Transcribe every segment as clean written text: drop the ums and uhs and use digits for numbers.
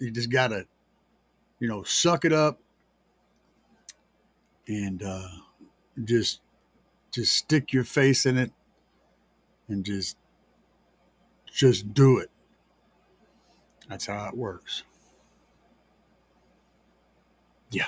You just gotta, suck it up and just just stick your face in it and just do it. That's how it works. Yeah.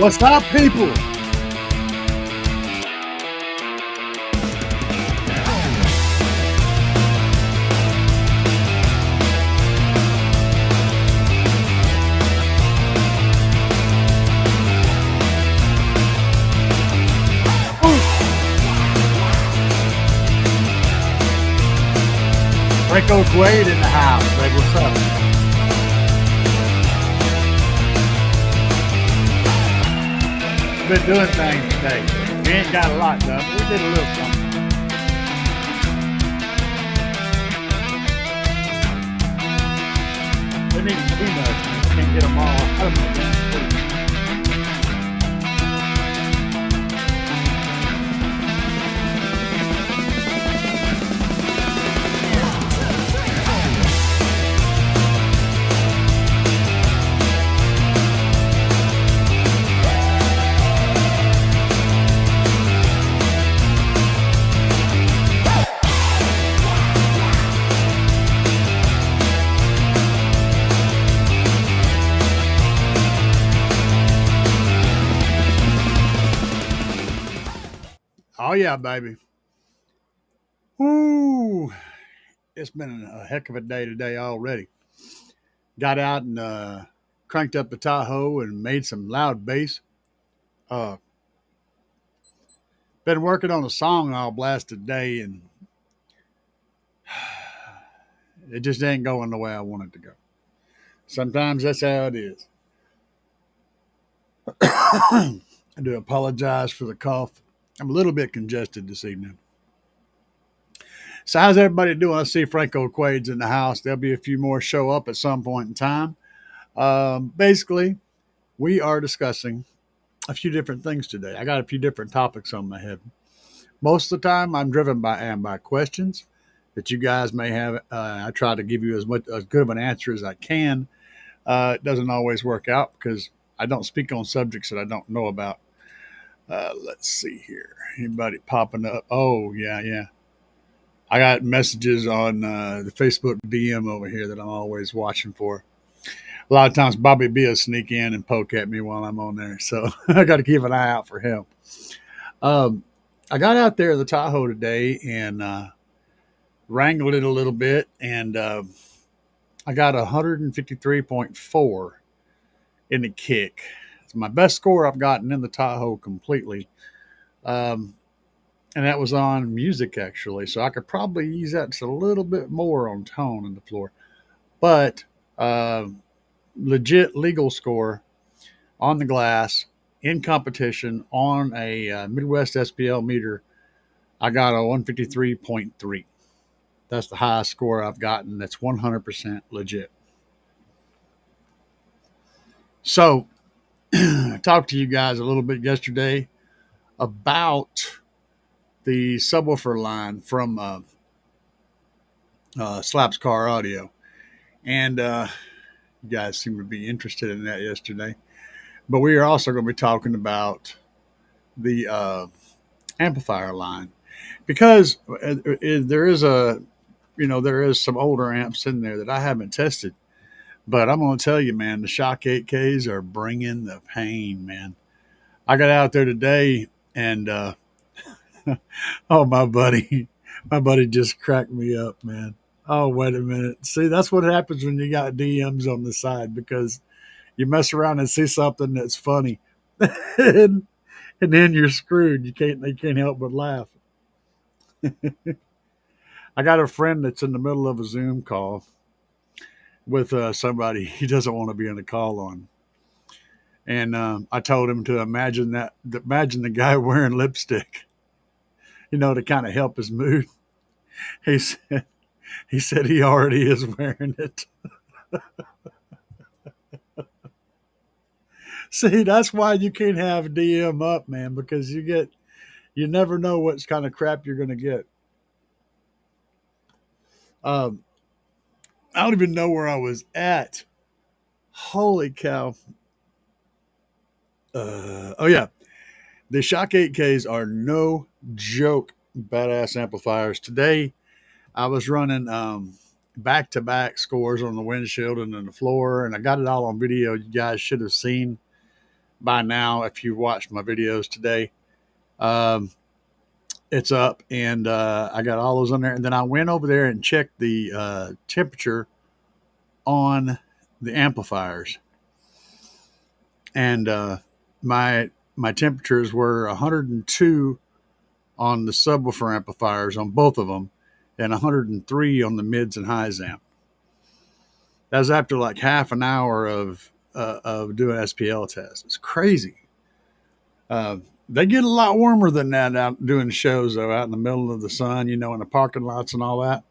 What's up, people? Franco Quaid in the house, baby. What's up? Been doing things today. We ain't got a lot done, but we did a little something. We need peanuts. We can't get them all. I don't know. Oh yeah, baby. Woo! It's been a heck of a day today already. Got out and cranked up the Tahoe and made some loud bass. Uh, been working on a song all blasted day, and it just ain't going the way I want it to go. Sometimes that's how it is. I do apologize for the cough. I'm a little bit congested this evening. So how's everybody doing? I see Franco Quaid's in the house. There'll be a few more show up at some point in time. Basically, we are discussing a few different things today. I got a few different topics on my head. Most of the time, I'm driven by questions that you guys may have. I try to give you as good of an answer as I can. It doesn't always work out because I don't speak on subjects that I don't know about. Let's see here. Anybody popping up? Oh, yeah. I got messages on the Facebook DM over here that I'm always watching for. A lot of times Bobby B will sneak in and poke at me while I'm on there. So I got to keep an eye out for him. I got out there in the Tahoe today and wrangled it a little bit. And I got 153.4 in the kick. It's my best score I've gotten in the Tahoe completely. And that was on music, actually. So I could probably use that just a little bit more on tone in the floor. But legit legal score on the glass in competition on a Midwest SPL meter, I got a 153.3. That's the highest score I've gotten. That's 100% legit. So I talked to you guys a little bit yesterday about the subwoofer line from Slapz Car Audio, and you guys seem to be interested in that yesterday. But we are also going to be talking about the amplifier line because there is there is some older amps in there that I haven't tested. But I'm going to tell you, man, the Shock 8Ks are bringing the pain, man. I got out there today and oh, my buddy just cracked me up, man. Oh, wait a minute. See, that's what happens when you got DMs on the side because you mess around and see something that's funny, and, and then you're screwed. They can't help but laugh. I got a friend that's in the middle of a Zoom call with somebody he doesn't want to be in a call on, and I told him to imagine the guy wearing lipstick, to kind of help his mood. He said he already is wearing it. See, that's why you can't have DM up, man, because you never know what kind of crap you're going to get. Um, I don't even know where I was at. Holy cow. Oh, yeah. The Shock 8Ks are no joke badass amplifiers. Today, I was running back-to-back scores on the windshield and on the floor, and I got it all on video. You guys should have seen by now if you watched my videos today. Um, it's up, and I got all those on there. And then I went over there and checked the temperature on the amplifiers, and my temperatures were 102 on the subwoofer amplifiers on both of them, and 103 on the mids and highs amp. That was after like half an hour of doing SPL tests. It's crazy. They get a lot warmer than that out doing shows though, out in the middle of the sun, in the parking lots and all that.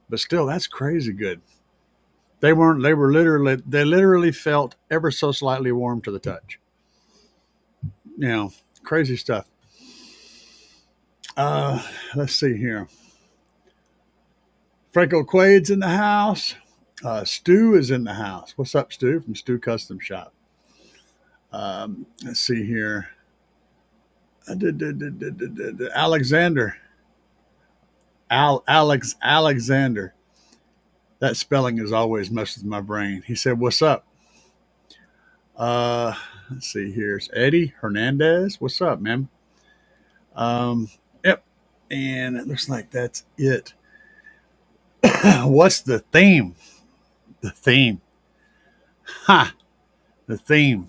But still, that's crazy good. They weren't. They literally felt ever so slightly warm to the touch. Crazy stuff. Let's see here. Franco Quade's in the house. Stu is in the house. What's up, Stu? From Stu Custom Shop. Let's see here. Alexander. Alexander. That spelling has always messed with my brain. He said, "What's up?" Let's see here. It's Eddie Hernandez. What's up, man? Yep. And it looks like that's it. What's the theme? The theme. Ha! The theme.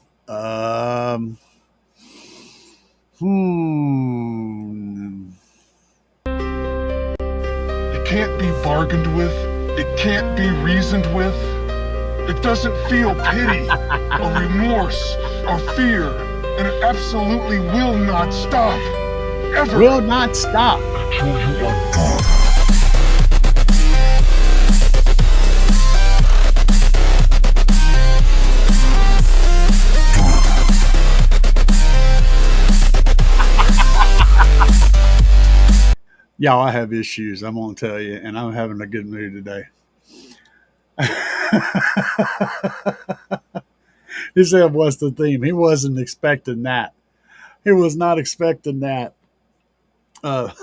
It can't be bargained with. It can't be reasoned with. It doesn't feel pity or remorse or fear. And it absolutely will not stop. Ever. Will not stop. Y'all, I have issues, I'm going to tell you, and I'm having a good mood today. He said, "What's the theme?" He wasn't expecting that. He was not expecting that. That's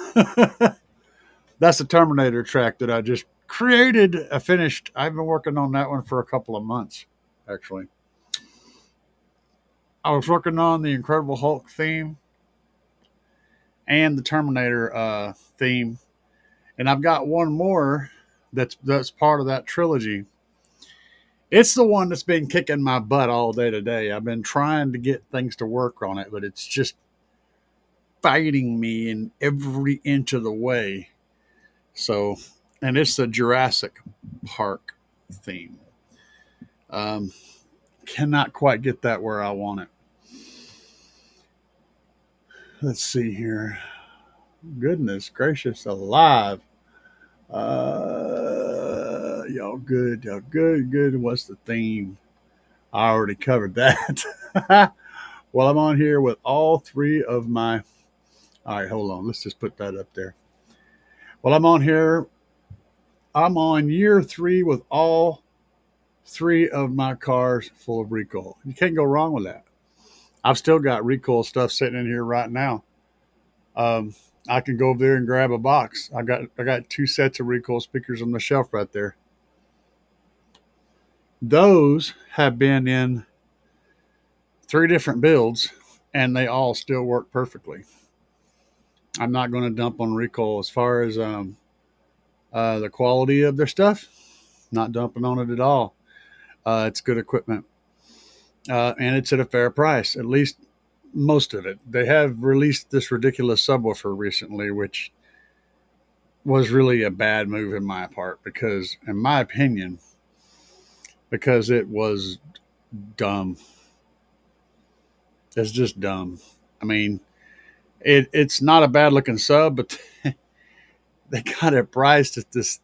the Terminator track that I just created. I finished. I've been working on that one for a couple of months, actually. I was working on the Incredible Hulk theme and the Terminator theme, and I've got one more that's part of that trilogy. It's the one that's been kicking my butt all day today. I've been trying to get things to work on it, but it's just fighting me in every inch of the way. So, and it's the Jurassic Park theme. Cannot quite get that where I want it. Let's see here. Goodness gracious alive. Y'all good. What's the theme? I already covered that. Well, I'm on here with all three of my. All right, hold on. Let's just put that up there. Well, I'm on here. I'm on year 3 with all 3 of my cars full of recoil. You can't go wrong with that. I've still got recoil stuff sitting in here right now. Um, I can go over there and grab a box. I got 2 sets of recoil speakers on the shelf right there. Those have been in 3 different builds, and they all still work perfectly. I'm not going to dump on recoil as far as the quality of their stuff. Not dumping on it at all. It's good equipment, and it's at a fair price. At least most of it. They have released this ridiculous subwoofer recently, which was really a bad move in my part because, in my opinion, because it was dumb. It's just dumb. I mean, it's not a bad looking sub, but they got it priced at this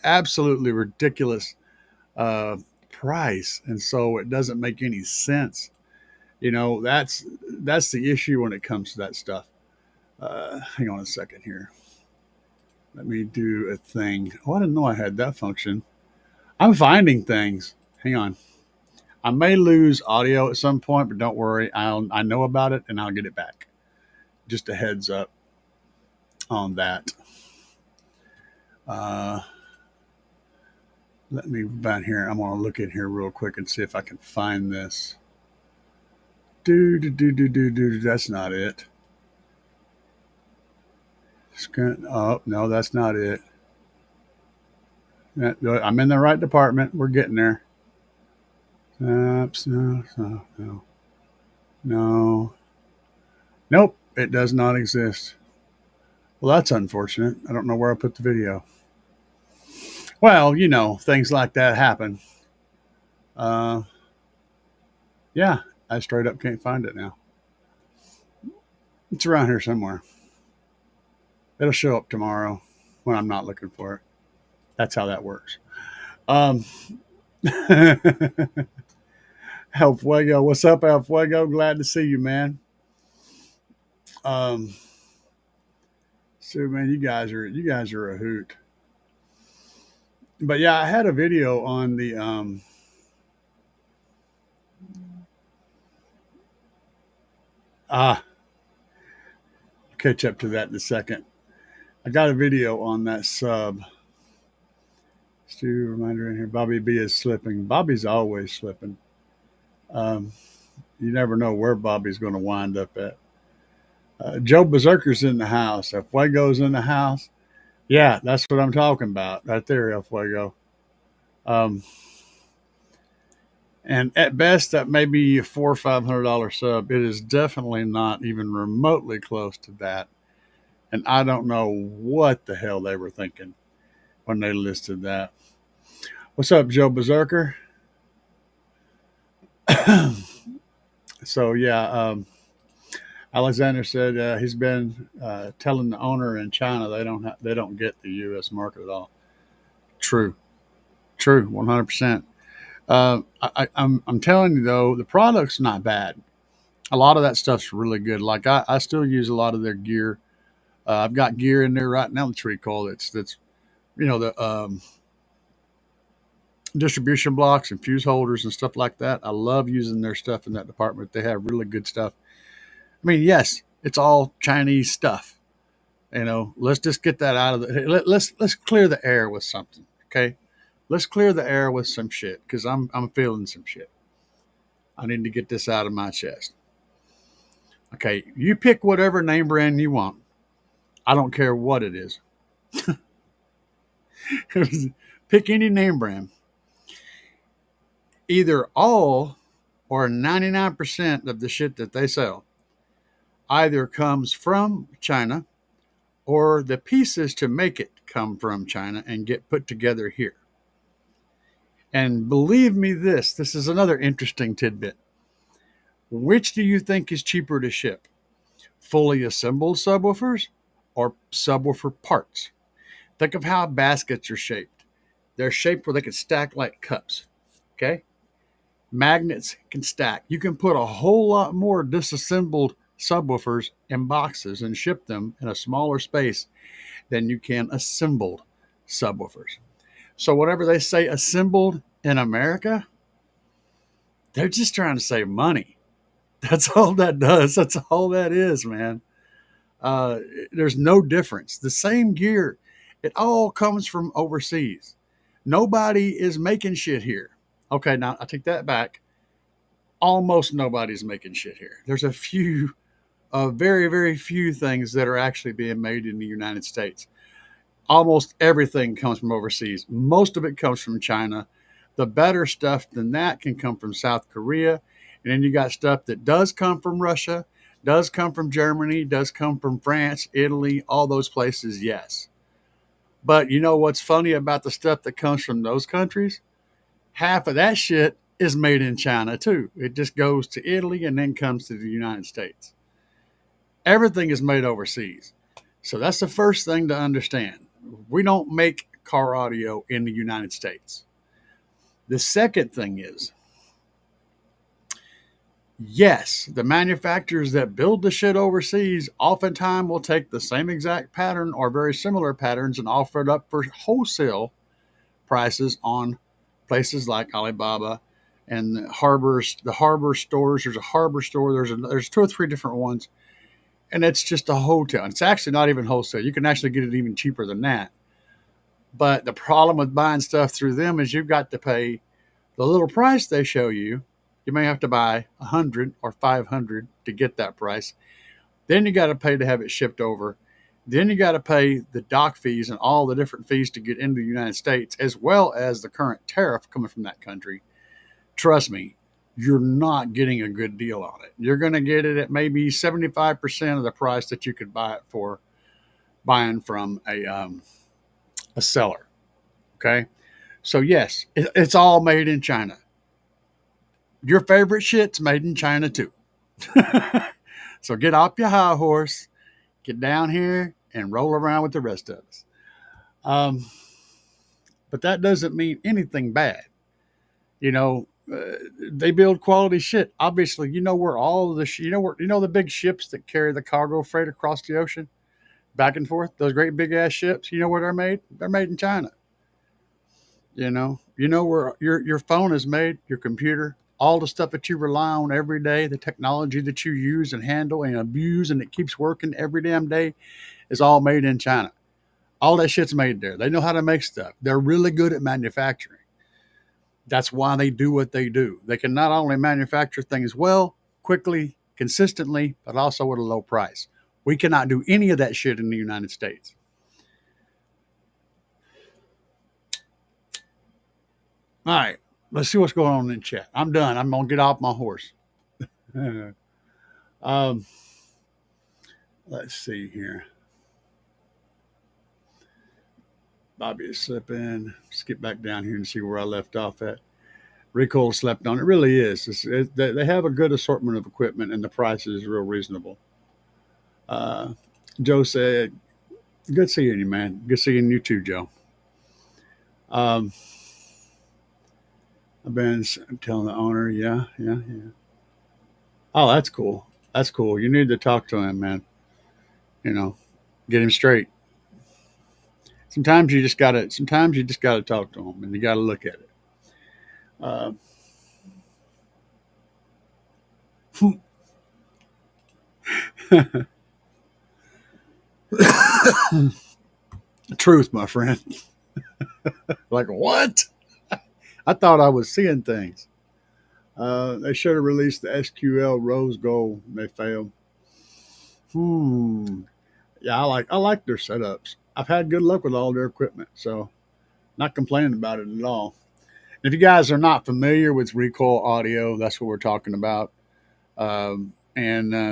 absolutely ridiculous price, and so it doesn't make any sense. You know, that's the issue when it comes to that stuff. Hang on a second here. Let me do a thing. Oh, I didn't know I had that function. I'm finding things. Hang on. I may lose audio at some point, but don't worry. I know about it and I'll get it back. Just a heads up on that. Let me back here. I'm going to look in here real quick and see if I can find this. That's not it. Oh, no, that's not it. I'm in the right department. We're getting there. No. Nope, it does not exist. Well, that's unfortunate. I don't know where I put the video. Well, you know, things like that happen. Yeah, I straight up can't find it now. It's around here somewhere. It'll show up tomorrow when I'm not looking for it. That's how that works. El Fuego, what's up, El Fuego? Glad to see you, man. So man, you guys are a hoot. But yeah, I had a video on the catch up to that in a second. I got a video on that sub. Stu reminder in here. Bobby B is slipping. Bobby's always slipping. You never know where Bobby's going to wind up at. Joe Berserker's in the house. El Fuego's in the house. Yeah, that's what I'm talking about right there, El Fuego. And at best, that may be a $400 or $500 sub. It is definitely not even remotely close to that. And I don't know what the hell they were thinking when they listed that. What's up, Joe Berserker? So yeah, Alexander said he's been telling the owner in China they don't get the U.S. market at all. True, 100%. I'm telling you though, the product's not bad. A lot of that stuff's really good. Like I still use a lot of their gear. I've got gear in there right now that's recall. That's you know the distribution blocks and fuse holders and stuff like that. I love using their stuff in that department. They have really good stuff. I mean, yes, it's all Chinese stuff. You know, let's just get that out of the. Let's clear the air with something, okay? Let's clear the air with some shit because I'm feeling some shit. I need to get this out of my chest. Okay, you pick whatever name brand you want. I don't care what it is. Pick any name brand. Either all or 99% of the shit that they sell either comes from China or the pieces to make it come from China and get put together here. And believe me this is another interesting tidbit. Which do you think is cheaper to ship? Fully assembled subwoofers or subwoofer parts? Think of how baskets are shaped. They're shaped where they can stack like cups. Okay? Magnets can stack. You can put a whole lot more disassembled subwoofers in boxes and ship them in a smaller space than you can assembled subwoofers. So whatever they say assembled in America, they're just trying to save money. That's all that does. That's all that is, man. Uh, there's no difference. The same gear, it all comes from overseas. Nobody is making shit here. Okay, now I take that back. Almost nobody's making shit here. There's a few, very, very few things that are actually being made in the United States. Almost everything comes from overseas. Most of it comes from China. The better stuff than that can come from South Korea. And then you got stuff that does come from Russia, does come from Germany, does come from France, Italy, all those places, yes. But you know what's funny about the stuff that comes from those countries? Half of that shit is made in China too. It just goes to Italy and then comes to the United States. Everything is made overseas. So that's the first thing to understand. We don't make car audio in the United States. The second thing is, yes, the manufacturers that build the shit overseas oftentimes will take the same exact pattern or very similar patterns and offer it up for wholesale prices on places like Alibaba and the harbor stores. There's a harbor store. There's 2 or 3 different ones, and it's just a hotel. It's actually not even wholesale. You can actually get it even cheaper than that. But the problem with buying stuff through them is you've got to pay the little price they show you. You may have to buy 100 or 500 to get that price. Then you got to pay to have it shipped over. Then you got to pay the dock fees and all the different fees to get into the United States, as well as the current tariff coming from that country. Trust me, you're not getting a good deal on it. You're going to get it at maybe 75% of the price that you could buy it for buying from a seller. Okay. So yes, it's all made in China. Your favorite shit's made in China too. So get off your high horse, get down here and roll around with the rest of us. But that doesn't mean anything bad. You know, they build quality shit. Obviously, you know where all of the the big ships that carry the cargo freight across the ocean back and forth, those great big ass ships, you know where they're made? They're made in China. You know where your phone is made, your computer, all the stuff that you rely on every day, the technology that you use and handle and abuse and it keeps working every damn day is all made in China. All that shit's made there. They know how to make stuff. They're really good at manufacturing. That's why they do what they do. They can not only manufacture things well, quickly, consistently, but also at a low price. We cannot do any of that shit in the United States. All right, let's see what's going on in chat. I'm done. I'm going to get off my horse. Let's see here. Bobby is slipping. Skip back down here and see where I left off at. Recoil slept on. It really is. They have a good assortment of equipment and the price is real reasonable. Joe said, good seeing you, man. Good seeing you too, Joe. I've been telling the owner, yeah. Oh, that's cool. That's cool. You need to talk to him, man. You know, get him straight. Sometimes you just gotta talk to him and you gotta look at it. Truth, my friend. Like what? I thought I was seeing things. They should have released the SQL Rose Gold. They failed. Yeah, I like their setups. I've had good luck with all their equipment, so not complaining about it at all. If you guys are not familiar with Recoil Audio, that's what we're talking about. And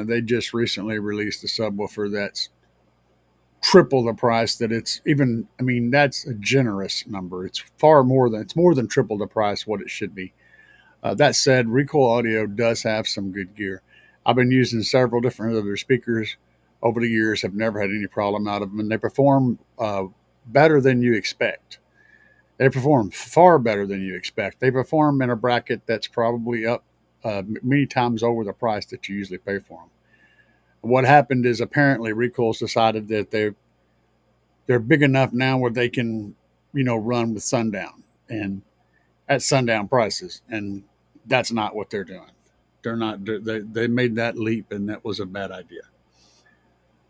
they just recently released a subwoofer that's triple the price that it's even. I mean, that's a generous number. It's more than triple the price what it should be. That said, Recoil Audio does have some good gear. I've been using several different other speakers over the years, have never had any problem out of them, and they perform better than you expect. They perform far better than you expect. They perform in a bracket that's probably up many times over the price that you usually pay for them. What happened is apparently Recoil's decided that they're big enough now where they can, run with sundown and at sundown prices, and that's not what they're doing. They're not. They made that leap, and that was a bad idea.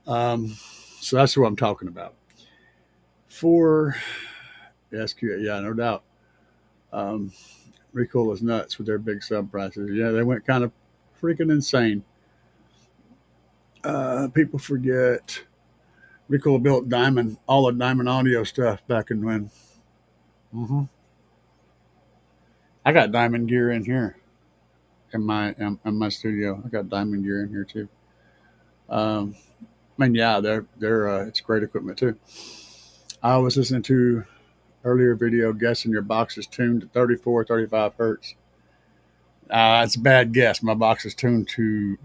So that's what I'm talking about. For SQ, yeah, no doubt. Um, Recoil is nuts with their big sub prices. Yeah, they went kind of freaking insane. People forget Recoil built Diamond, all the Diamond audio stuff back in when. Mm-hmm. I got Diamond gear in here in my studio. I got Diamond gear in here too. I mean, yeah, they're it's great equipment too. I was listening to earlier video guessing your box is tuned to 34, 35 hertz. It's a bad guess. My box is tuned to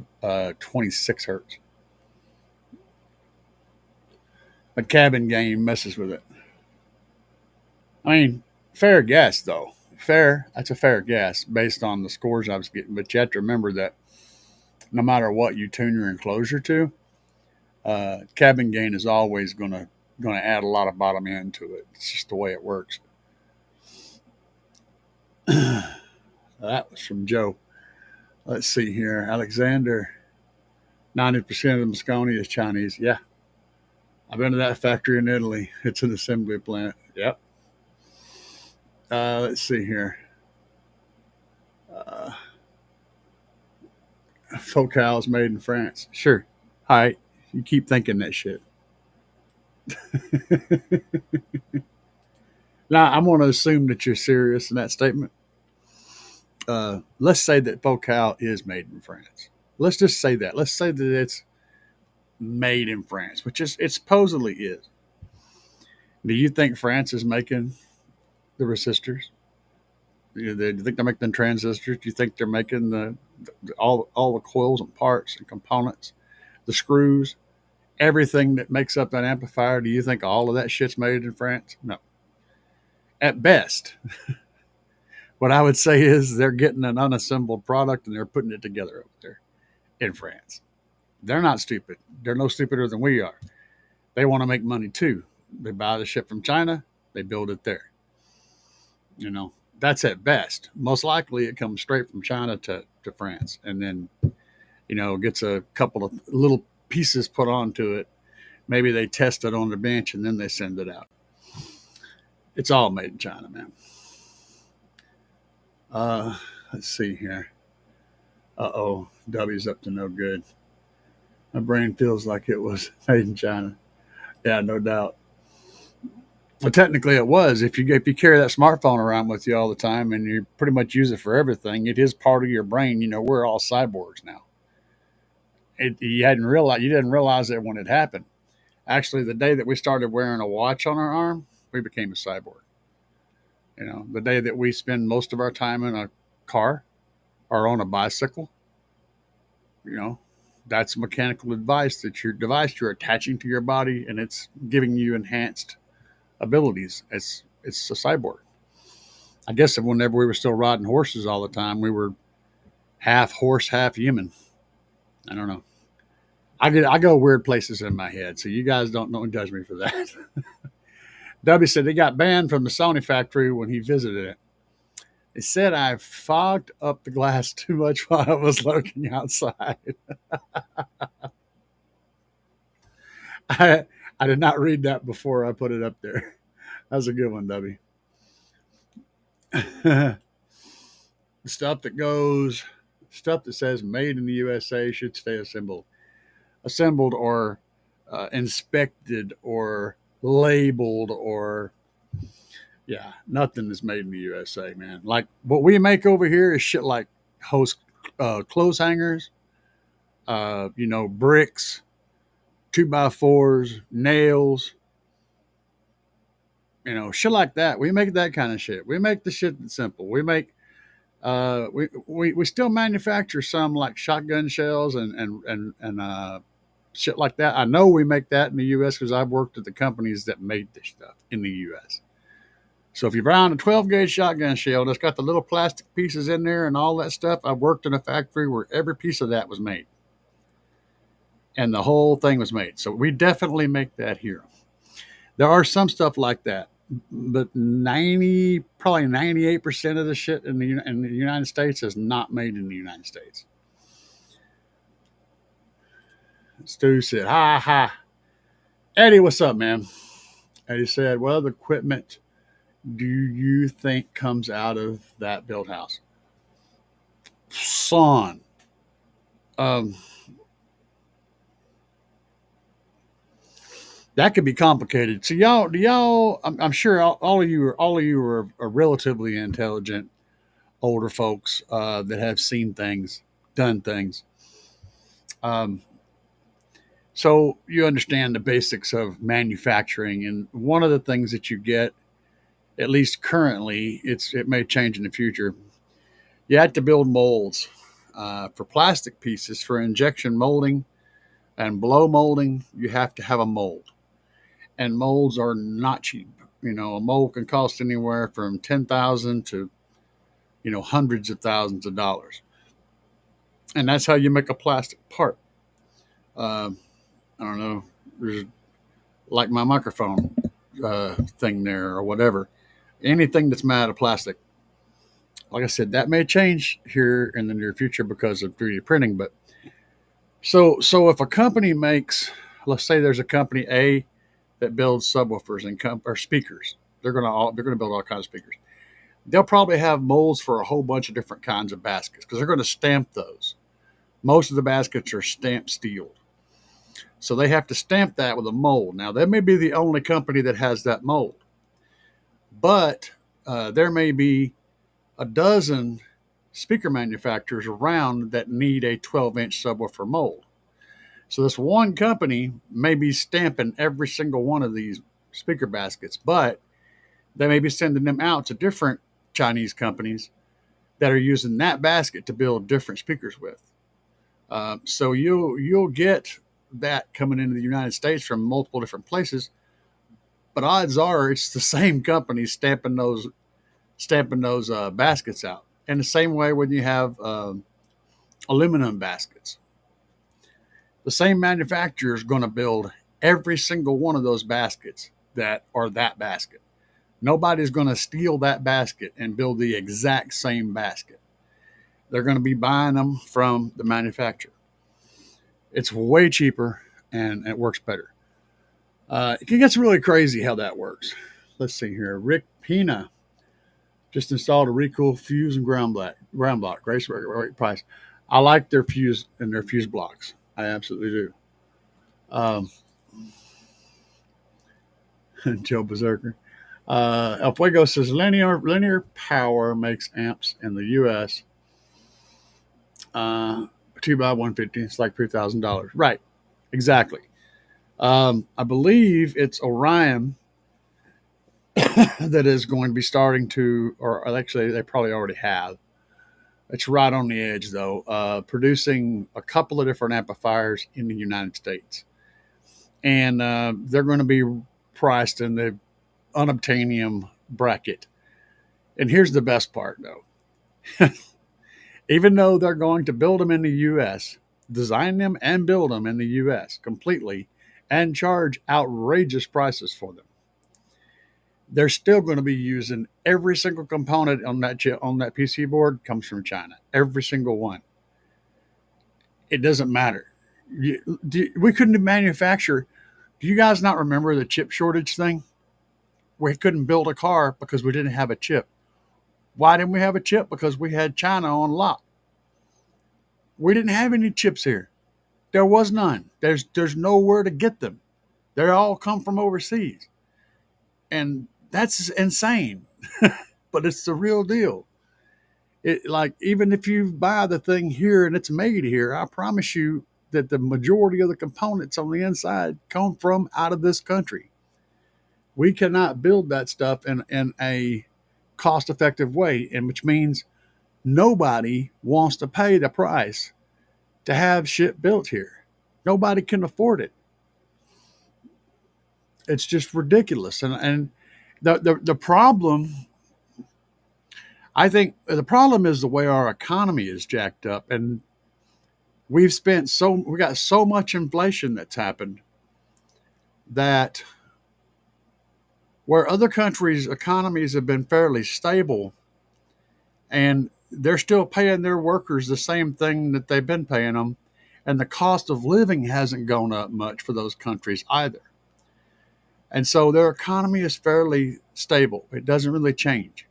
26 hertz. But Cabin Game messes with it. I mean, fair guess though. Fair. That's a fair guess based on the scores I was getting. But you have to remember that no matter what you tune your enclosure to, cabin gain is always going to add a lot of bottom end to it. It's just the way it works. That was from Joe. Let's see here. Alexander, 90% of the Moscone is Chinese. Yeah. I've been to that factory in Italy. It's an assembly plant. Yep. Let's see here. Focal is made in France. Sure. All right. You keep thinking that shit. Now, I'm going to assume that you're serious in that statement. Let's say that Focal is made in France. Let's just say that. Let's say that it's made in France, which it supposedly is. Do you think France is making the resistors? Do you think they're making the transistors? Do you think they're making all the coils and parts and components, the screws, everything that makes up that amplifier? Do you think all of that shit's made in France? No. At best, what I would say is they're getting an unassembled product and they're putting it together over there in France. They're not stupid. They're no stupider than we are. They want to make money too. They buy the shit from China, they build it there. That's at best. Most likely it comes straight from China to France and then, gets a couple of little pieces put onto it. Maybe they test it on the bench and then they send it out. It's all made in China, man. Let's see here. Uh-oh, W's up to no good. My brain feels like it was made in China. Yeah, no doubt. Well, technically it was. If you carry that smartphone around with you all the time and you pretty much use it for everything, it is part of your brain. We're all cyborgs now. You didn't realize it when it happened. Actually, the day that we started wearing a watch on our arm, we became a cyborg. The day that we spend most of our time in a car or on a bicycle, that's mechanical device you're attaching to your body and it's giving you enhanced abilities. It's a cyborg. I guess whenever we were still riding horses all the time, we were half horse, half human. I don't know. I go weird places in my head, so you guys don't judge me for that. W said they got banned from the Sony factory when he visited it. They said I fogged up the glass too much while I was lurking outside. I did not read that before I put it up there. That was a good one, W. The stuff that says made in the USA should stay assembled or inspected or labeled or nothing is made in the USA, man. Like what we make over here is shit like clothes hangers, bricks, 2x4s, nails, shit like that. We make that kind of shit. We make the shit that's simple. We make we still manufacture some like shotgun shells and shit like that. I know we make that in the US because I've worked at the companies that made this stuff in the US. So if you're buying a 12 gauge shotgun shell that's got the little plastic pieces in there and all that stuff, I've worked in a factory where every piece of that was made and the whole thing was made. So we definitely make that here. There are some stuff like that, but probably 98% of the shit in the United States is not made in the United States. Stu said, "Ha ha." Eddie, what's up, man? Eddie said, "What other equipment do you think comes out of that build house?" Son, um, that could be complicated. So y'all, I'm sure all of you are relatively intelligent older folks that have seen things, done things. Um, so you understand the basics of manufacturing, and one of the things that you get, at least currently, it may change in the future. You have to build molds for plastic pieces for injection molding and blow molding. You have to have a mold, and molds are not cheap. A mold can cost anywhere from 10,000 to hundreds of thousands of dollars, and that's how you make a plastic part. Uh, I don't know. There's like my microphone thing there or whatever. Anything that's made out of plastic. Like I said, that may change here in the near future because of 3D printing. But so if a company makes, let's say there's a company A that builds subwoofers or speakers, they're gonna build all kinds of speakers. They'll probably have molds for a whole bunch of different kinds of baskets because they're going to stamp those. Most of the baskets are stamped steel. So they have to stamp that with a mold. Now, that may be the only company that has that mold, but there may be a dozen speaker manufacturers around that need a 12-inch subwoofer mold. So this one company may be stamping every single one of these speaker baskets, but they may be sending them out to different Chinese companies that are using that basket to build different speakers with. So you'll get that coming into the United States from multiple different places, but odds are it's the same company stamping those baskets out. And the same way when you have aluminum baskets, the same manufacturer is going to build every single one of those baskets that are that basket. Nobody's going to steal that basket and build the exact same basket. They're going to be buying them from the manufacturer. It's way cheaper and it works better. It gets really crazy how that works. Let's see here. Rick Pina just installed a recoil fuse and ground block. Great price. I like their fuse and their fuse blocks. I absolutely do. Joe Berserker. El Fuego says linear power makes amps in the U.S. 2x150. It's like $3,000. Right. Exactly. I believe it's Orion that is going to be starting to, or actually they probably already have. It's right on the edge though, producing a couple of different amplifiers in the United States. And they're going to be priced in the unobtainium bracket. And here's the best part though. Even though they're going to build them in the U.S., design them and build them in the U.S. completely, and charge outrageous prices for them, they're still going to be using every single component on that PC board comes from China. Every single one. It doesn't matter. We couldn't manufacture. Do you guys not remember the chip shortage thing? We couldn't build a car because we didn't have a chip. Why didn't we have a chip? Because we had China on lock. We didn't have any chips here. There was none. There's nowhere to get them. They all come from overseas. And that's insane. But it's the real deal. Even if you buy the thing here and it's made here, I promise you that the majority of the components on the inside come from out of this country. We cannot build that stuff in a cost-effective way, and which means nobody wants to pay the price to have shit built here. Nobody can afford it. It's just ridiculous. And The problem, I think, the problem is the way our economy is jacked up, and we got so much inflation that's happened that where other countries' economies have been fairly stable, and they're still paying their workers the same thing that they've been paying them, and the cost of living hasn't gone up much for those countries either. And so their economy is fairly stable. It doesn't really change.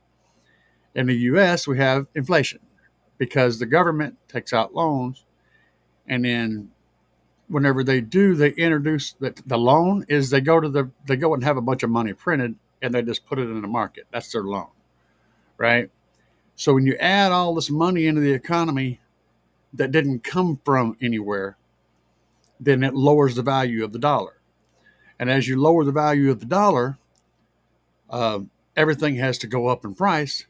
In the US, we have inflation because the government takes out loans, and then whenever they do, they introduce the loan is they go and have a bunch of money printed and they just put it in the market. That's their loan, right? So when you add all this money into the economy that didn't come from anywhere, then it lowers the value of the dollar. And as you lower the value of the dollar, everything has to go up in price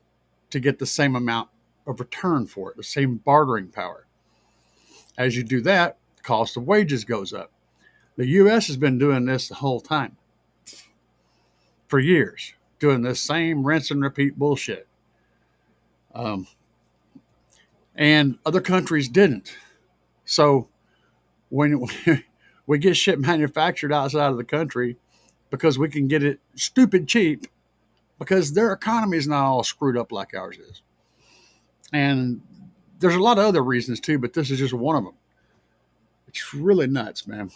to get the same amount of return for it, the same bartering power. As you do that, the cost of wages goes up. The U.S. has been doing this the whole time for years, doing this same rinse and repeat bullshit. And other countries didn't. So when we get shit manufactured outside of the country because we can get it stupid cheap because their economy is not all screwed up like ours is. And there's a lot of other reasons too, but this is just one of them. It's really nuts, man.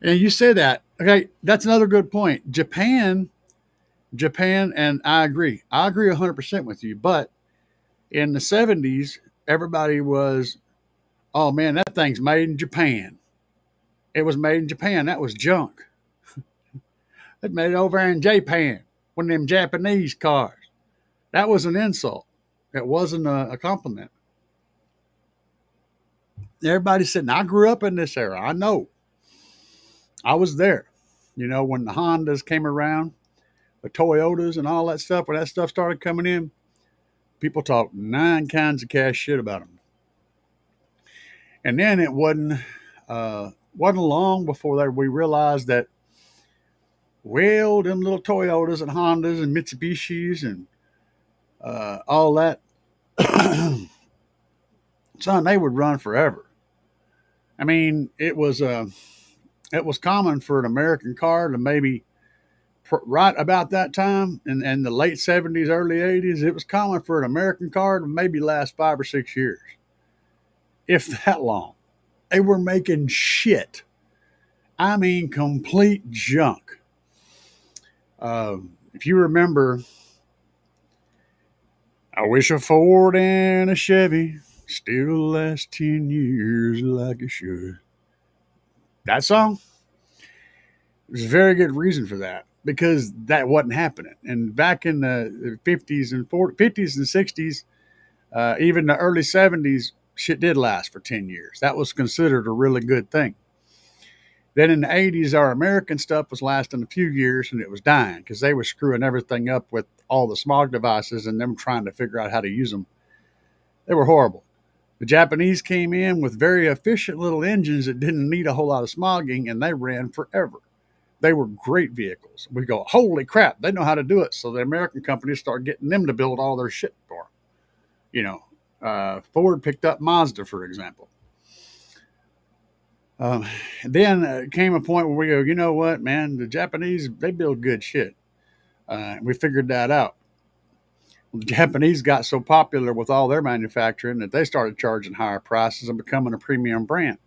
And you say that, okay, that's another good point. Japan, and I agree 100% with you. But in the 70s, everybody was, oh man, that thing's made in Japan. It was made in Japan. That was junk. They made it over in Japan, one of them Japanese cars. That was an insult. It wasn't a compliment. Everybody said, I grew up in this era. I know. I was there. You know, when the Hondas came around, the Toyotas and all that stuff, when that stuff started coming in, people talked 9 kinds of cash shit about them. And then it wasn't long before we realized that, well, them little Toyotas and Hondas and Mitsubishis and all that, son, they would run forever. I mean, it was common for an American car to maybe right about that time in the late 70s, early 80s, it was common for an American car to maybe last 5 or 6 years, if that long. They were making shit. I mean, complete junk. If you remember, I wish a Ford and a Chevy still last 10 years like it should. That song? There's a very good reason for that, because that wasn't happening. And back in the 50s and 50s and 60s, even the early 70s, shit did last for 10 years. That was considered a really good thing. Then in the 80s, our American stuff was lasting a few years and it was dying because they were screwing everything up with all the smog devices and them trying to figure out how to use them. They were horrible. The Japanese came in with very efficient little engines that didn't need a whole lot of smogging, and they ran forever. They were great vehicles. We go, holy crap, they know how to do it. So the American companies started getting them to build all their shit for them. You know, Ford picked up Mazda, for example. Then came a point where we go, you know what, man, the Japanese, they build good shit. We figured that out. The Japanese got so popular with all their manufacturing that they started charging higher prices and becoming a premium brand.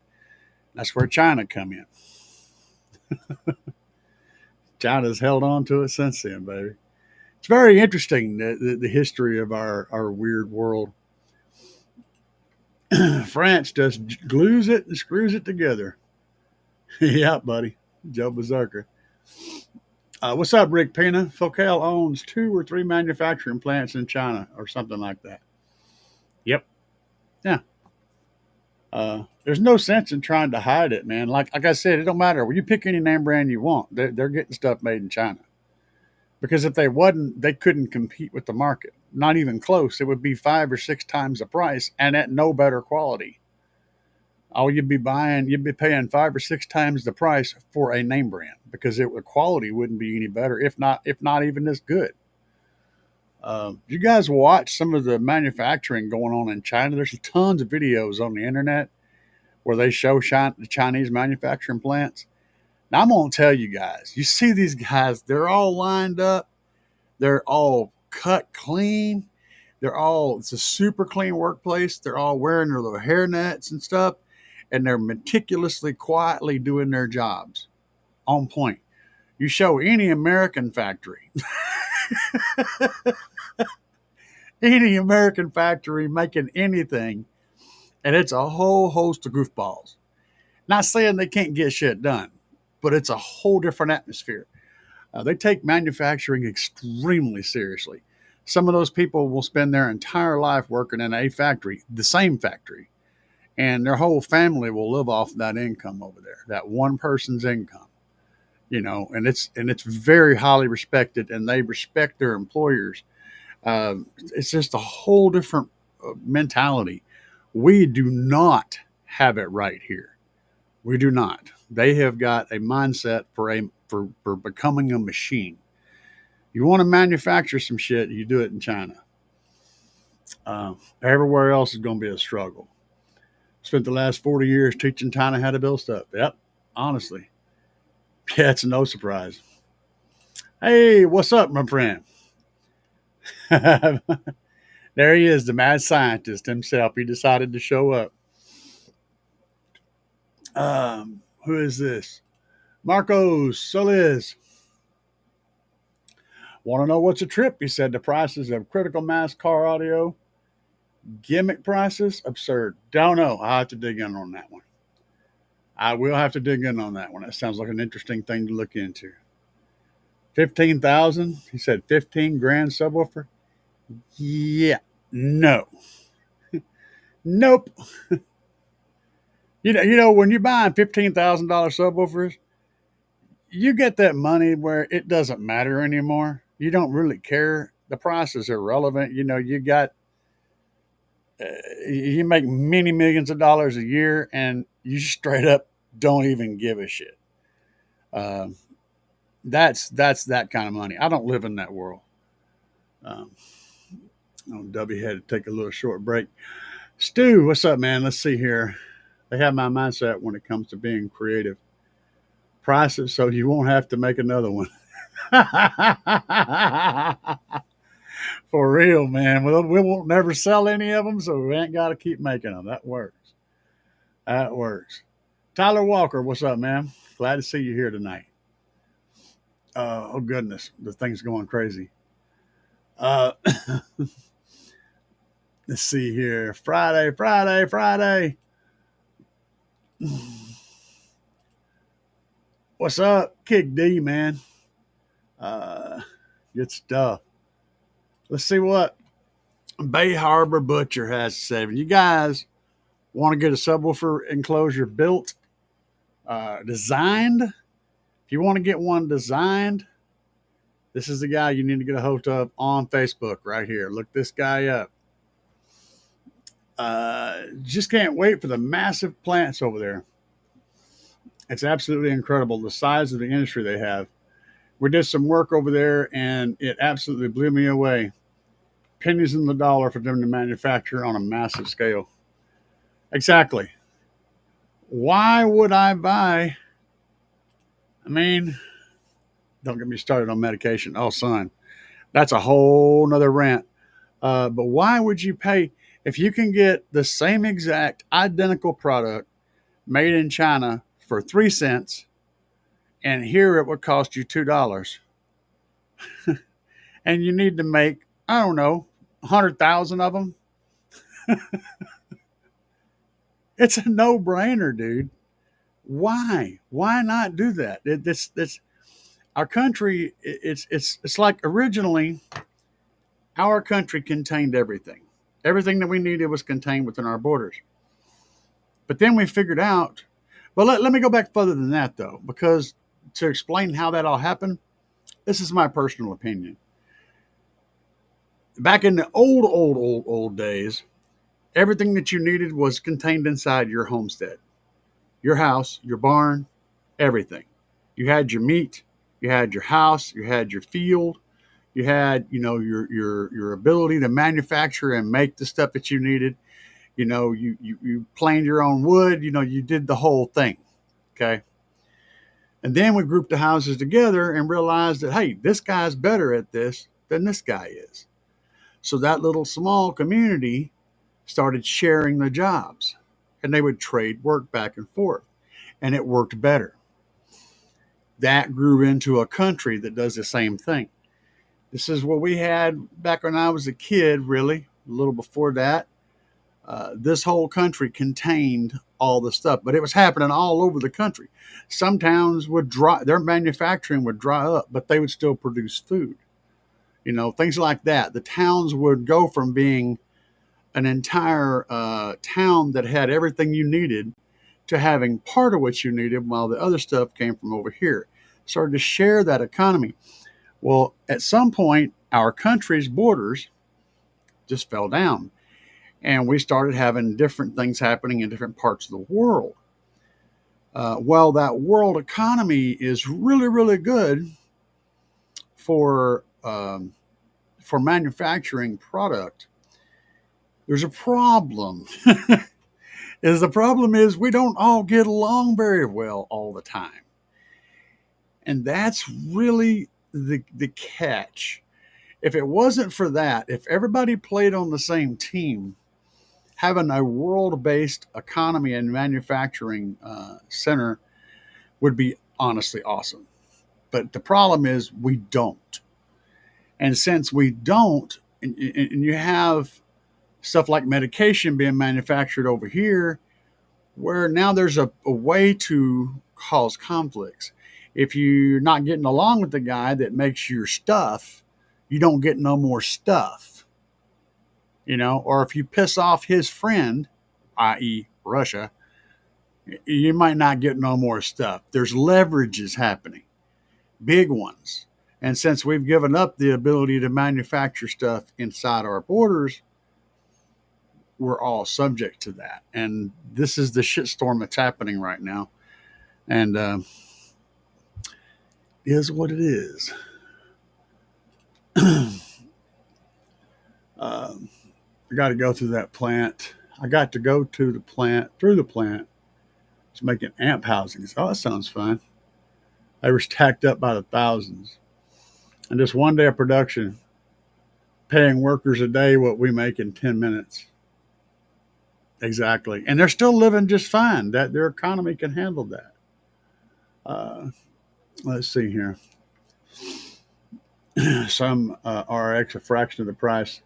That's where China come in. China's held on to it since then, baby. It's very interesting, the history of our weird world. France just glues it and screws it together. Yeah, buddy. Joe Berserker. What's up, Rick Pena? Focal owns 2 or 3 manufacturing plants in China or something like that. Yep. Yeah. There's no sense in trying to hide it, man. Like I said, it don't matter. Well, you pick any name brand you want. They're getting stuff made in China. Because if they wasn't, they couldn't compete with the market. Not even close. It would be 5 or 6 times the price and at no better quality. All you'd be paying 5 or 6 times the price for a name brand because the quality wouldn't be any better, if not even as good. You guys watch some of the manufacturing going on in China? There's tons of videos on the internet where they show the Chinese manufacturing plants. Now, I'm going to tell you guys, you see these guys, they're all lined up. They're all cut clean. It's a super clean workplace. They're all wearing their little hair nets and stuff, and they're meticulously, quietly doing their jobs on point. You show any American factory, any American factory making anything, and it's a whole host of goofballs. Not saying they can't get shit done, but it's a whole different atmosphere. They take manufacturing extremely seriously. Some of those people will spend their entire life working in a factory, the same factory, and their whole family will live off that income over there, that one person's income. And it's very highly respected, and they respect their employers. It's just a whole different mentality. We do not have it right here. We do not. They have got a mindset for becoming a machine. You want to manufacture some shit, you do it in China. Everywhere else is going to be a struggle. Spent the last 40 years teaching China how to build stuff. Yep, honestly. Yeah, it's no surprise. Hey, what's up, my friend? There he is, the mad scientist himself. He decided to show up. Who is this? Marcos Solis. Want to know what's a trip? He said the prices of critical mass car audio. Gimmick prices? Absurd. Don't know. I'll have to dig in on that one. I will have to dig in on that one. That sounds like an interesting thing to look into. 15,000? He said 15 grand subwoofer? Yeah. No. Nope. When you're buying $15,000 subwoofers, you get that money where it doesn't matter anymore. You don't really care. The price is irrelevant. You make many millions of dollars a year, and you straight up don't even give a shit. That's that kind of money. I don't live in that world. W had to take a little short break. Stu, what's up, man? Let's see here. They have my mindset when it comes to being creative. Price it so you won't have to make another one. For real, man. We won't never sell any of them, so we ain't got to keep making them. That works. That works. Tyler Walker, what's up, man? Glad to see you here tonight. Oh, goodness. The thing's going crazy. Let's see here. Friday. What's up? Kick D, man. Good stuff. Let's see what Bay Harbor Butcher has to say. If you guys want to get a subwoofer enclosure built, designed, if you want to get one designed, this is the guy you need to get a hold of on Facebook right here. Look this guy up. Just can't wait for the massive plants over there. It's absolutely incredible, the size of the industry they have. We did some work over there, and it absolutely blew me away. Pennies in the dollar for them to manufacture on a massive scale. Exactly. Why would I buy? I mean, don't get me started on medication. Oh, son, that's a whole nother rant. But why would you pay if you can get the same exact identical product made in China for 3 cents, and here it would cost you $2, and you need to make, I don't know, 100,000 of them? It's a no-brainer, dude. Why? Why not do that? This our country. It's like originally our country contained everything. Everything that we needed was contained within our borders. But then we figured out. Well, let me go back further than that, though, because to explain how that all happened, this is my personal opinion. Back in the old days, everything that you needed was contained inside your homestead. your house, your barn, everything. You had your meat, you had your house, you had your field, you had, your ability to manufacture and make the stuff that you needed. You planed your own wood, you did the whole thing. Okay. And then we grouped the houses together and realized that, hey, this guy's better at this than this guy is. So that little small community started sharing the jobs, and they would trade work back and forth, and it worked better. That grew into a country that does the same thing. This is what we had back when I was a kid, really, a little before that. This whole country contained all the stuff, but it was happening all over the country. Some towns would their manufacturing would dry up, but they would still produce food. Things like that. The towns would go from being an entire town that had everything you needed to having part of what you needed while the other stuff came from over here. Started to share that economy. Well, at some point, our country's borders just fell down, and we started having different things happening in different parts of the world. Well, that world economy is really, really good for manufacturing product. There's a problem. The problem is we don't all get along very well all the time. And that's really the catch. If it wasn't for that, if everybody played on the same team, having a world-based economy and manufacturing center would be honestly awesome. But the problem is we don't. And since we don't, and you have stuff like medication being manufactured over here, where now there's a way to cause conflicts. If you're not getting along with the guy that makes your stuff, you don't get no more stuff. Or if you piss off his friend, i.e., Russia, you might not get no more stuff. There's leverages happening, big ones. And since we've given up the ability to manufacture stuff inside our borders, we're all subject to that. And this is the shitstorm that's happening right now. And is what it is. I got to go through that plant. I got to go to the plant, through the plant. It's making amp housings. Oh, that sounds fun. They were stacked up by the thousands. And just one day of production, paying workers a day what we make in 10 minutes. Exactly. And they're still living just fine. That their economy can handle that. Let's see here. Some RX a fraction of the price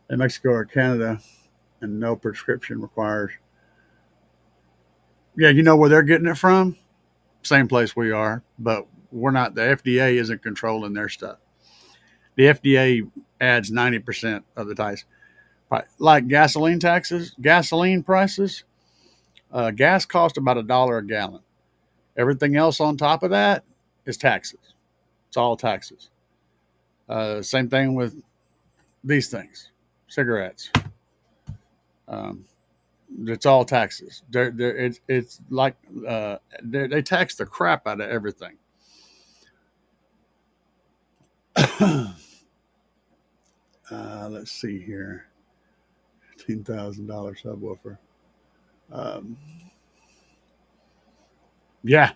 in Mexico or Canada, and no prescription requires. Yeah, you know where they're getting it from? Same place we are, but we're not. The FDA isn't controlling their stuff. The FDA adds 90% of the tax. Like gasoline taxes, gasoline prices, gas costs about $1 a gallon. Everything else on top of that is taxes. It's all taxes. Same thing with these things, cigarettes. It's all taxes. It's like they tax the crap out of everything. Let's see here. $15,000 subwoofer. Yeah.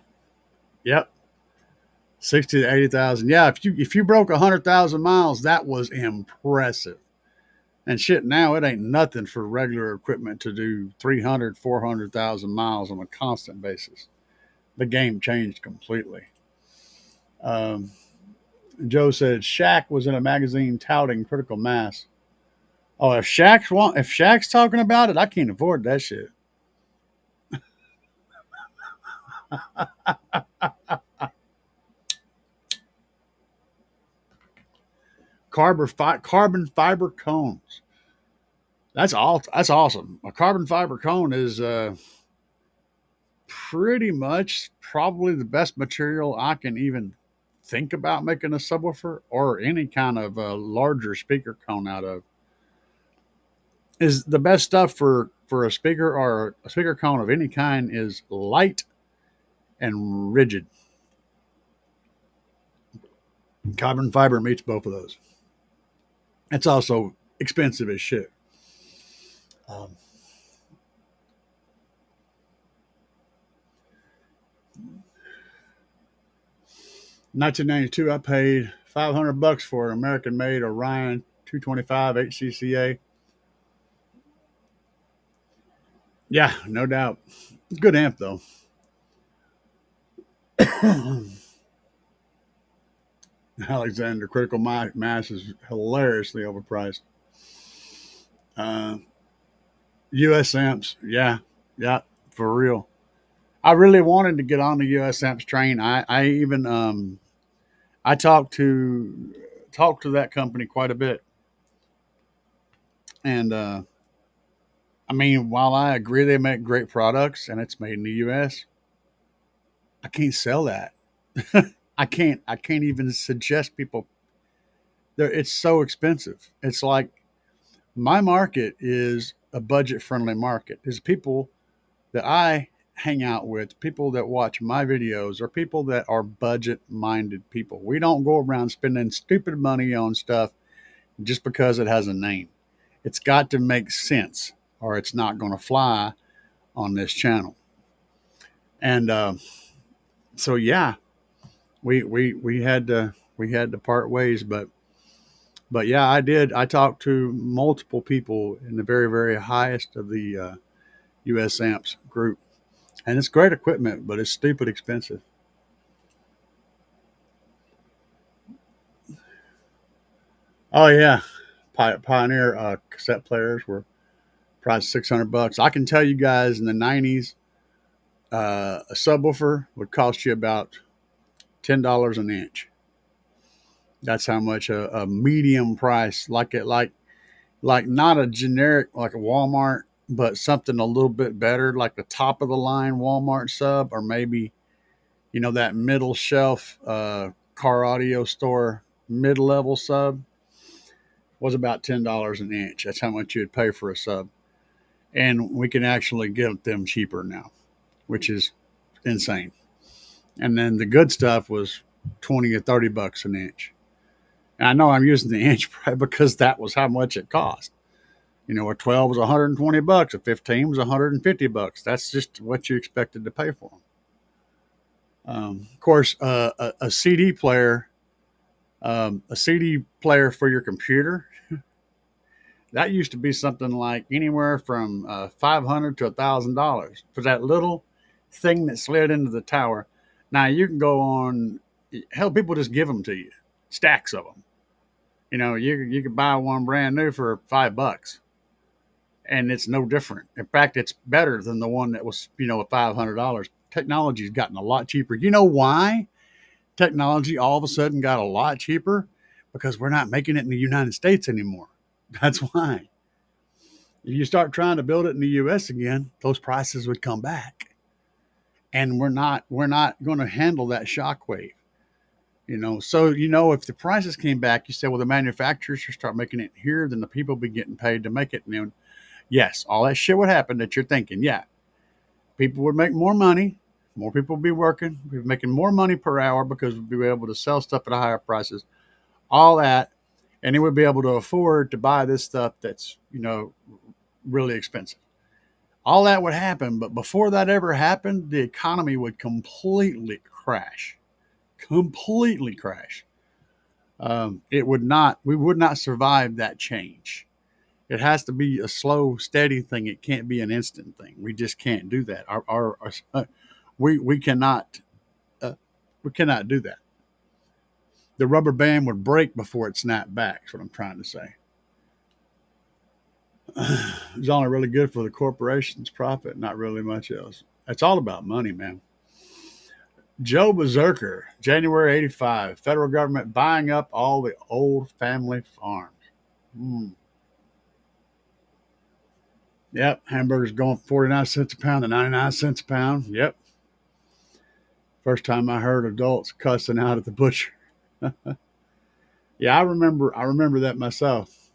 Yep. 60 to 80,000. Yeah, if you broke 100,000 miles, that was impressive. And shit, now it ain't nothing for regular equipment to do 300, 400,000 miles on a constant basis. The game changed completely. Joe said Shaq was in a magazine touting critical mass. Oh, if Shaq's talking about it, I can't afford that shit. Carbon fiber cones. That's awesome. A carbon fiber cone is pretty much probably the best material I can even think about making a subwoofer or any kind of larger speaker cone out of. is the best stuff for a speaker or a speaker cone of any kind is light and rigid. Carbon fiber meets both of those. It's also expensive as shit. Um, 1992, I paid $500 for an American-made Orion 225 HCCA. Yeah, no doubt. Good amp though. Alexander Critical Mass is hilariously overpriced. Uh, U.S. amps, yeah, yeah, for real. I really wanted to get on the U.S. amps train. I even I talked to that company quite a bit, and I mean, while I agree they make great products and it's made in the U.S., I can't sell that. I can't even suggest people. There, it's so expensive. It's like my market is a budget friendly market. Is people that I hang out with, people that watch my videos, are people that are budget minded people. We don't go around spending stupid money on stuff just because it has a name. It's got to make sense or it's not going to fly on this channel. And so yeah, we had to part ways, but yeah, I did. I talked to multiple people in the very highest of the U.S. amps group, and it's great equipment, but it's stupid expensive. Oh yeah, Pioneer cassette players were priced $600. I can tell you guys, in the '90s, a subwoofer would cost you about $10 an inch. That's how much a medium price, like not a generic like a Walmart, but something a little bit better, like the top of the line Walmart sub, or maybe that middle shelf car audio store mid level sub was about $10 an inch. That's how much you'd pay for a sub, and we can actually get them cheaper now, which is insane. And then the good stuff was 20 or $30 an inch. And I know I'm using the inch because that was how much it cost. A 12 was $120, a 15 was $150. That's just what you expected to pay for them. Of course, a CD player, a CD player for your computer, that used to be something like anywhere from $500 to $1,000 for that little thing that slid into the tower. Now you can go on. Hell, people just give them to you, stacks of them. You could buy one brand new for $5, and it's no different. In fact, it's better than the one that was $500. Technology's gotten a lot cheaper. You know why? Technology all of a sudden got a lot cheaper because we're not making it in the United States anymore. That's why. If you start trying to build it in the US again, those prices would come back. And we're not going to handle that shockwave. So if the prices came back, you said, well, the manufacturers should start making it here, then the people will be getting paid to make it. And then, yes, all that shit would happen that you're thinking. Yeah, people would make more money. More people would be working. We'd be making more money per hour because we'd be able to sell stuff at higher prices. All that, and they would be able to afford to buy this stuff that's really expensive. All that would happen, but before that ever happened, the economy would completely crash. Completely crash. It would not. We would not survive that change. It has to be a slow, steady thing. It can't be an instant thing. We just can't do that. We cannot we cannot do that. The rubber band would break before it snapped back. That's what I'm trying to say. It's only really good for the corporation's profit, not really much else. It's all about money, man. Joe Berserker, January '85. Federal government buying up all the old family farms. Yep, hamburgers going from 49 cents a pound to 99 cents a pound. Yep. First time I heard adults cussing out at the butcher. Yeah, I remember that myself.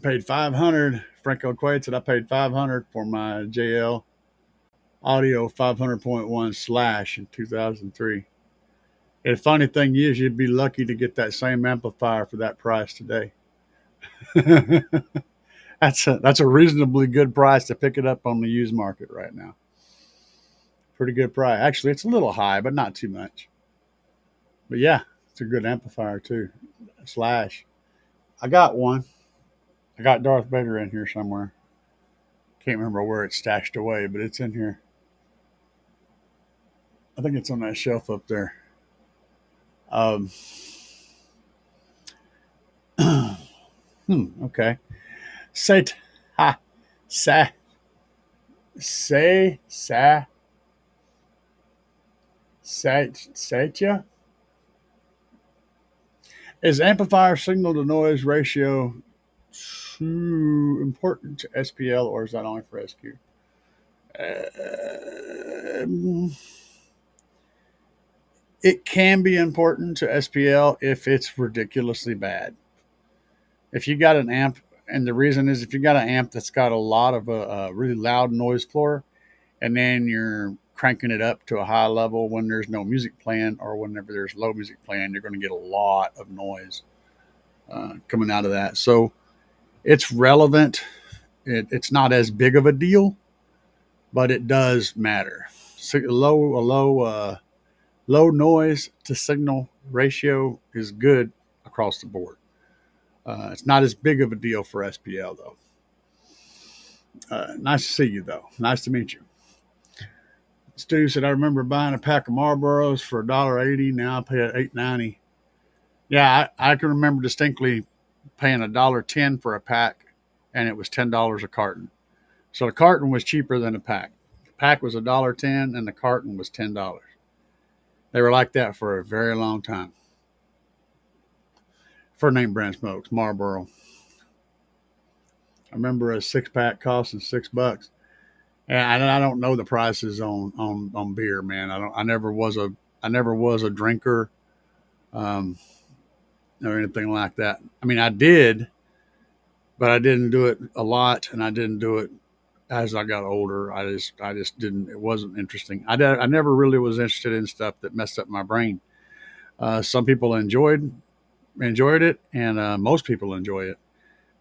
paid 500. Franco Quaid said I paid 500 for my JL Audio 500.1 Slash in 2003. And the funny thing is, you'd be lucky to get that same amplifier for that price today. That's a reasonably good price to pick it up on the used market right now. Pretty good price. Actually, it's a little high, but not too much. But yeah, it's a good amplifier too. Slash. I got one. I got Darth Vader in here somewhere. Can't remember where it's stashed away, but it's in here. I think it's on that shelf up there. Okay. Say, ha, sa, say, sa, Satya? Is amplifier signal to noise ratio too important to SPL, or is that only for SQ? It can be important to SPL if it's ridiculously bad. If you got an amp, and the reason is if you got an amp that's got a lot of a really loud noise floor, and then you're cranking it up to a high level when there's no music playing, or whenever there's low music playing, you're going to get a lot of noise coming out of that. So it's relevant. It's not as big of a deal, but it does matter. So low noise to signal ratio is good across the board. It's not as big of a deal for SPL though. Nice to see you though. Nice to meet you. Stu said, I remember buying a pack of Marlboros for $1.80. Now I pay $8.90. Yeah, I can remember distinctly paying $1.10 for a pack, and it was $10 a carton. So the carton was cheaper than a pack. The pack was $1.10, and the carton was $10. They were like that for a very long time. For name brand smokes, Marlboro. I remember a 6-pack costing $6. And I don't know the prices on beer, man. I never was a drinker, or anything like that. I mean, I did, but I didn't do it a lot, and I didn't do it as I got older. I just didn't. It wasn't interesting. I never really was interested in stuff that messed up my brain. Some people enjoyed it, and most people enjoy it.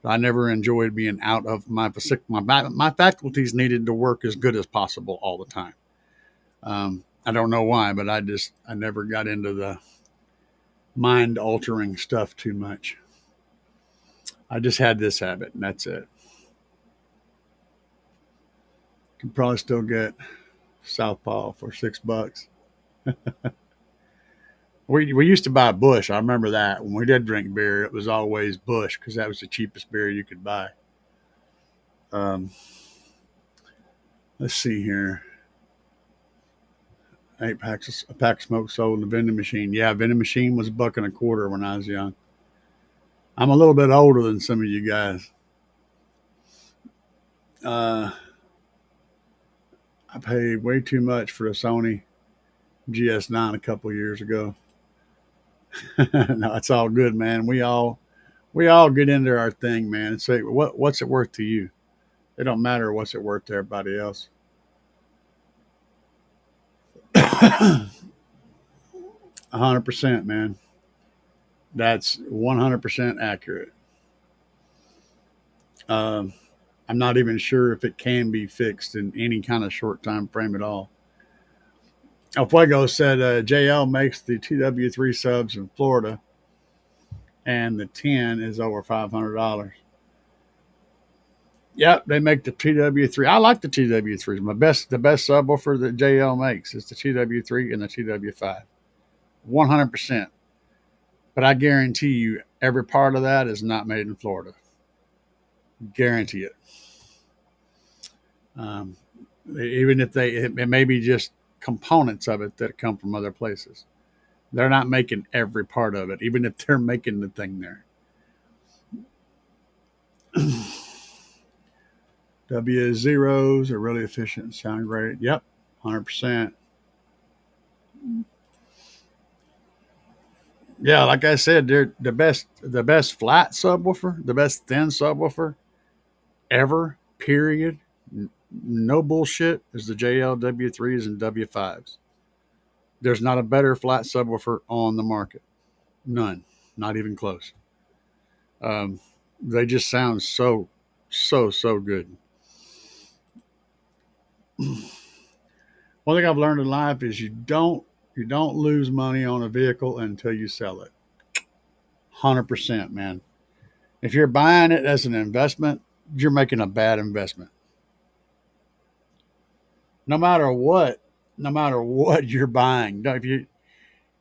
I never enjoyed being out of my faculties needed to work as good as possible all the time. I don't know why, but I never got into the mind altering stuff too much. I just had this habit, and that's it. Could probably still get Southpaw for $6. We used to buy Bush. I remember that when we did drink beer, it was always Bush because that was the cheapest beer you could buy. Let's see here. A pack of smoke sold in the vending machine. Yeah, vending machine was $1.25 when I was young. I'm a little bit older than some of you guys. I paid way too much for a Sony GS9 a couple years ago. No, it's all good, man. We all get into our thing, man, and say, what's it worth to you? It don't matter what's it worth to everybody else. 100%, man. That's 100% accurate. I'm not even sure if it can be fixed in any kind of short time frame at all. El Fuego said JL makes the TW3 subs in Florida, and the 10 is over $500. Yep, they make the TW3. I like the TW3s. The best subwoofer that JL makes is the TW3 and the TW5. 100%. But I guarantee you, every part of that is not made in Florida. Guarantee it. Even if it may be just components of it that come from other places. They're not making every part of it, even if they're making the thing there. W0s are really efficient, sound great. Yep, 100%. Yeah, like I said, they're the best flat subwoofer, the best thin subwoofer ever. Period. No bullshit. Is the JL W3s and W5s. There's not a better flat subwoofer on the market. None. Not even close. Um, they just sound so good. One thing I've learned in life is you don't lose money on a vehicle until you sell it. 100%, man. If you're buying it as an investment, you're making a bad investment. No matter what, no matter what you're buying,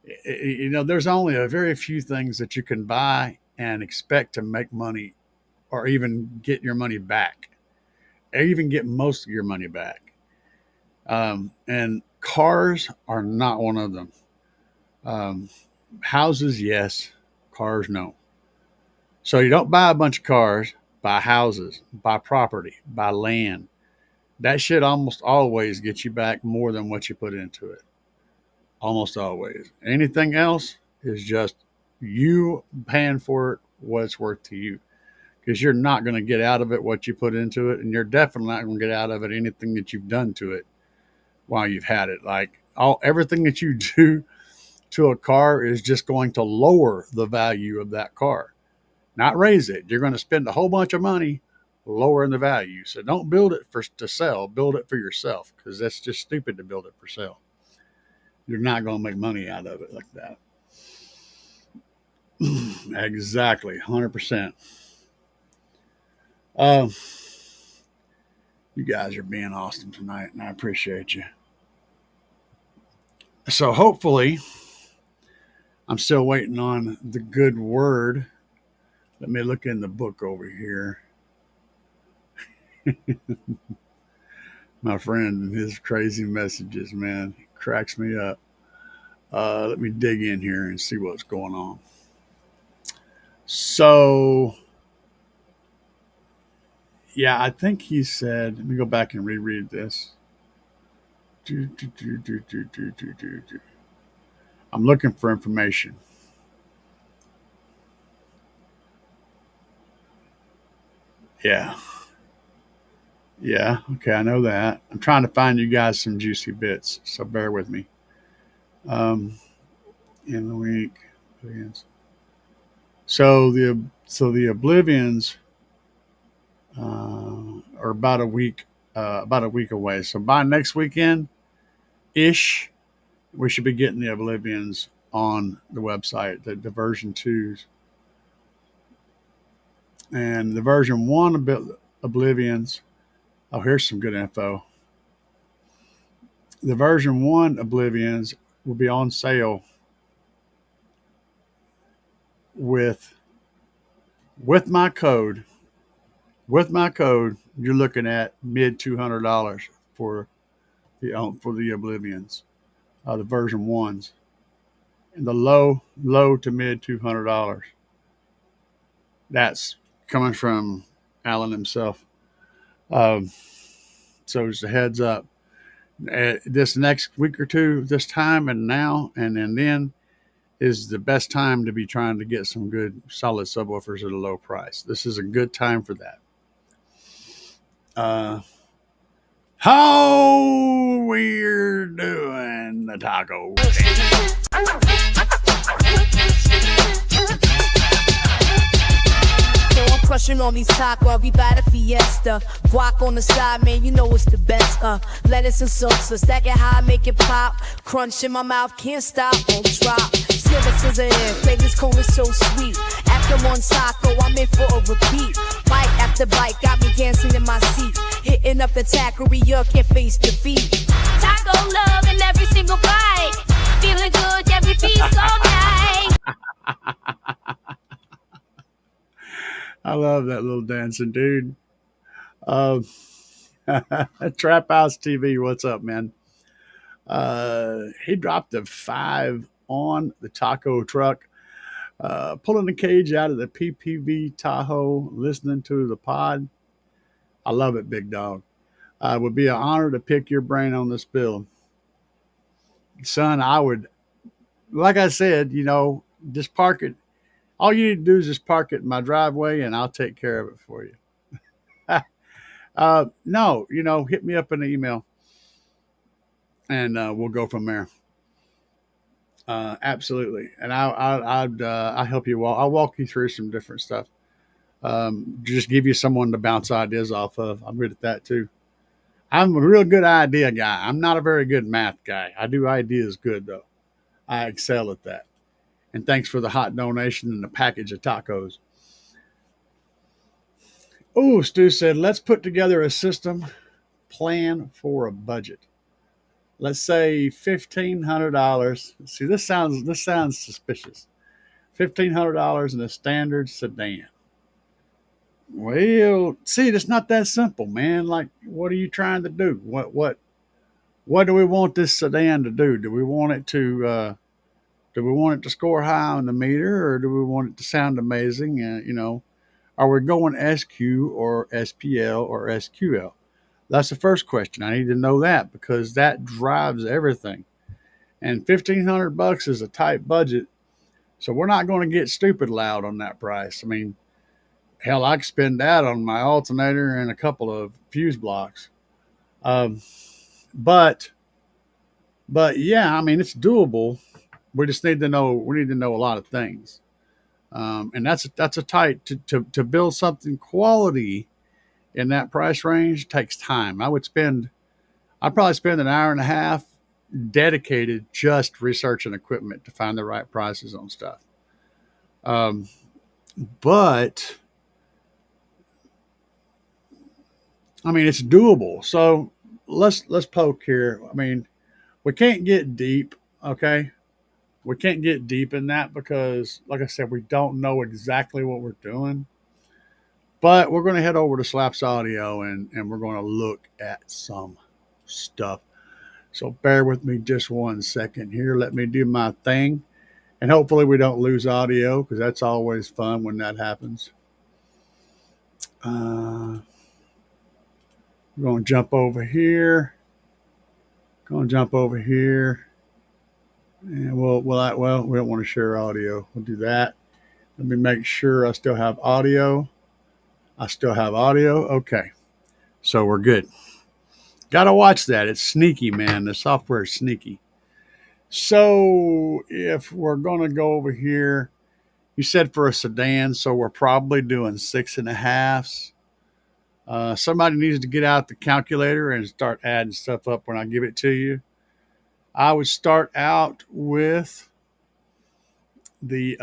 if there's only a very few things that you can buy and expect to make money or even get your money back, or even get most of your money back. And cars are not one of them. Um, Houses, yes. Cars, no. So you don't buy a bunch of cars, buy houses, buy property, buy land. That shit almost always gets you back more than what you put into it. Almost always. Anything else is just you paying for it what it's worth to you. Because you're not going to get out of it what you put into it, and you're definitely not going to get out of it anything that you've done to it while you've had it. Like everything that you do to a car is just going to lower the value of that car, not raise it. You're going to spend a whole bunch of money lowering the value. So don't build it to sell. Build it for yourself, because that's just stupid to build it for sale. You're not going to make money out of it like that. Exactly, 100%. You guys are being awesome tonight, and I appreciate you. So hopefully, I'm still waiting on the good word. Let me look in the book over here. My friend and his crazy messages, man, cracks me up. Let me dig in here and see what's going on. So, yeah, I think he said, let me go back and reread this. I'm looking for information. Yeah. Yeah. Okay. I know that. I'm trying to find you guys some juicy bits. So bear with me. Um, in the week. So the Oblivions are about a week away. So by next weekend ish, we should be getting the Oblivions on the website, the version twos, and the version one Oblivions. Oh, here's some good info. The version one Oblivions will be on sale with with my code. With my code, you're looking at mid $200 for the Oblivions, the version ones, and the low to mid $200. That's coming from Alan himself. Um, so just a heads up. This next week or two, this time and now and then is the best time to be trying to get some good solid subwoofers at a low price. This is a good time for that. How we're doing the taco. Crushing on these tacos, we by the fiesta. Guac on the side, man, you know it's the best. Lettuce and salsa, stack it high, make it pop. Crunch in my mouth, can't stop, won't drop. Sliver in, flavors cold and so sweet. After one taco, I'm in for a repeat. Bite after bite, got me dancing in my seat. Hitting up the taqueria, can't face defeat. Taco love in every single bite. Feeling good, every feast all night. I love that little dancing dude. Um, Trap House TV, what's up, man? He dropped a 5 on the taco truck, pulling the cage out of the PPV Tahoe, listening to the pod. I love it, big dog. It would be an honor to pick your brain on this bill. Son, I would, like I said, Just park it. All you need to do is just park it in my driveway, and I'll take care of it for you. No, hit me up in the email, and we'll go from there. Absolutely, and I'll help you. I'll walk you through some different stuff. Just give you someone to bounce ideas off of. I'm good at that too. I'm a real good idea guy. I'm not a very good math guy. I do ideas good though. I excel at that. And thanks for the hot donation and the package of tacos. Oh, Stu said, let's put together a system plan for a budget. Let's say $1,500. See, this sounds suspicious. $1,500 in a standard sedan. Well, see, it's not that simple, man. Like, what are you trying to do? What do we want this sedan to do? Do we want it to score high on the meter, or do we want it to sound amazing? Are we going SQ or SPL or SQL? That's the first question. I need to know that because that drives everything. And $1,500 is a tight budget, so we're not going to get stupid loud on that price. I mean, hell, I could spend that on my alternator and a couple of fuse blocks. Um, but yeah, I mean, it's doable. We just need to know. We need to know a lot of things, and that's a tight to build something quality in that price range takes time. I'd probably spend an hour and a half dedicated just researching equipment to find the right prices on stuff. Um, but I mean, it's doable. So let's poke here. I mean, we can't get deep. Okay, we can't get deep in that because, like I said, we don't know exactly what we're doing. But we're going to head over to Slapz Audio and we're going to look at some stuff. So bear with me just 1 second here. Let me do my thing. And hopefully we don't lose audio because that's always fun when that happens. We're going to jump over here. And we don't want to share audio. We'll do that. Let me make sure I still have audio. Okay. So we're good. Got to watch that. It's sneaky, man. The software is sneaky. So if we're going to go over here, you said for a sedan, so we're probably doing 6.5s. Somebody needs to get out the calculator and start adding stuff up when I give it to you. I would start out with the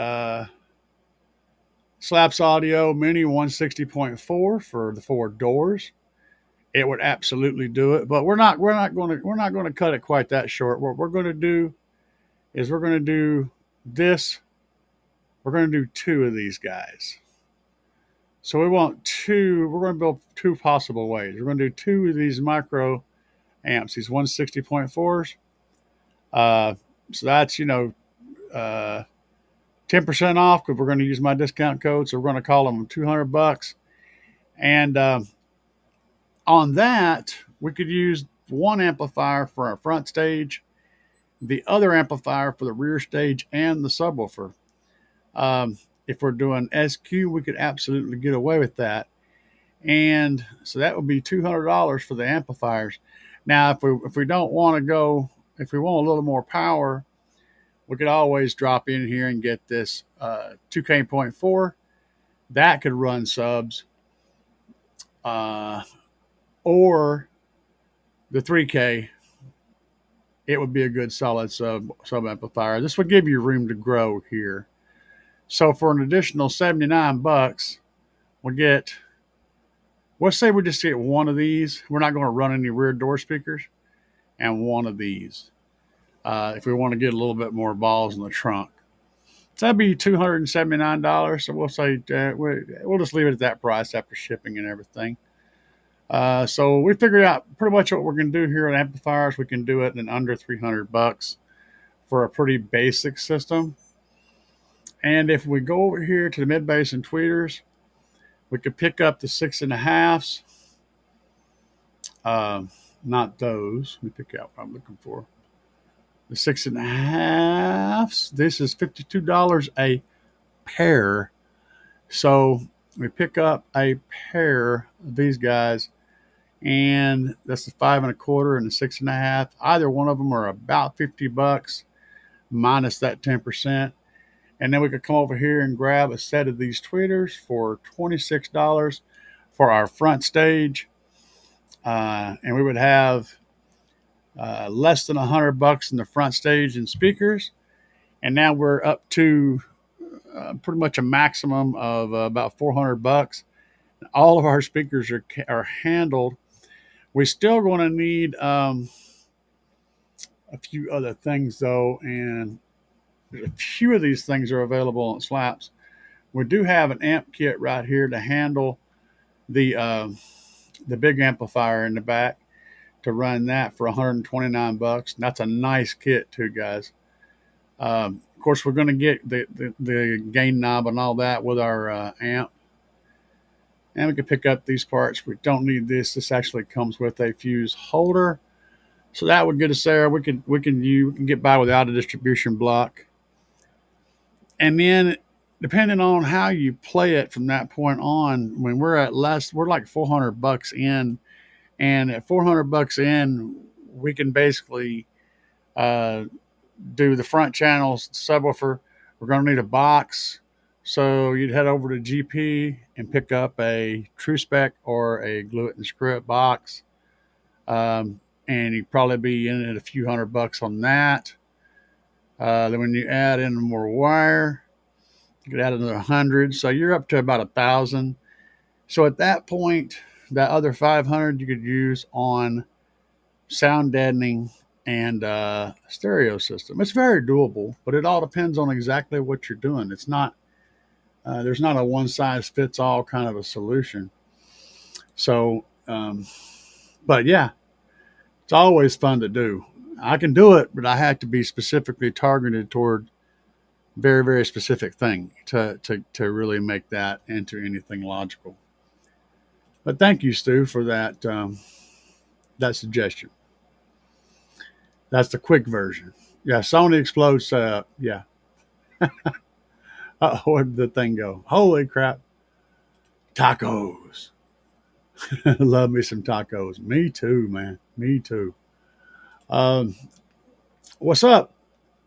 Slapz Audio Mini 160.4 for the 4 doors. It would absolutely do it, but we're not going to cut it quite that short. What we're going to do is we're going to do this. We're going to do 2 of these guys. So we want 2. We're going to build 2 possible ways. We're going to do 2 of these micro amps, these 160.4s. So that's 10% off because we're going to use my discount code. So we're going to call them $200. And on that, we could use one amplifier for our front stage, the other amplifier for the rear stage and the subwoofer. If we're doing SQ, we could absolutely get away with that. And so that would be $200 for the amplifiers. Now, if we don't want to go, if we want a little more power, we could always drop in here and get this 2K.4. That could run subs. Or the 3K, it would be a good solid sub amplifier. This would give you room to grow here. So for an additional $79, let's say we just get one of these. We're not going to run any rear door speakers, and one of these. If we want to get a little bit more balls in the trunk. So that'd be $279. So we'll say we'll just leave it at that price after shipping and everything. So we figured out pretty much what we're going to do here at amplifiers. We can do it in under $300 for a pretty basic system. And if we go over here to the mid bass and tweeters, we could pick up the 6.5s. Not those. Let me pick out what I'm looking for. The 6.5s, this is $52 a pair. So we pick up a pair of these guys, and that's the 5.25 and the 6.5. Either one of them are about $50 minus that 10%. And then we could come over here and grab a set of these tweeters for $26 for our front stage. And we would have less than $100 in the front stage and speakers. And now we're up to pretty much a maximum of about $400. All of our speakers are handled. We're still going to need a few other things though, and a few of these things are available on Slapz. We do have an amp kit right here to handle the big amplifier in the back, to run that for $129. That's a nice kit too, guys. Of course, we're going to get the gain knob and all that with our amp. And we can pick up these parts. We don't need this. This actually comes with a fuse holder. So that would get us there. We can get by without a distribution block. And then depending on how you play it from that point on, when we're like $400 in. And at $400 in, we can basically do the front channels, the subwoofer. We're going to need a box. So you'd head over to GP and pick up a True Spec or a Glue It and Screw It box. And you'd probably be in at a few $100 on that. Then when you add in more wire, you could add another 100. So you're up to about 1,000. So at that point, that other 500 you could use on sound deadening and stereo system. It's very doable, but it all depends on exactly what you're doing. It's not, there's not a one size fits all kind of a solution. So, but yeah, it's always fun to do. I can do it, but I have to be specifically targeted toward very, very specific thing to really make that into anything logical. But thank you, Stu, for that that suggestion. That's the quick version. Yeah, Sony Explode setup. Yeah. Where did the thing go? Holy crap. Tacos. Love me some tacos. Me too, man. Me too. What's up?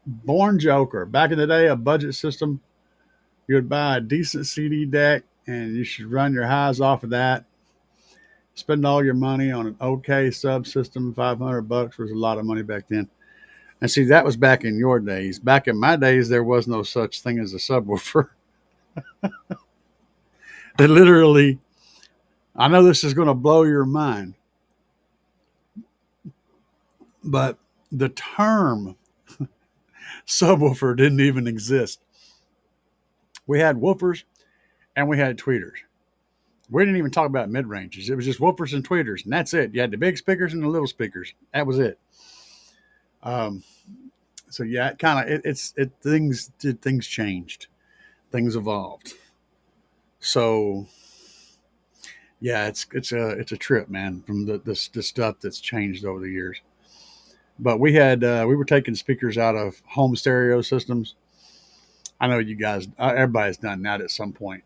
Born Joker. Back in the day, a budget system, you would buy a decent CD deck and you should run your highs off of that. Spend all your money on an okay subsystem. $500 was a lot of money back then. And see, that was back in your days. Back in my days, there was no such thing as a subwoofer. They literally, I know this is going to blow your mind, but the term subwoofer didn't even exist. We had woofers and we had tweeters. We didn't even talk about mid-ranges. It was just woofers and tweeters, and that's it. You had the big speakers and the little speakers. That was it. So yeah, it kind of things changed, things evolved. So yeah, it's a trip, man, from the stuff that's changed over the years. But we were taking speakers out of home stereo systems. I know you guys, everybody's done that at some point,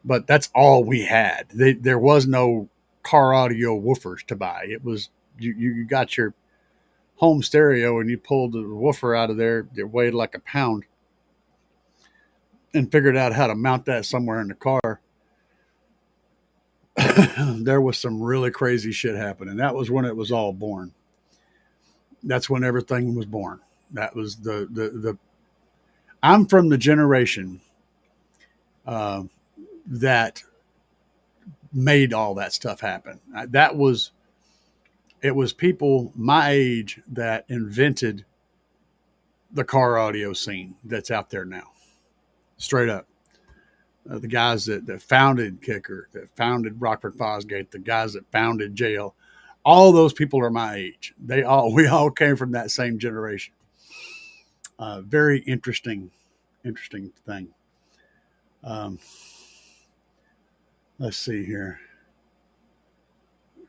but that's all we had. There was no car audio woofers to buy. It was you got your home stereo and you pulled the woofer out of there. It weighed like a pound, and figured out how to mount that somewhere in the car. There was some really crazy shit happening. That was when it was all born. That's when everything was born. That was the I'm from the generation that made all that stuff happen. It was people my age that invented the car audio scene that's out there now. Straight up. The guys that founded Kicker, that founded Rockford Fosgate, the guys that founded Jail, all those people are my age. We all came from that same generation. Very interesting thing. Let's see here.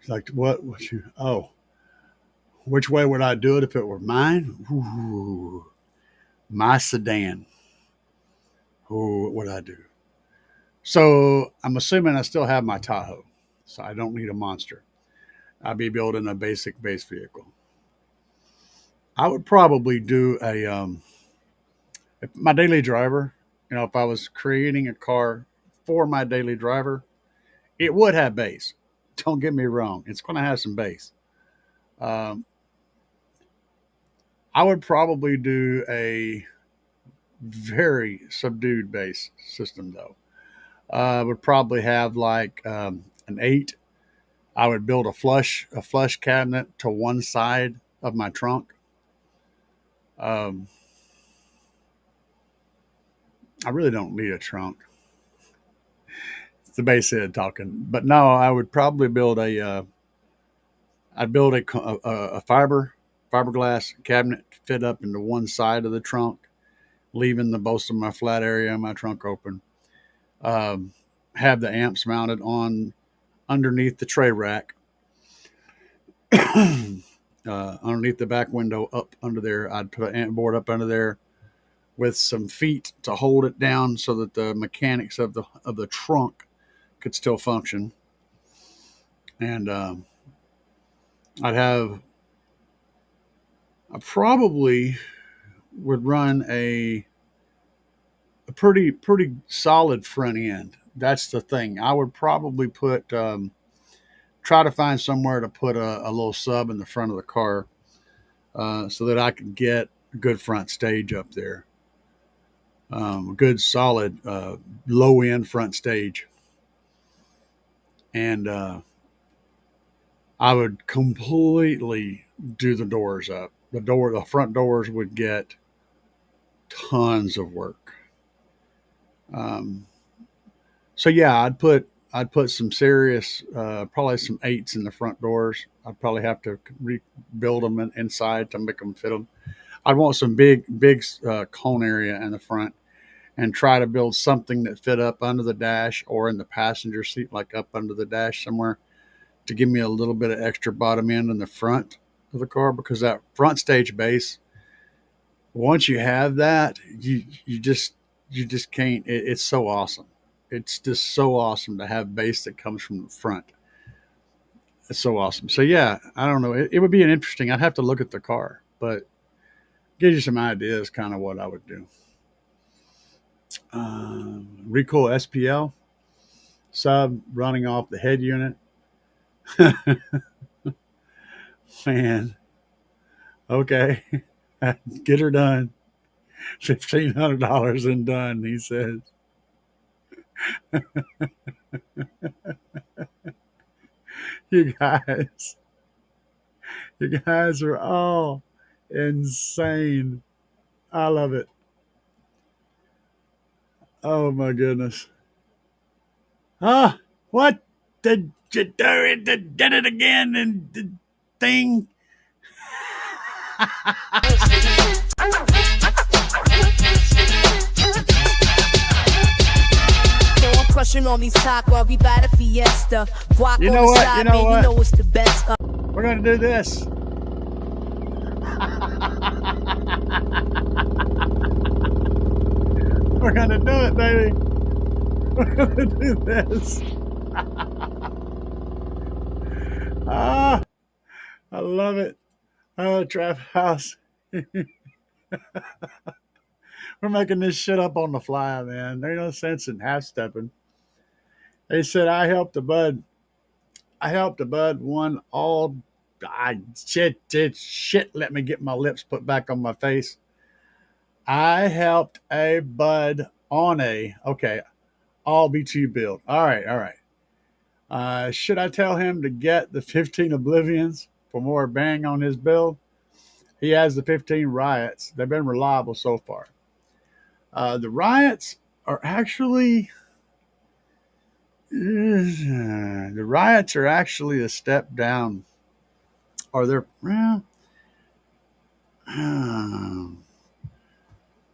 Like what Which way would I do it if it were mine? Ooh, my sedan. Ooh, what would I do? So I'm assuming I still have my Tahoe, so I don't need a monster. I'd be building a basic base vehicle. I would probably do if my daily driver. If I was creating a car for my daily driver, it would have bass. Don't get me wrong; it's going to have some bass. Um, I would probably do a very subdued bass system, though. I would probably have like an 8. I would build a flush cabinet to one side of my trunk. Um, I really don't need a trunk. It's the bass head talking, but no, I would probably build I'd build a fiberglass cabinet to fit up into one side of the trunk, leaving the most of my flat area in my trunk open. Um, have the amps mounted on underneath the tray rack, underneath the back window, up under there. I'd put an amp board up under there with some feet to hold it down so that the mechanics of the trunk could still function. And I'd have I probably would run a pretty solid front end. That's the thing. I would probably try to find somewhere to put a little sub in the front of the car, so that I could get a good front stage up there. A good solid low end front stage, and I would completely do the doors up. The front doors would get tons of work. Um, so yeah, I'd put some serious, probably some 8s in the front doors. I'd probably have to rebuild them inside to make them fit them. I'd want some big cone area in the front, and try to build something that fit up under the dash or in the passenger seat, like up under the dash somewhere, to give me a little bit of extra bottom end in the front of the car, because that front stage base, once you have that, you just can't. It's so awesome. It's just so awesome to have bass that comes from the front. It's so awesome. So yeah, I don't know. It would be an interesting. I'd have to look at the car, but gives you some ideas, kind of what I would do. Recoil SPL sub running off the head unit. Man, okay, get her done. $1,500 and done, he says. You guys, you guys are all insane. I love it. Oh my goodness. Ah, what did you do? It did it again and the thing. Crushing on these tacos, we buy the Fiesta. Guac You on know the what? side, You know man, what? you know it's the best. We're gonna do this. We're gonna do it, baby. We're gonna do this. Ah, I love it. Oh, trap house. We're making this shit up on the fly, man. There's no sense in half stepping. They said I helped the bud. I helped the bud one all. I shit. Let me get my lips put back on my face. I helped a bud on a okay. All B2 build. All right, all right. Should I tell him to get the 15 Oblivions for more bang on his build? He has the 15 Riots. They've been reliable so far. The Riots are actually a step down. Or they're well, I'm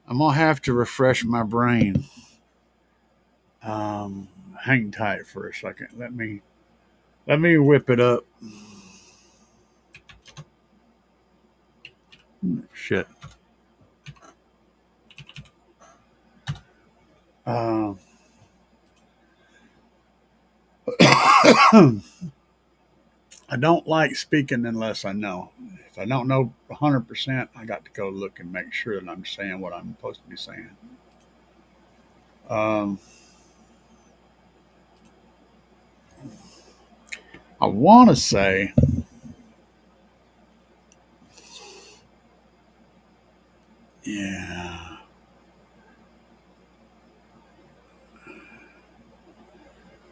gonna have to refresh my brain. Hang tight for a second. Let me whip it up. shit. Uh, I don't like speaking unless I know. If I don't know 100%, I got to go look and make sure that I'm saying what I'm supposed to be saying. Um, I want to say, yeah,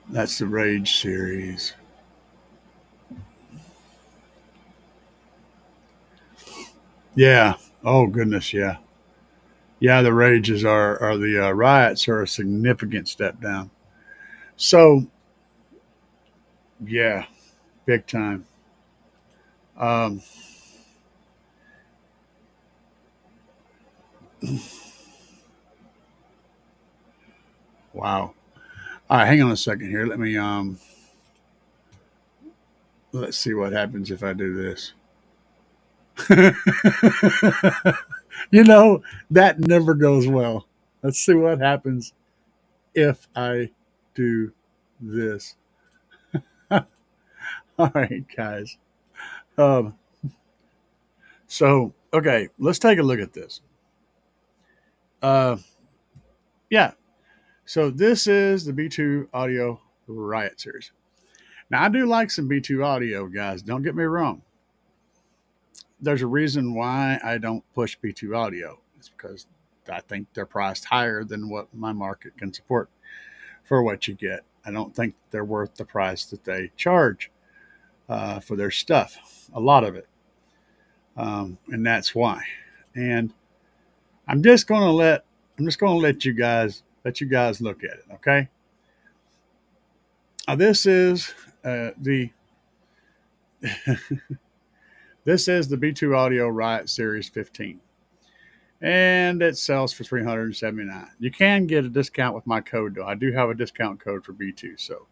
that's the Rage series. Yeah. Oh goodness. Yeah. Yeah. The Rages are the riots are a significant step down. So yeah, big time. Um, wow. All right, hang on a second here. Let's see what happens if I do this. You know, that never goes well. Let's see what happens if I do this. All right, guys. Um, okay, let's take a look at this. Uh, yeah. So this is the B2 Audio Riot Series. Now, I do like some B2 audio, guys. Don't get me wrong. There's a reason why I don't push B2 audio. It's because I think they're priced higher than what my market can support for what you get. I don't think they're worth the price that they charge for their stuff, a lot of it. And that's why. And I'm just going to let you guys look at it. Okay. This is the this is the B2 Audio Riot Series 15, and it sells for $379. You can get a discount with my code though. I do have a discount code for B2, so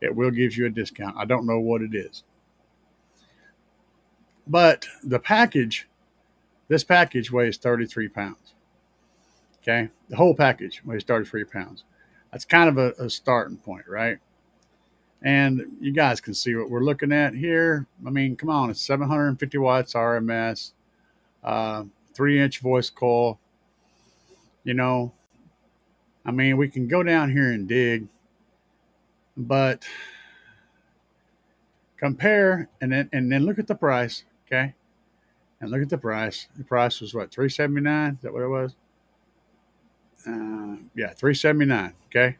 it will give you a discount. I don't know what it is, but this package weighs 33 pounds. Okay, the whole package weighs 33 pounds. That's kind of a starting point, right? And you guys can see what we're looking at here. I mean, come on, it's 750 watts RMS, 3-inch voice coil. You know, I mean, we can go down here and dig, but compare and then look at the price, okay? And look at the price. The price was what, $379? Is that what it was? Yeah, $379. Okay,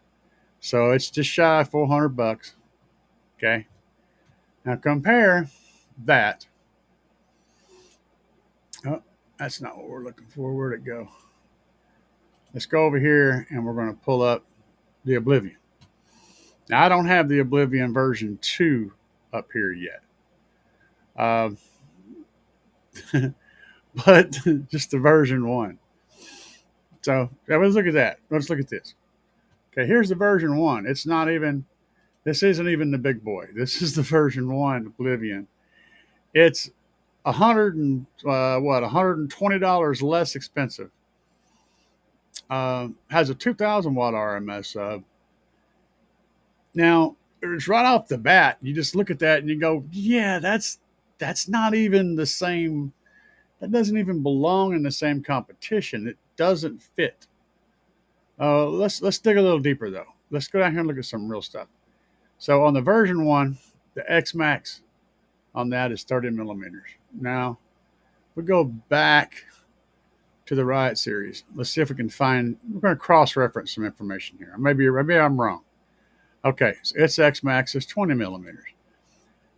so it's just shy of $400. Okay, now compare that. Oh, that's not what we're looking for. Where'd it go? Let's go over here and we're going to pull up the Oblivion. Now I don't have the Oblivion version 2 up here yet, but just the version 1. So let's look at that. Let's look at this. Okay, here's the version 1. It's not even. This isn't even the big boy. This is the version 1 Oblivion. It's $120 less expensive. Has a 2,000 watt RMS. Now, it's right off the bat. You just look at that and you go, yeah, that's not even the same. That doesn't even belong in the same competition. It doesn't fit. Let's dig a little deeper though. Let's go down here and look at some real stuff. So on the version 1, the X Max on that is 30 millimeters. Now we go back to the Riot series. Let's see if we can find. We're going to cross-reference some information here. Maybe I'm wrong. Okay, so its X Max is 20 millimeters.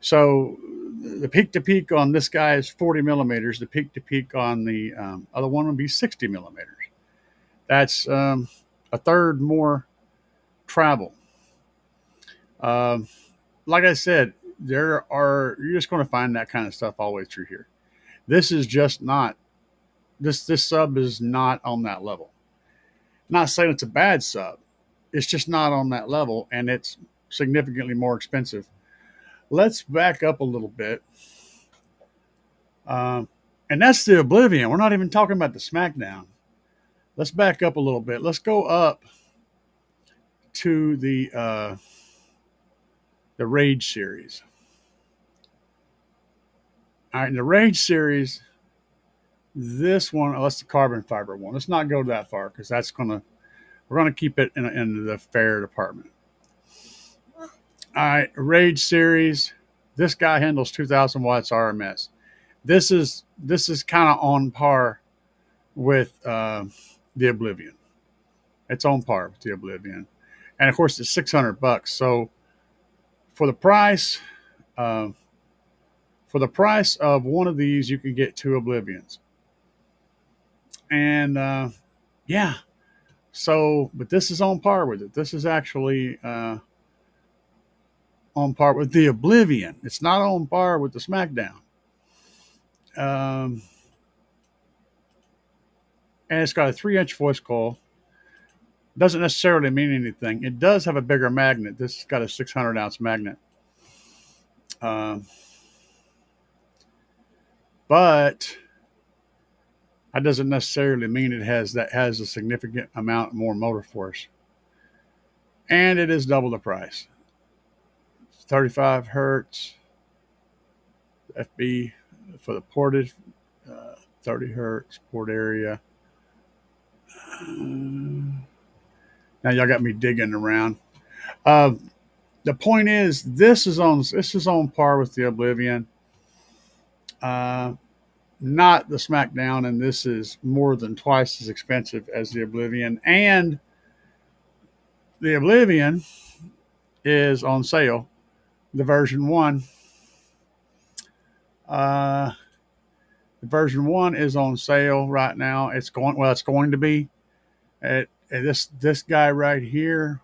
So the peak to peak on this guy is 40 millimeters. The peak to peak on the other one would be 60 millimeters. That's a third more travel. Like I said, you're just going to find that kind of stuff all the way through here. This is just not, this sub is not on that level. Not saying it's a bad sub. It's just not on that level, and it's significantly more expensive. Let's back up a little bit. And that's the Oblivion. We're not even talking about the Smackdown. Let's back up a little bit. Let's go up to the Rage series. All right, in the Rage series, this one, that's the carbon fiber one. Let's not go that far because we're gonna keep it in the fair department. All right, Rage series. This guy handles 2,000 watts RMS. This is kind of on par with the Oblivion. It's on par with the Oblivion, and of course it's $600. So for the price, of one of these, you can get 2 Oblivions. And yeah, so but this is on par with it. This is actually on par with the Oblivion. It's not on par with the Smackdown. And it's got a 3-inch voice coil. Doesn't necessarily mean anything. It does have a bigger magnet. This has got a 600-ounce magnet. But that doesn't necessarily mean it has a significant amount more motor force. And it is double the price. 35 hertz FB for the ported, 30 hertz port area. Now y'all got me digging around. The point is, this is on par with the Oblivion, not the Smackdown, and this is more than twice as expensive as the Oblivion. And the Oblivion is on sale. The version 1. The version 1 is on sale right now. It's going to be. This guy right here,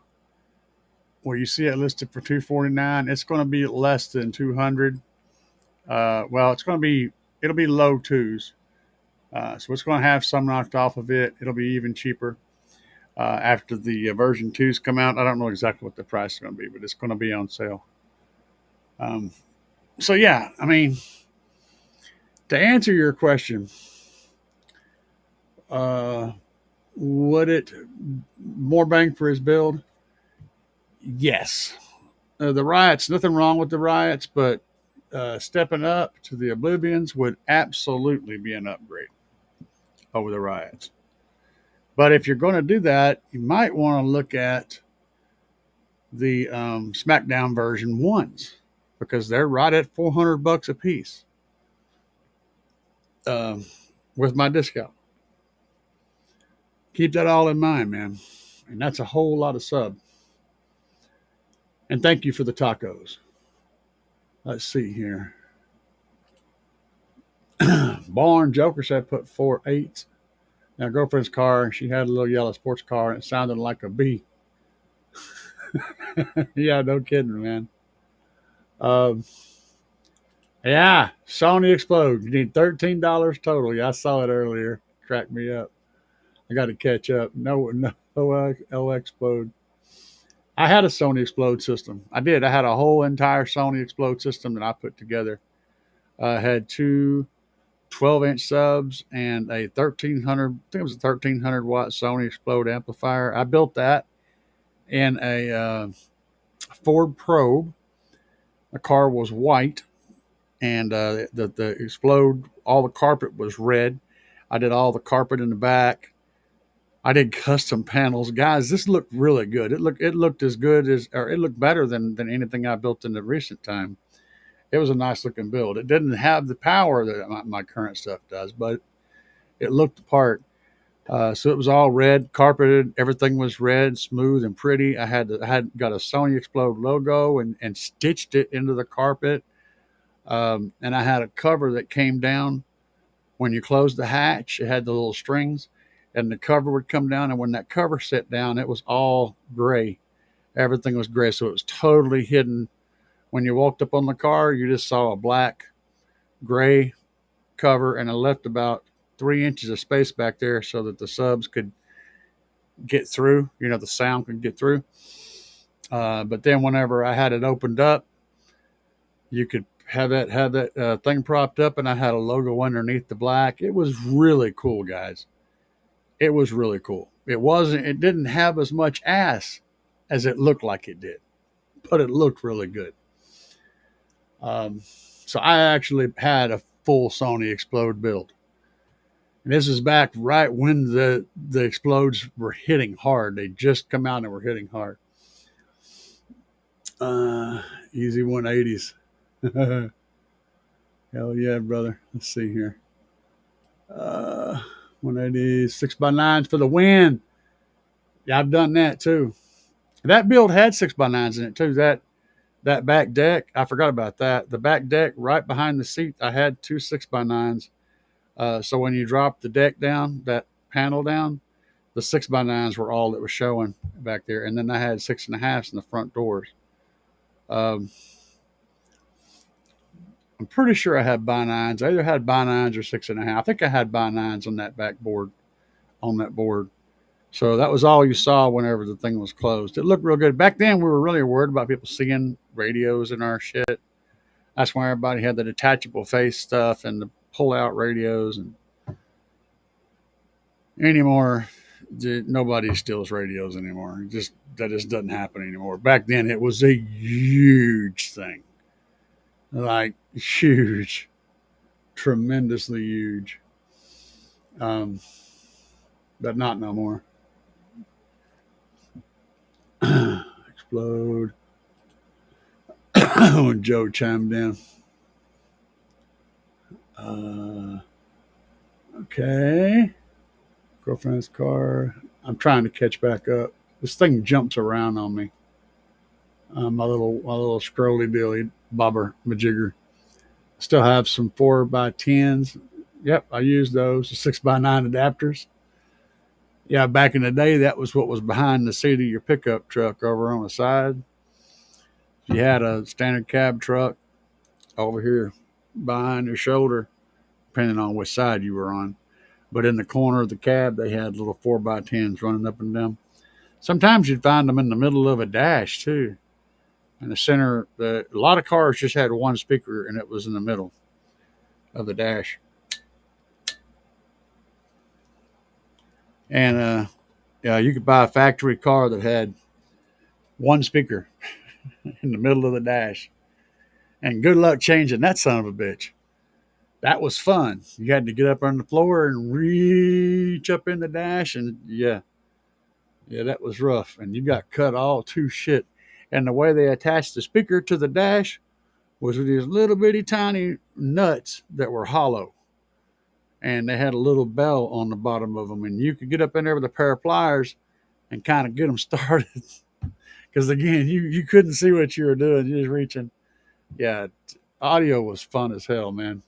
where you see it listed for $249, it's going to be less than $200. It'll be low twos. So it's going to have some knocked off of it. It'll be even cheaper after the version 2s come out. I don't know exactly what the price is going to be, but it's going to be on sale. So yeah, I mean, to answer your question, would it more bang for his build? Yes. The Riots, nothing wrong with the Riots, but stepping up to the Oblivions would absolutely be an upgrade over the Riots. But if you're going to do that, you might want to look at the Smackdown version 1s, because they're right at $400 a piece with my discount. Keep that all in mind, man. And that's a whole lot of sub. And thank you for the tacos. Let's see here. Barn Joker said put 4 8s. Now, girlfriend's car, she had a little yellow sports car, and it sounded like a bee. Yeah, no kidding, man. Yeah, Sony Explode. You need $13 total. Yeah, I saw it earlier. Cracked me up. I got to catch up. No, Explode. I had a Sony Explode system. I did. I had a whole entire Sony Explode system that I put together. Had 2 12-inch subs and a 1300, I think it was a 1300 watt Sony Explode amplifier. I built that in a Ford Probe. The car was white, and the Explode, all the carpet was red. I did all the carpet in the back. I did custom panels. Guys, this looked really good. It looked as good as, or it looked better than anything I built in the recent time. It was a nice looking build. It didn't have the power that my current stuff does, but it looked the part. So it was all red, carpeted. Everything was red, smooth and pretty. I had got a Sony Explode logo and stitched it into the carpet. And I had a cover that came down when you closed the hatch. It had the little strings, and the cover would come down. And when that cover set down, it was all gray. Everything was gray, so it was totally hidden. When you walked up on the car, you just saw a black, gray cover, and I left about 3 inches of space back there so that the subs could get through. The sound could get through. But then whenever I had it opened up, you could have that thing propped up, and I had a logo underneath the black. It was really cool, guys. It was really cool. It didn't have as much ass as it looked like it did, but it looked really good. So I actually had a full Sony Explode build. And this is back right when the Explodes were hitting hard. They just come out and were hitting hard. Easy 180s. Hell yeah, brother. Let's see here. 180 6x9s for the win. Yeah, I've done that too. That build had 6x9s in it too. That back deck, I forgot about that. The back deck right behind the seat, I had two 6x9s. So when you drop the deck down, that panel down, the 6x9s were all that was showing back there. And then I had 6.5s in the front doors. I'm pretty sure I had by-9s. I either had by-9s or 6.5. I think I had by-9s on that backboard, on that board. So that was all you saw whenever the thing was closed. It looked real good. Back then, we were really worried about people seeing radios in our shit. That's why everybody had the detachable face stuff and the pull-out radios. And anymore, nobody steals radios anymore. That just doesn't happen anymore. Back then, it was a huge thing. Like, huge. Tremendously huge. But not no more. Explode. When Joe chimed in. Okay. Girlfriend's car. I'm trying to catch back up. This thing jumps around on me. My little scrolly dilly bobber majigger. Still have some 4x10s. Yep, I use those. 6x9 adapters. Yeah, back in the day, that was what was behind the seat of your pickup truck over on the side. You had a standard cab truck over here behind your shoulder, depending on which side you were on. But in the corner of the cab, they had little 4x10s running up and down. Sometimes you'd find them in the middle of a dash, too. In the center, a lot of cars just had one speaker, and it was in the middle of the dash. And yeah, you could buy a factory car that had one speaker in the middle of the dash. And good luck changing that son of a bitch. That was fun. You had to get up on the floor and reach up in the dash, and yeah, that was rough. And you got cut all to shit. And the way they attached the speaker to the dash was with these little bitty tiny nuts that were hollow. And they had a little bell on the bottom of them. And you could get up in there with a pair of pliers and kind of get them started. Because, again, you couldn't see what you were doing. You're just reaching. Yeah, audio was fun as hell, man.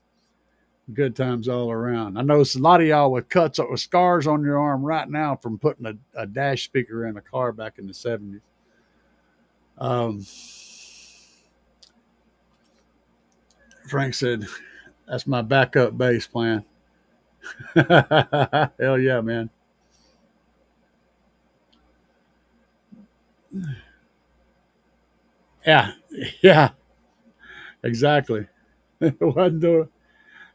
Good times all around. I know a lot of y'all with cuts or with scars on your arm right now from putting a dash speaker in a car back in the 70s. Frank said, that's my backup bass plan. Hell yeah, man. Yeah, exactly. It wasn't no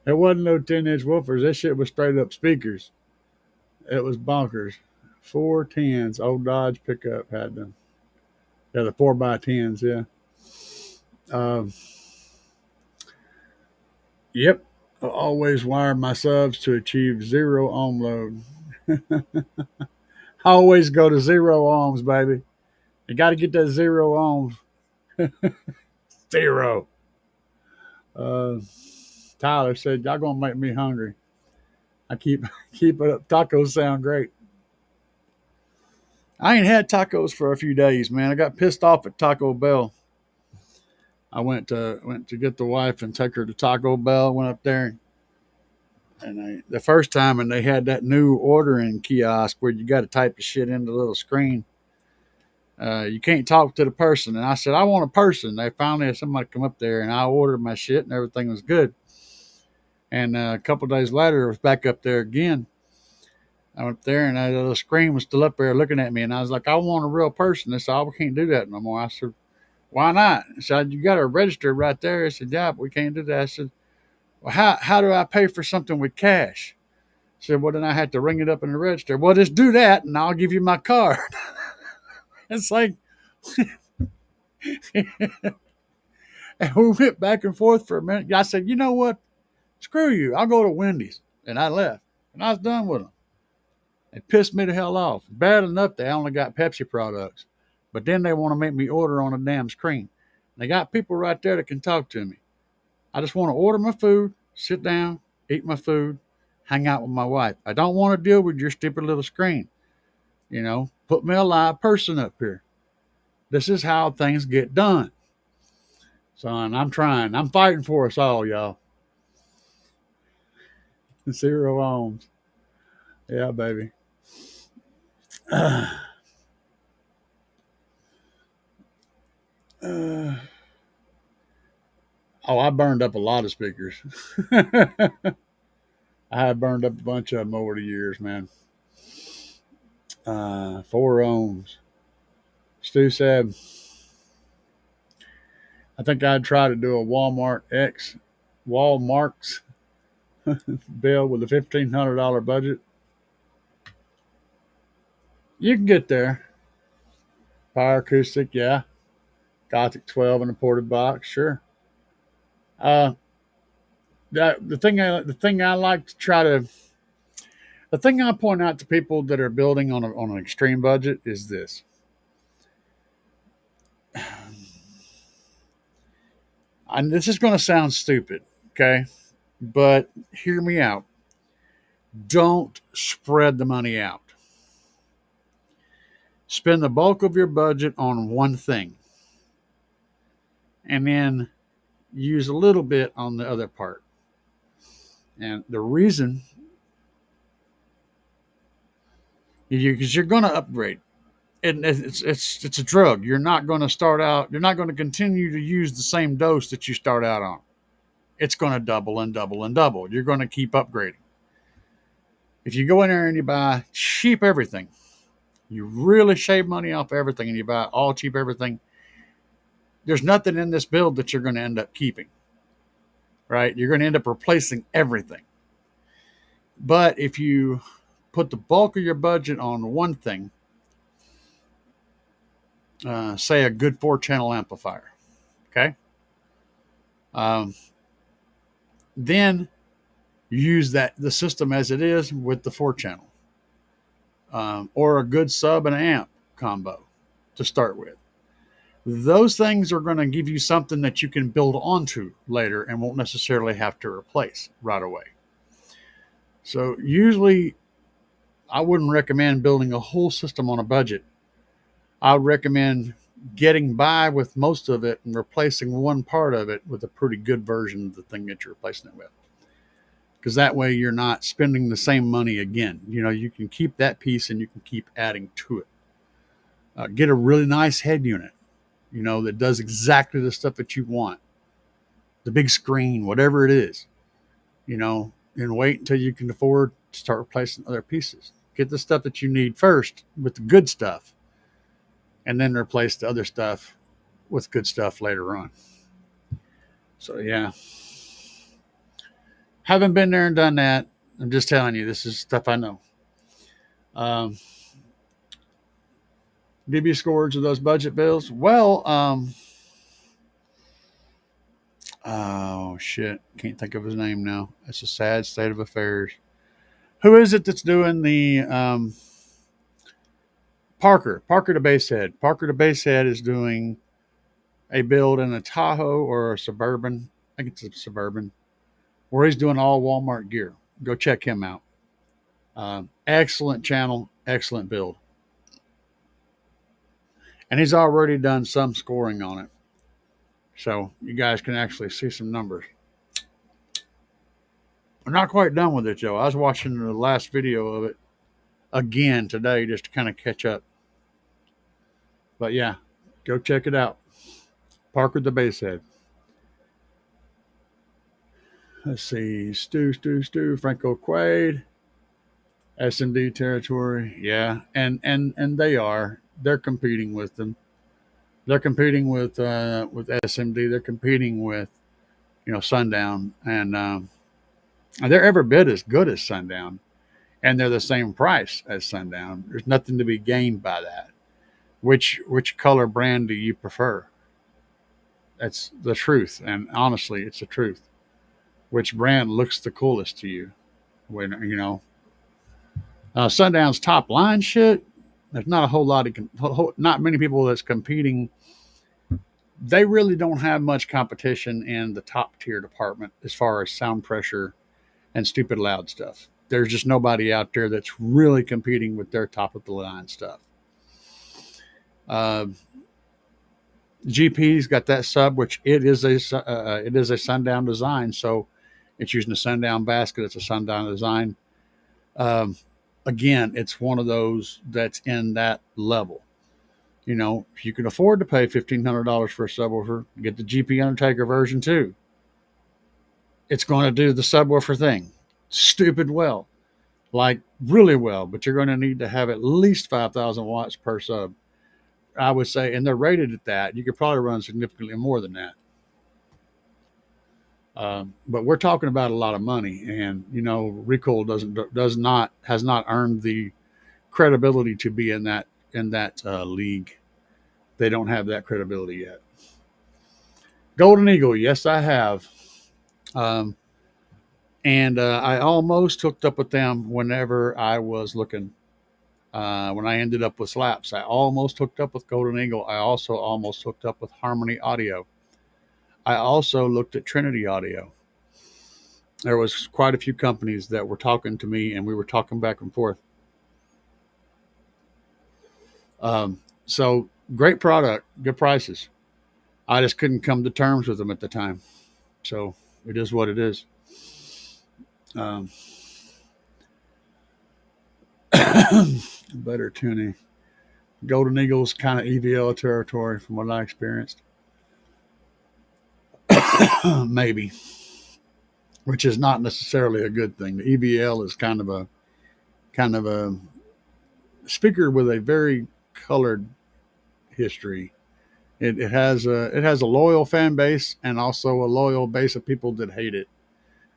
10-inch woofers. This shit was straight up speakers. It was bonkers. 410s. Old Dodge pickup had them. Yeah, the 4x10s, yeah. Yep. I always wire my subs to achieve 0 ohm load. I always go to 0 ohms, baby. You got to get that 0 ohms. 0. Tyler said, y'all going to make me hungry. I keep it up. Tacos sound great. I ain't had tacos for a few days, man. I got pissed off at Taco Bell. I went to get the wife and take her to Taco Bell. Went up there, and the first time, and they had that new ordering kiosk where you got to type the shit into the little screen. You can't talk to the person, and I said I want a person. They finally had somebody come up there, and I ordered my shit, and everything was good. And a couple of days later, I was back up there again. I went up there, and that little screen was still up there looking at me, and I was like, I want a real person. They said, oh, we can't do that no more. I said, Why not? I said, you got to register right there. I said, yeah, but we can't do that. I said, well, how do I pay for something with cash? I said, well, then I have to ring it up in the register. Well, just do that and I'll give you my card. It's like, and we went back and forth for a minute. I said, you know what? Screw you. I'll go to Wendy's. And I left. And I was done with them. It pissed me the hell off. Bad enough they only got Pepsi products. But then they want to make me order on a damn screen. They got people right there that can talk to me. I just want to order my food, sit down, eat my food, hang out with my wife. I don't want to deal with your stupid little screen. You know, put me a live person up here. This is how things get done. Son, I'm trying. I'm fighting for us all, y'all. 0 ohms. Yeah, baby. Oh, I burned up a lot of speakers. I have burned up a bunch of them over the years, man. 4 ohms. Stu said, I think I'd try to do a Walmart's bill with a $1,500 budget. You can get there. Power acoustic, yeah. Gothic 12 in a ported box, sure. The thing I like to try to the thing I point out to people that are building on an extreme budget is this. And this is going to sound stupid, okay? But hear me out. Don't spread the money out. Spend the bulk of your budget on one thing. And then use a little bit on the other part. And the reason because you're going to upgrade. And it's a drug. You're not going to continue to use the same dose that you start out on. It's going to double and double and double. You're going to keep upgrading. If you go in there and you buy cheap everything, you really shave money off everything and you buy all cheap everything, there's nothing in this build that you're going to end up keeping, right? You're going to end up replacing everything. But if you put the bulk of your budget on one thing, say a good 4-channel amplifier, okay? Then use the system as it is with the 4-channel, or a good sub and amp combo to start with. Those things are going to give you something that you can build onto later and won't necessarily have to replace right away. So usually I wouldn't recommend building a whole system on a budget. I would recommend getting by with most of it and replacing one part of it with a pretty good version of the thing that you're replacing it with. Because that way you're not spending the same money again. You know, you can keep that piece and you can keep adding to it. Get a really nice head unit, you know, that does exactly the stuff that you want. The big screen, whatever it is, you know, and wait until you can afford to start replacing other pieces. Get the stuff that you need first with the good stuff, and then replace the other stuff with good stuff later on. So, yeah. Haven't been there and done that. I'm just telling you, this is stuff I know. DB scores of those budget bills? Well, oh, shit. Can't think of his name now. It's a sad state of affairs. Who is it that's doing the Parker the Basehead? Parker the Basehead is doing a build in a Tahoe or a Suburban. I think it's a Suburban, where he's doing all Walmart gear. Go check him out. Excellent channel, excellent build. And he's already done some scoring on it. So you guys can actually see some numbers. I'm not quite done with it, Joe. I was watching the last video of it again today just to kind of catch up. But yeah, go check it out. Parker the Basehead. Let's see. Stu, Franco Quaid. S&D territory. Yeah. And they're competing with them. They're competing with SMD. They're competing with Sundown, and they're every bit as good as Sundown, and they're the same price as Sundown. There's nothing to be gained by that. Which color brand do you prefer? That's the truth, and honestly, it's the truth. Which brand looks the coolest to you? When Sundown's top line shit. There's not a whole lot of not many people that's competing. They really don't have much competition in the top tier department as far as sound pressure and stupid loud stuff. There's just nobody out there that's really competing with their top of the line stuff. Uh, GP's got that sub, which it is a Sundown design, so it's using a Sundown basket. It's a Sundown design. Um, Again, it's one of those that's in that level. If you can afford to pay $1,500 for a subwoofer, get the GP Undertaker version too. It's going to do the subwoofer thing, stupid well, like really well, but you're going to need to have at least 5,000 watts per sub, I would say, and they're rated at that. You could probably run significantly more than that. But we're talking about a lot of money, and Recoil has not earned the credibility to be in that league. They don't have that credibility yet. Golden Eagle, yes, I have, and I almost hooked up with them whenever I was looking. When I ended up with Slapz, I almost hooked up with Golden Eagle. I also almost hooked up with Harmony Audio. I also looked at Trinity Audio. There was quite a few companies that were talking to me, and we were talking back and forth. So great product, good prices. I just couldn't come to terms with them at the time. So it is what it is. Better tuning. Golden Eagle's kind of EVL territory from what I experienced. Maybe. Which is not necessarily a good thing. The EVL is kind of a speaker with a very colored history. It has a loyal fan base and also a loyal base of people that hate it,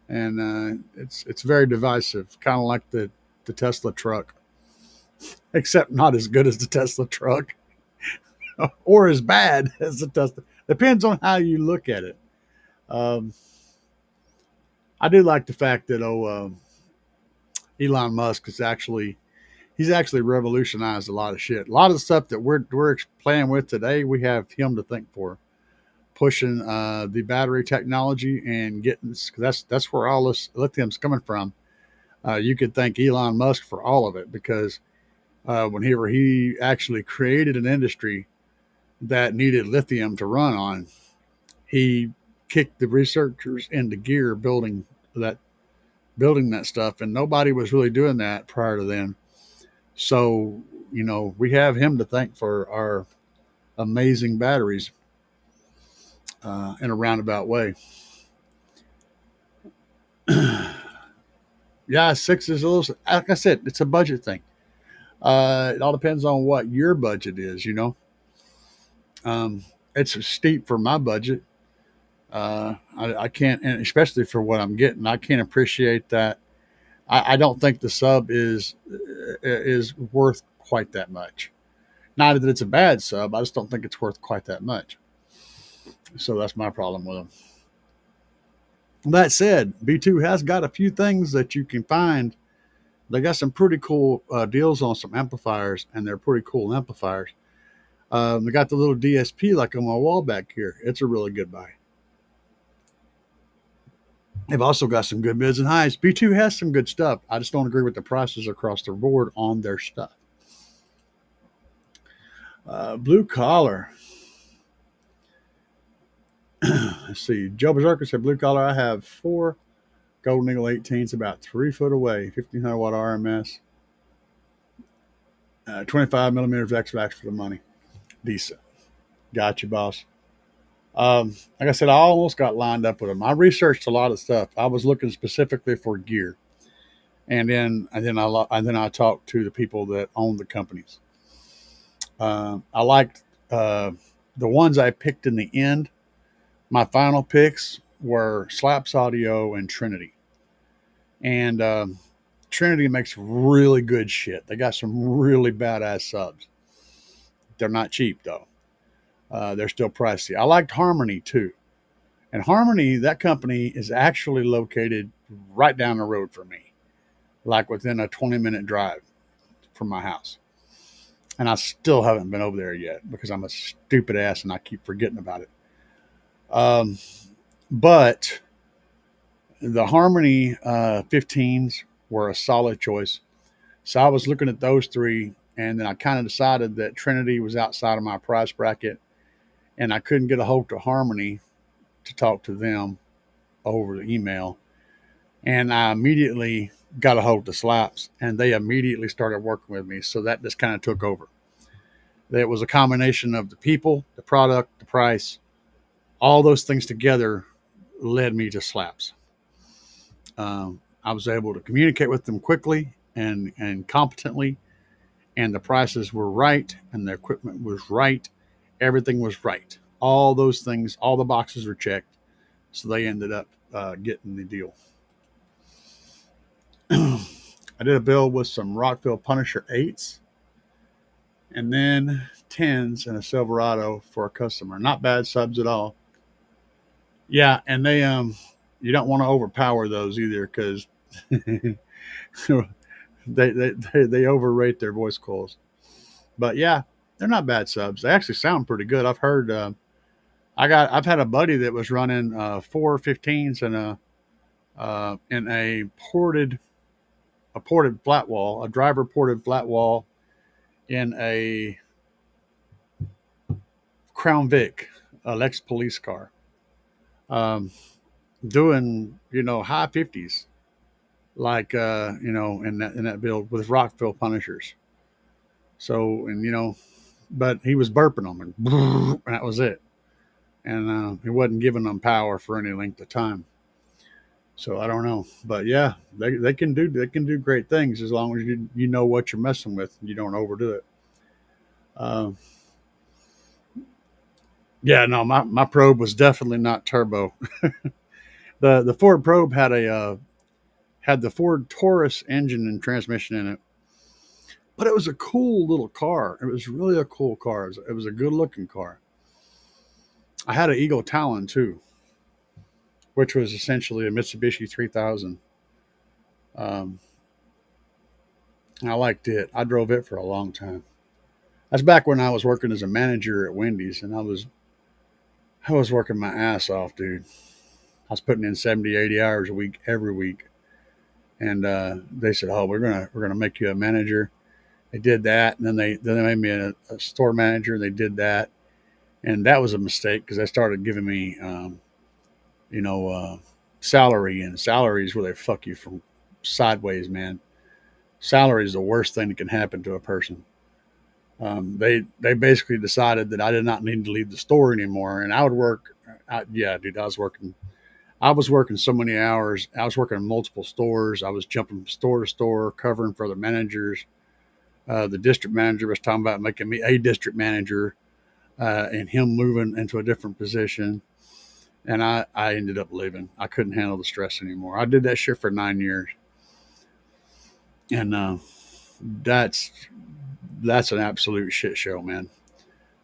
and it's very divisive, kind of like the Tesla truck, except not as good as the Tesla truck, or as bad as the Tesla. Depends on how you look at it. I do like the fact that Elon Musk is he's actually revolutionized a lot of shit. A lot of the stuff that we're playing with today, we have him to thank for pushing the battery technology and getting, because that's where all this lithium's coming from. You could thank Elon Musk for all of it, because whenever he actually created an industry that needed lithium to run on, he kicked the researchers into gear building that stuff, and nobody was really doing that prior to then. So we have him to thank for our amazing batteries in a roundabout way. Yeah, 6 is a little, like I said, it's a budget thing. It all depends on what your budget is. It's steep for my budget. I can't, and especially for what I'm getting, I can't appreciate that. I don't think the sub is worth quite that much. Not that it's a bad sub, I just don't think it's worth quite that much. So that's my problem with them. That said, B2 has got a few things that you can find. They got some pretty cool deals on some amplifiers, and they're pretty cool amplifiers. They got the little DSP like on my wall back here. It's a really good buy. They've also got some good mids and highs. B2 has some good stuff. I just don't agree with the prices across the board on their stuff. Blue collar. Let's see. Joe Berserker said blue collar. I have 4 Golden Eagle 18s about 3 foot away. 1500 watt RMS. 25 millimeters X-Max for the money. Decent. Got you, boss. Like I said, I almost got lined up with them. I researched a lot of stuff. I was looking specifically for gear, and then I talked to the people that own the companies. I liked the the ones I picked in the end, my final picks were Slapz Audio and Trinity. And Trinity makes really good shit. They got some really badass subs. They're not cheap though. They're still pricey. I liked Harmony too. And Harmony, that company is actually located right down the road from me, like within a 20-minute drive from my house. And I still haven't been over there yet because I'm a stupid ass and I keep forgetting about it. But the Harmony 15s were a solid choice. So I was looking at those three, and then I kind of decided that Trinity was outside of my price bracket, and I couldn't get a hold of Harmony to talk to them over the email. And I immediately got a hold of Slapz, and they immediately started working with me. So that just kind of took over. It was a combination of the people, the product, the price, all those things together led me to Slapz. I was able to communicate with them quickly and competently, and the prices were right, and the equipment was right. Everything was right. All those things, all the boxes were checked. So they ended up getting the deal. I did a build with some Rockville Punisher 8s and then 10s and a Silverado for a customer. Not bad subs at all. Yeah, and they you don't want to overpower those either because they overrate their voice calls. But yeah, they're not bad subs. They actually sound pretty good. I've heard I've had a buddy that was running 4 15s and in a ported flat wall, a driver ported flat wall in a Crown Vic, a Lex police car, doing high 50s, like in that build with Rockville Punishers. So but he was burping them and that was it, and he wasn't giving them power for any length of time. So I don't know, but yeah, they can do great things as long as you know what you're messing with and you don't overdo it. Yeah, no, my probe was definitely not turbo. The Ford probe had the Ford Taurus engine and transmission in it, but it was a cool little car. It was really a cool car. It was a good looking car. I had an Eagle Talon too, which was essentially a Mitsubishi 3000. I liked it. I drove it for a long time. That's back when I was working as a manager at Wendy's, and I was working my ass off, dude. I was putting in 70, 80 hours a week every week. And they said, "Oh, we're gonna make you a manager." They did that, and then they made me a store manager. They did that, and that was a mistake because they started giving me, salary, and salaries where they fuck you from sideways, man. Salary is the worst thing that can happen to a person. They basically decided that I did not need to leave the store anymore, and I would work. Yeah, dude, I was working so many hours. I was working in multiple stores. I was jumping from store to store, covering for the managers. The district manager was talking about making me a district manager, and him moving into a different position. And I ended up leaving. I couldn't handle the stress anymore. I did that shit for 9 years. And that's an absolute shit show, man.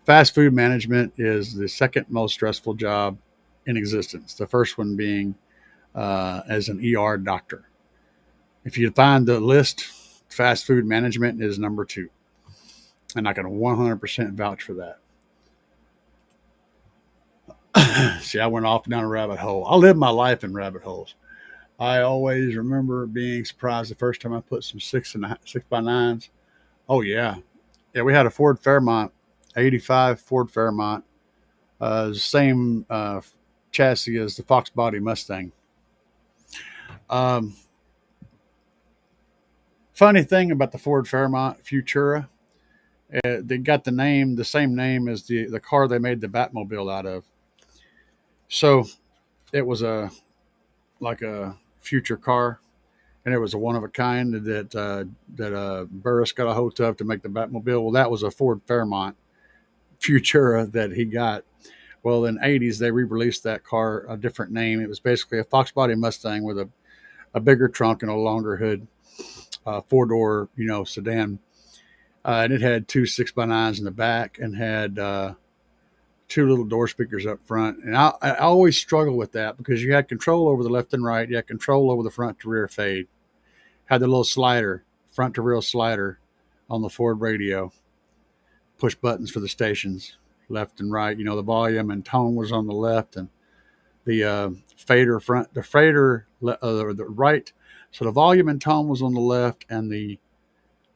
Fast food management is the second most stressful job in existence. The first one being as an ER doctor. If you find the list, fast food management is number 2. And I can 100% vouch for that. See, I went off down a rabbit hole. I live my life in rabbit holes. I always remember being surprised the first time I put some 6x9s. Oh, yeah. Yeah, we had a Ford Fairmont, 85 Ford Fairmont. Same chassis as the Fox Body Mustang. Funny thing about the Ford Fairmont Futura, they got the same name as the car they made the Batmobile out of. So it was like a future car, and it was a one of a kind that Burris got a hold of to make the Batmobile. Well, that was a Ford Fairmont Futura that he got. Well, in the 80s, they re-released that car, a different name. It was basically a Fox body Mustang with a bigger trunk and a longer hood, four-door, sedan. And it had two 6x9s in the back and had two little door speakers up front. And I always struggle with that because you had control over the left and right. You had control over the front to rear fade. Had the little slider, front to rear slider on the Ford radio. Push buttons for the stations, left and right. The volume and tone was on the left, and the fader front, the the right. So the volume and tone was on the left, and the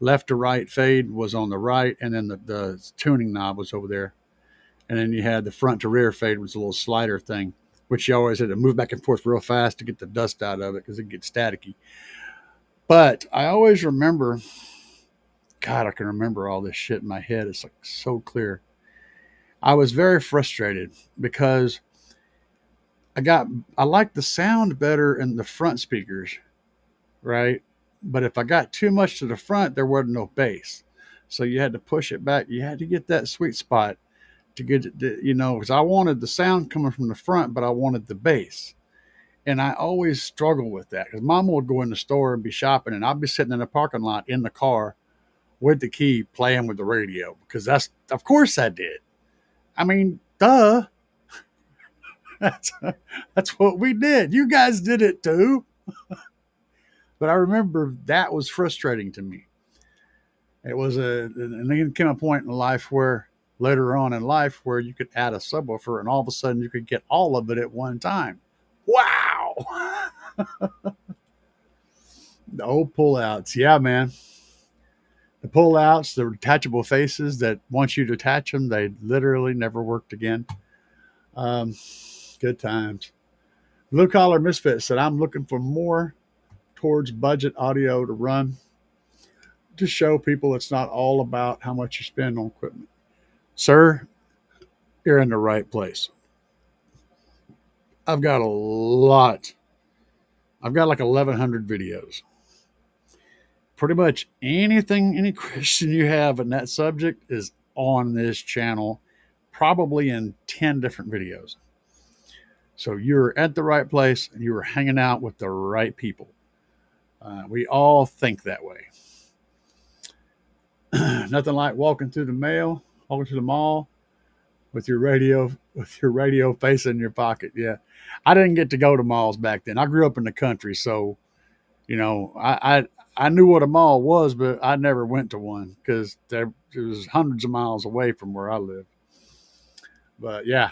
left to right fade was on the right, and then the tuning knob was over there. And then you had the front to rear fade was a little slider thing, which you always had to move back and forth real fast to get the dust out of it because it gets staticky. But I always remember, God, I can remember all this shit in my head. It's like so clear. I was very frustrated because I liked the sound better in the front speakers, right? But if I got too much to the front, there wasn't no bass. So you had to push it back. You had to get that sweet spot to get it, because I wanted the sound coming from the front, but I wanted the bass. And I always struggle with that because Mama would go in the store and be shopping, and I'd be sitting in the parking lot in the car with the key playing with the radio because of course I did. I mean, duh. That's what we did. You guys did it too. But I remember that was frustrating to me. It was and then came a point in life where later on in life where you could add a subwoofer and all of a sudden you could get all of it at one time. Wow. The old pullouts. Yeah, man. The pullouts, the detachable faces that once you detach them, they literally never worked again. Good times. Blue Collar Misfit said, I'm looking for more towards budget audio to run to show people it's not all about how much you spend on equipment. Sir, you're in the right place. I've got like 1,100 videos. Pretty much any question you have in that subject is on this channel, probably in 10 different videos. So you're at the right place and you were hanging out with the right people. We all think that way. Nothing like walking through the mall with your radio facing your pocket. Yeah. I didn't get to go to malls back then. I grew up in the country, so I knew what a mall was, but I never went to one because it was hundreds of miles away from where I lived. But yeah,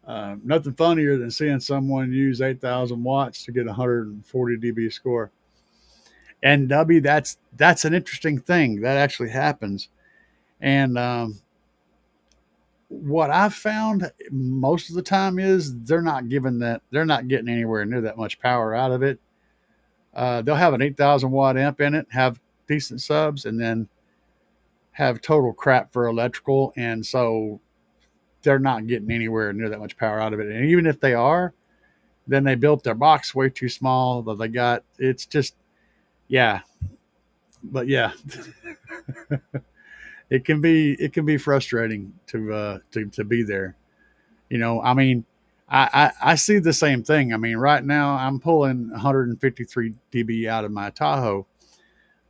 nothing funnier than seeing someone use 8,000 watts to get a 140 dB score. And W, that's an interesting thing that actually happens. And what I've found most of the time is they're not getting anywhere near that much power out of it. They'll have an 8,000 watt amp in it, have decent subs, and then have total crap for electrical. And so they're not getting anywhere near that much power out of it. And even if they are, then they built their box way too small that it's just, yeah. But yeah, it can be frustrating to be there. I mean, I see the same thing. I mean, right now I'm pulling 153 dB out of my Tahoe,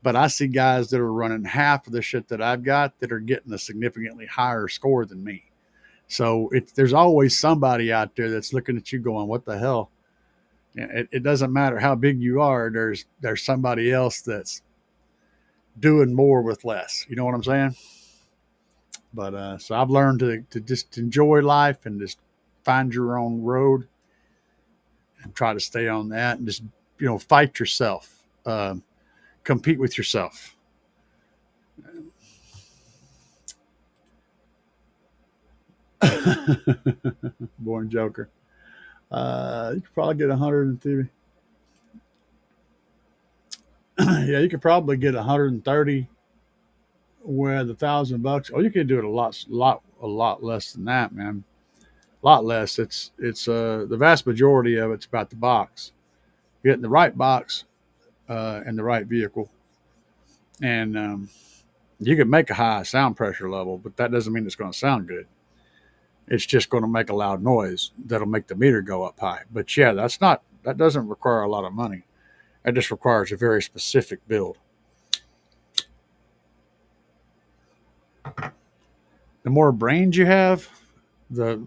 but I see guys that are running half of the shit that I've got that are getting a significantly higher score than me. So there's always somebody out there that's looking at you going, what the hell? It doesn't matter how big you are. There's somebody else that's doing more with less. You know what I'm saying? But so I've learned to just enjoy life and just find your own road and try to stay on that and just, fight yourself, compete with yourself. Born Joker. You could probably get 130. Yeah, you could probably get 130 with $1,000. Oh, you could do it a lot less than that, man. A lot less. It's the vast majority of it's about the box. Getting the right box and the right vehicle. And You can make a high sound pressure level, but that doesn't mean it's going to sound good. It's just going to make a loud noise that'll make the meter go up high. But yeah, that doesn't require a lot of money. It just requires a very specific build. The more brains you have, the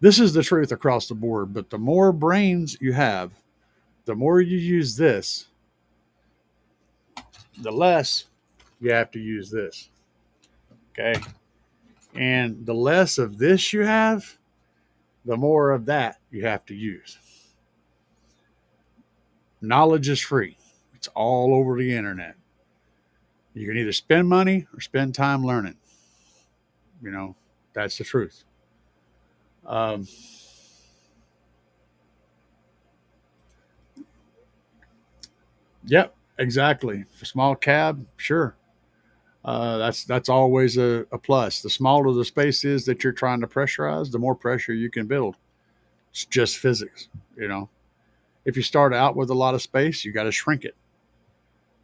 this is the truth across the board, but the more brains you have, the more you use this, the less you have to use this. Okay. And the less of this you have, the more of that you have to use. Knowledge is free. It's all over the internet. You can either spend money or spend time learning. You know, that's the truth. Um, yep, exactly. For small cab, sure. That's always a plus. The smaller the space is that you're trying to pressurize, the more pressure you can build. It's just physics, you know. If you start out with a lot of space, you got to shrink it.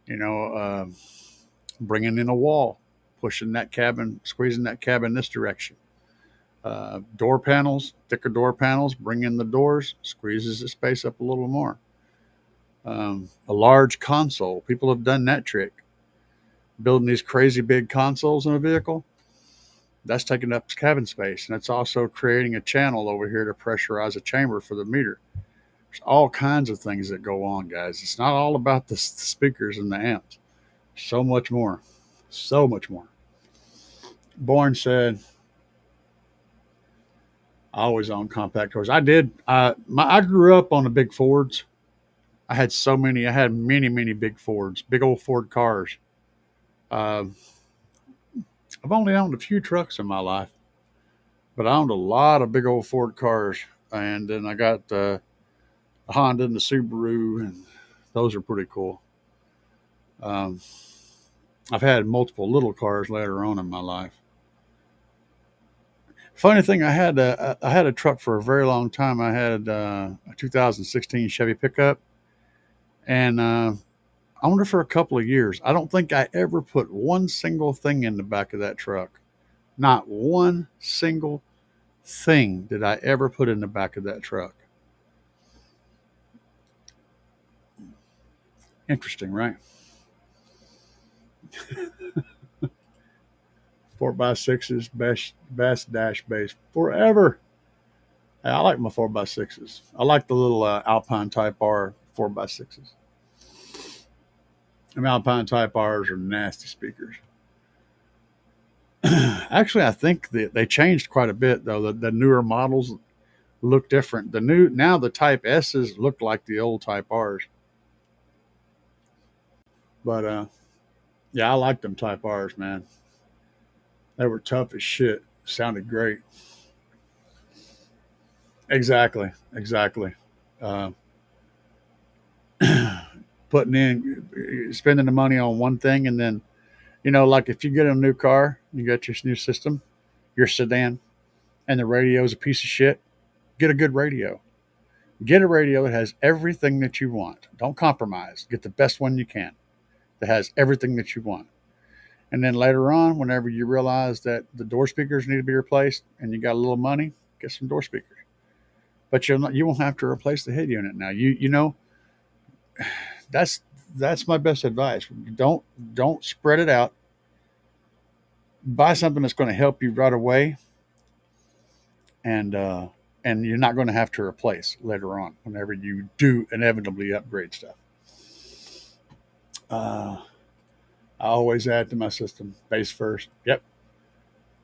You know, bringing in a wall, pushing that cabin, squeezing that cabin this direction. Door panels, thicker door panels, bring in the doors, squeezes the space up a little more. A large console, people have done that trick. Building these crazy big consoles in a vehicle, that's taking up cabin space. And it's also creating a channel over here to pressurize a chamber for the meter. There's all kinds of things that go on, guys. It's not all about the speakers and the amps. So much more. So much more. Bourne said, I always own compact cars. I did. I grew up on the big Fords. I had so many. I had many, many big Fords, big old Ford cars. Uh, I've only owned a few trucks in my life, but I owned a lot of big old Ford cars. And then I got the Honda and the Subaru, and those are pretty cool. Um, I've had multiple little cars later on in my life. Funny thing, I had a truck for a very long time. I had a 2016 Chevy pickup, and I owned it for a couple of years. I don't think I ever put one single thing in the back of that truck. Not one single thing did I ever put in the back of that truck. Interesting, right? 4x6s, best dash base forever. Hey, I like my 4x6s. I like the little Alpine Type R 4x6s. I mean, Alpine Type R's are nasty speakers. Actually, I think that they changed quite a bit, though. The newer models look different. Now the Type S's look like the old Type R's. But yeah, I like them Type R's, man. They were tough as shit. Sounded great. Exactly. Uh, Spending the money on one thing, and then, like if you get a new car, you got your new system, your sedan, and the radio is a piece of shit, get a good radio. Get a radio that has everything that you want. Don't compromise. Get the best one you can that has everything that you want. And then later on, whenever you realize that the door speakers need to be replaced and you got a little money, get some door speakers. But you won't have to replace the head unit now. You know that's my best advice. Don't spread it out. Buy something that's going to help you right away, and you're not going to have to replace later on whenever you do inevitably upgrade stuff. I always add to my system bass first. Yep.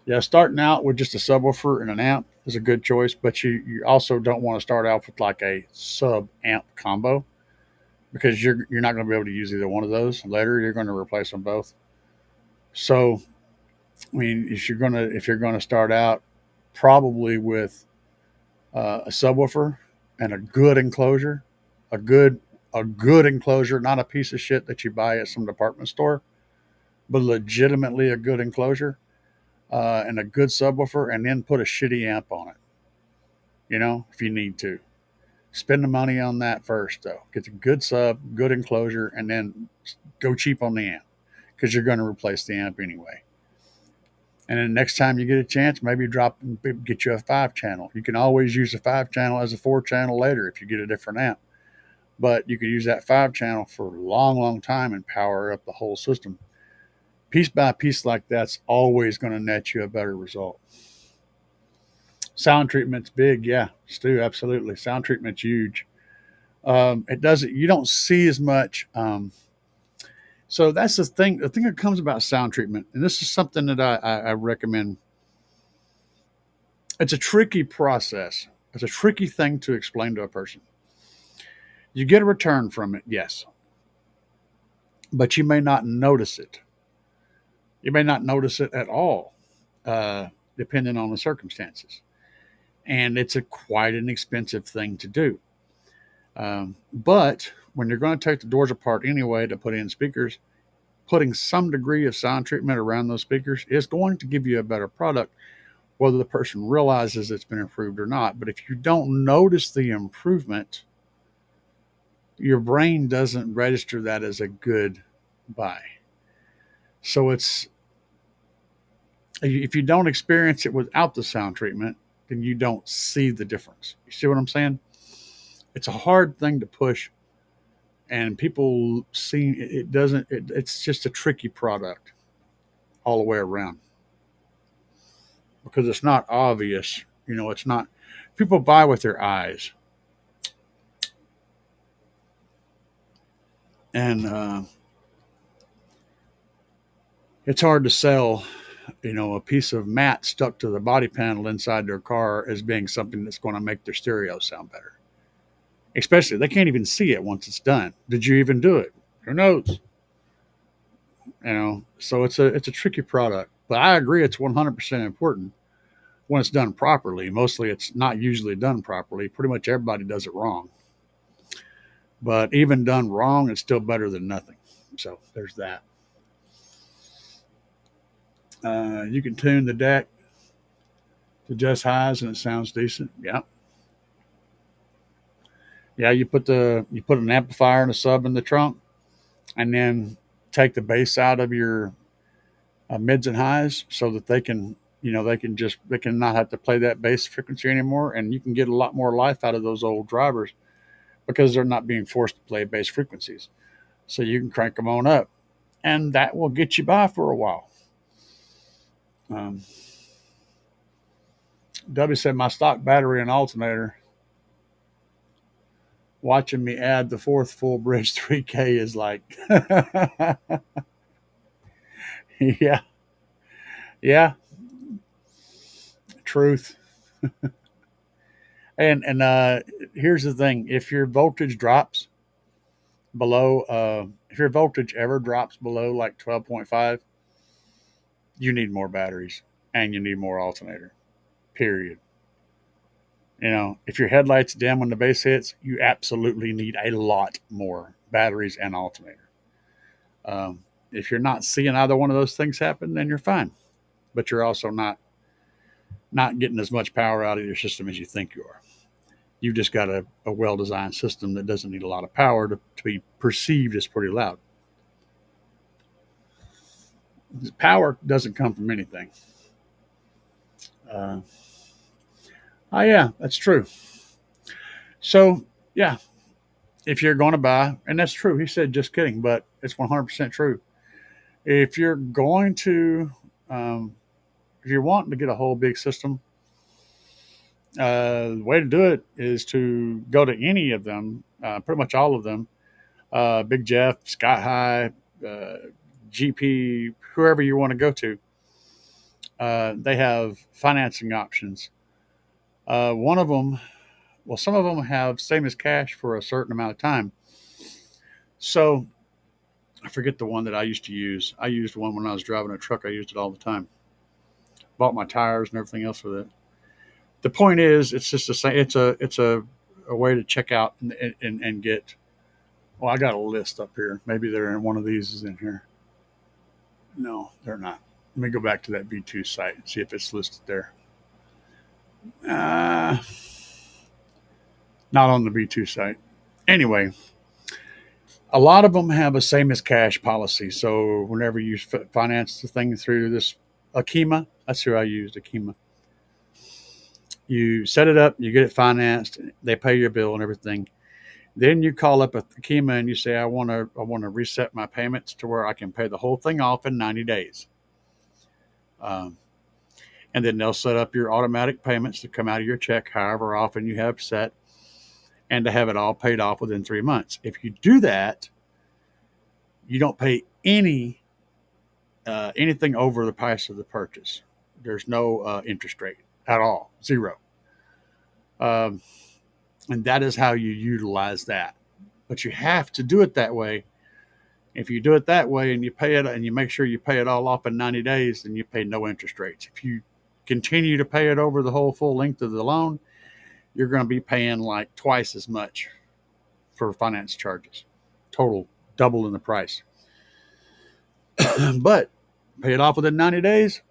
Yeah, starting out with just a subwoofer and an amp is a good choice, but you also don't want to start out with like a sub amp combo, because you're not going to be able to use either one of those. Later, you're going to replace them both. So, I mean, if you're gonna start out, probably with a subwoofer and a good enclosure, a good enclosure, not a piece of shit that you buy at some department store, but legitimately a good enclosure, and a good subwoofer, and then put a shitty amp on it. If you need to. Spend the money on that first, though. Get the good sub, good enclosure, and then go cheap on the amp. because you're going to replace the amp anyway. And then next time you get a chance, maybe drop and get you a 5-channel. You can always use a 5-channel as a 4-channel later if you get a different amp. But you could use that 5-channel for a long, long time and power up the whole system. Piece by piece like that's always going to net you a better result. Sound treatment's big, yeah, Stu, absolutely. Sound treatment's huge. It doesn't. You don't see as much. So that's the thing. The thing that comes about sound treatment, and this is something that I recommend. It's a tricky process. It's a tricky thing to explain to a person. You get a return from it, yes, but you may not notice it. You may not notice it at all, depending on the circumstances. And it's quite an expensive thing to do. But when you're going to take the doors apart anyway to put in speakers, putting some degree of sound treatment around those speakers is going to give you a better product, whether the person realizes it's been improved or not. But if you don't notice the improvement, your brain doesn't register that as a good buy. So if you don't experience it without the sound treatment, then you don't see the difference. You see what I'm saying? It's a hard thing to push, and people see it doesn't. It's just a tricky product all the way around because it's not obvious. It's not. People buy with their eyes, and it's hard to sell a piece of mat stuck to the body panel inside their car as being something that's going to make their stereo sound better. Especially, they can't even see it once it's done. Did you even do it? Who knows? So it's a tricky product. But I agree it's 100% important when it's done properly. Mostly it's not usually done properly. Pretty much everybody does it wrong. But even done wrong, it's still better than nothing. So there's that. You can tune the deck to just highs and it sounds decent. Yeah. Yeah, you put an amplifier and a sub in the trunk, and then take the bass out of your mids and highs so that they can not have to play that bass frequency anymore, and you can get a lot more life out of those old drivers because they're not being forced to play bass frequencies. So you can crank them on up, and that will get you by for a while. W said my stock battery and alternator. Watching me add the 4th full bridge 3K is like, yeah, truth. and here's the thing: if your voltage drops below, if your voltage ever drops below like 12.5, you need more batteries and you need more alternator. Period. If your headlights dim when the bass hits, you absolutely need a lot more batteries and alternator. If you're not seeing either one of those things happen, then you're fine. But you're also not getting as much power out of your system as you think you are. You've just got a well-designed system that doesn't need a lot of power to be perceived as pretty loud. Power doesn't come from anything. Oh, yeah, that's true. So, yeah, if you're going to buy, and that's true, he said just kidding, but it's 100% true. If you're going to, if you're wanting to get a whole big system, the way to do it is to go to any of them, pretty much all of them, Big Jeff, Sky High, GP, whoever you want to go to. They have financing options. One of them, some of them have same as cash for a certain amount of time. So I forget the one that I used to use. I used one when I was driving a truck. I used it all the time. Bought my tires and everything else with it. The point is, it's just the same. It's a way to check out and get. Well, I got a list up here. Maybe they're in one of these is in here. No, they're not. Let me go back to that V2 site and see if it's listed there. Not on the V2 site. Anyway, A lot of them have a same as cash policy. So whenever you finance the thing through this Akima, that's who I used, Akima. You set it up, you get it financed, they pay your bill and everything. Then you call up Akima and you say, I want to reset my payments to where I can pay the whole thing off in 90 days. Um, and then they'll set up your automatic payments to come out of your check, however often you have set, and to have it all paid off within 3 months. If you do that, you don't pay anything over the price of the purchase. There's no interest rate at all, zero. Um, and that is how you utilize that. But you have to do it that way. If you do it that way and you pay it and you make sure you pay it all off in 90 days, then you pay no interest rates. If you continue to pay it over the whole full length of the loan, you're going to be paying like twice as much for finance charges, total double in the price. But pay it off within 90 days,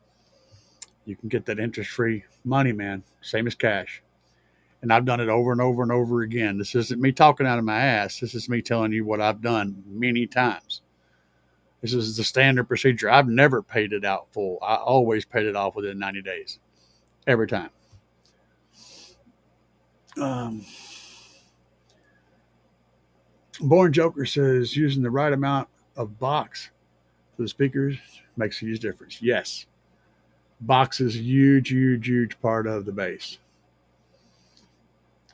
you can get that interest-free money, man, same as cash. And I've done it over and over and over again. This isn't me talking out of my ass. This is me telling you what I've done many times. This is the standard procedure. I've never paid it out full. I always paid it off within 90 days, every time. Born Joker says using the right amount of box for the speakers makes a huge difference. Yes, box is a huge, huge, huge part of the bass.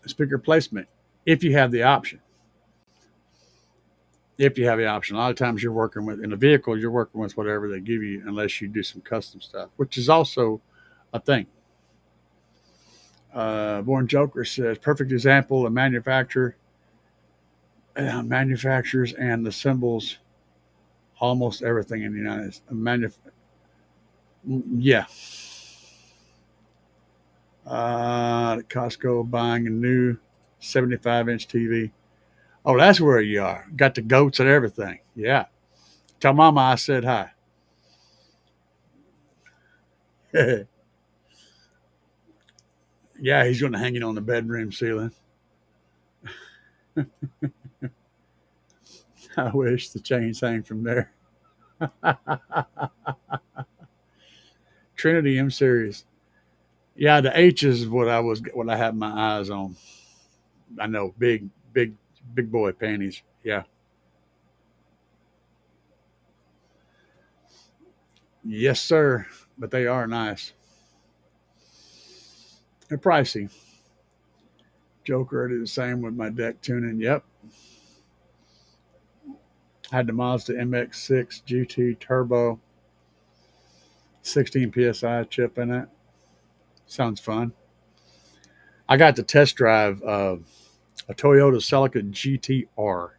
Speaker placement, if you have the option. If you have the option. A lot of times you're working with, in a vehicle, you're working with whatever they give you unless you do some custom stuff, which is also a thing. Born Joker says, perfect example of manufacturers and the symbols almost everything in the United States. Yeah. Costco buying a new 75-inch TV. Oh, that's where you are. Got the goats and everything. Yeah. Tell Mama I said hi. Yeah, he's going to hang it on the bedroom ceiling. I wish the chains hang from there. Trinity M series. Yeah, the H is what I had my eyes on. I know, big boy panties. Yeah. Yes, sir. But they are nice. They're pricey. Joker, I did the same with my deck tuning. Yep. Had the Mazda MX-6 GT Turbo, 16 PSI chip in it. Sounds fun. I got to test drive a Toyota Celica GTR.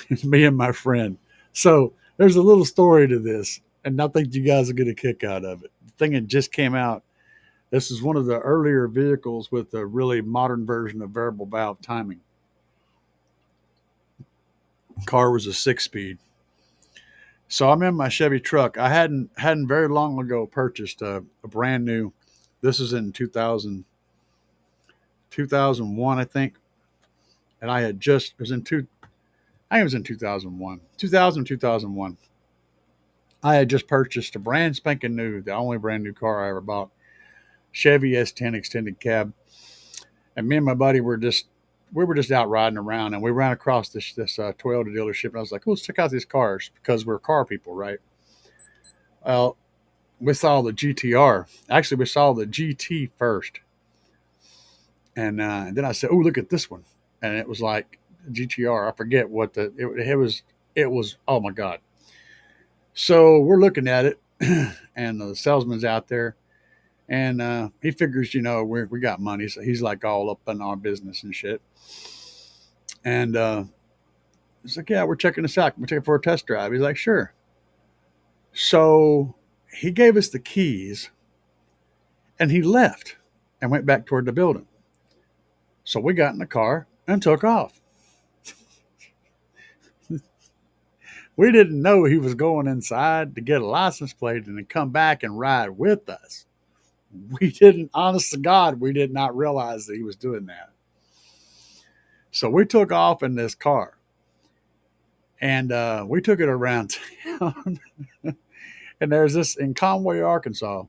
It's me and my friend. So there's a little story to this, and I think you guys will get a kick out of it. The thing that just came out. This is one of the earlier vehicles with a really modern version of variable valve timing. Car was a 6-speed. So I'm in my Chevy truck. I hadn't very long ago purchased a brand new. This is in 2001, I think. And I had just, it was in I think it was in 2001. 2001. I had just purchased a brand spanking new, the only brand new car I ever bought. Chevy S10 extended cab. And me and my buddy were just out riding around, and we ran across this Toyota dealership, and I was like, oh, let's check out these cars, because we're car people, right? Well, we saw the GTR. Actually, we saw the GT first. And then I said, oh, look at this one. And it was like GTR. I forget what it was. Oh my God. So we're looking at it, and the salesman's out there, and he figures, we got money. So he's like all up in our business and shit. And he's like, yeah, we're checking this out. We're taking for a test drive. He's like, sure. So he gave us the keys, and he left and went back toward the building. So we got in the car and took off. We didn't know he was going inside to get a license plate and then come back and ride with us. We didn't, honest to God, we did not realize that he was doing that. So we took off in this car. And we took it around town. And there's this in Conway, Arkansas.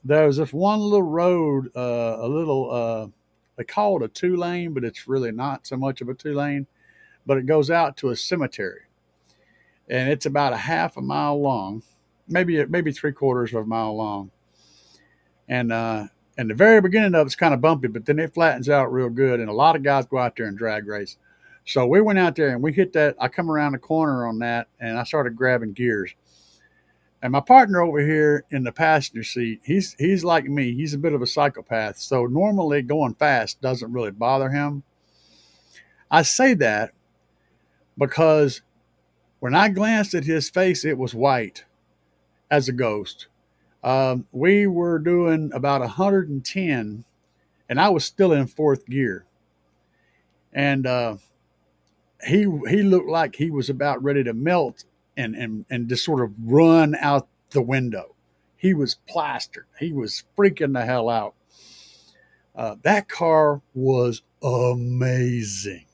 There's this one little road, a little, they call it a 2 lane, but it's really not so much of a 2 lane, but it goes out to a cemetery. And it's about a half a mile long, maybe 3/4 of a mile long. And the very beginning of it's kind of bumpy, but then it flattens out real good. And a lot of guys go out there and drag race. So we went out there and we hit that. I come around the corner on that and I started grabbing gears. And my partner over here in the passenger seat, he's like me. He's a bit of a psychopath. So normally going fast doesn't really bother him. I say that because when I glanced at his face, it was white as a ghost. We were doing about 110, and I was still in fourth gear. And he looked like he was about ready to melt and just sort of run out the window. He was plastered. He was freaking the hell out. That car was amazing.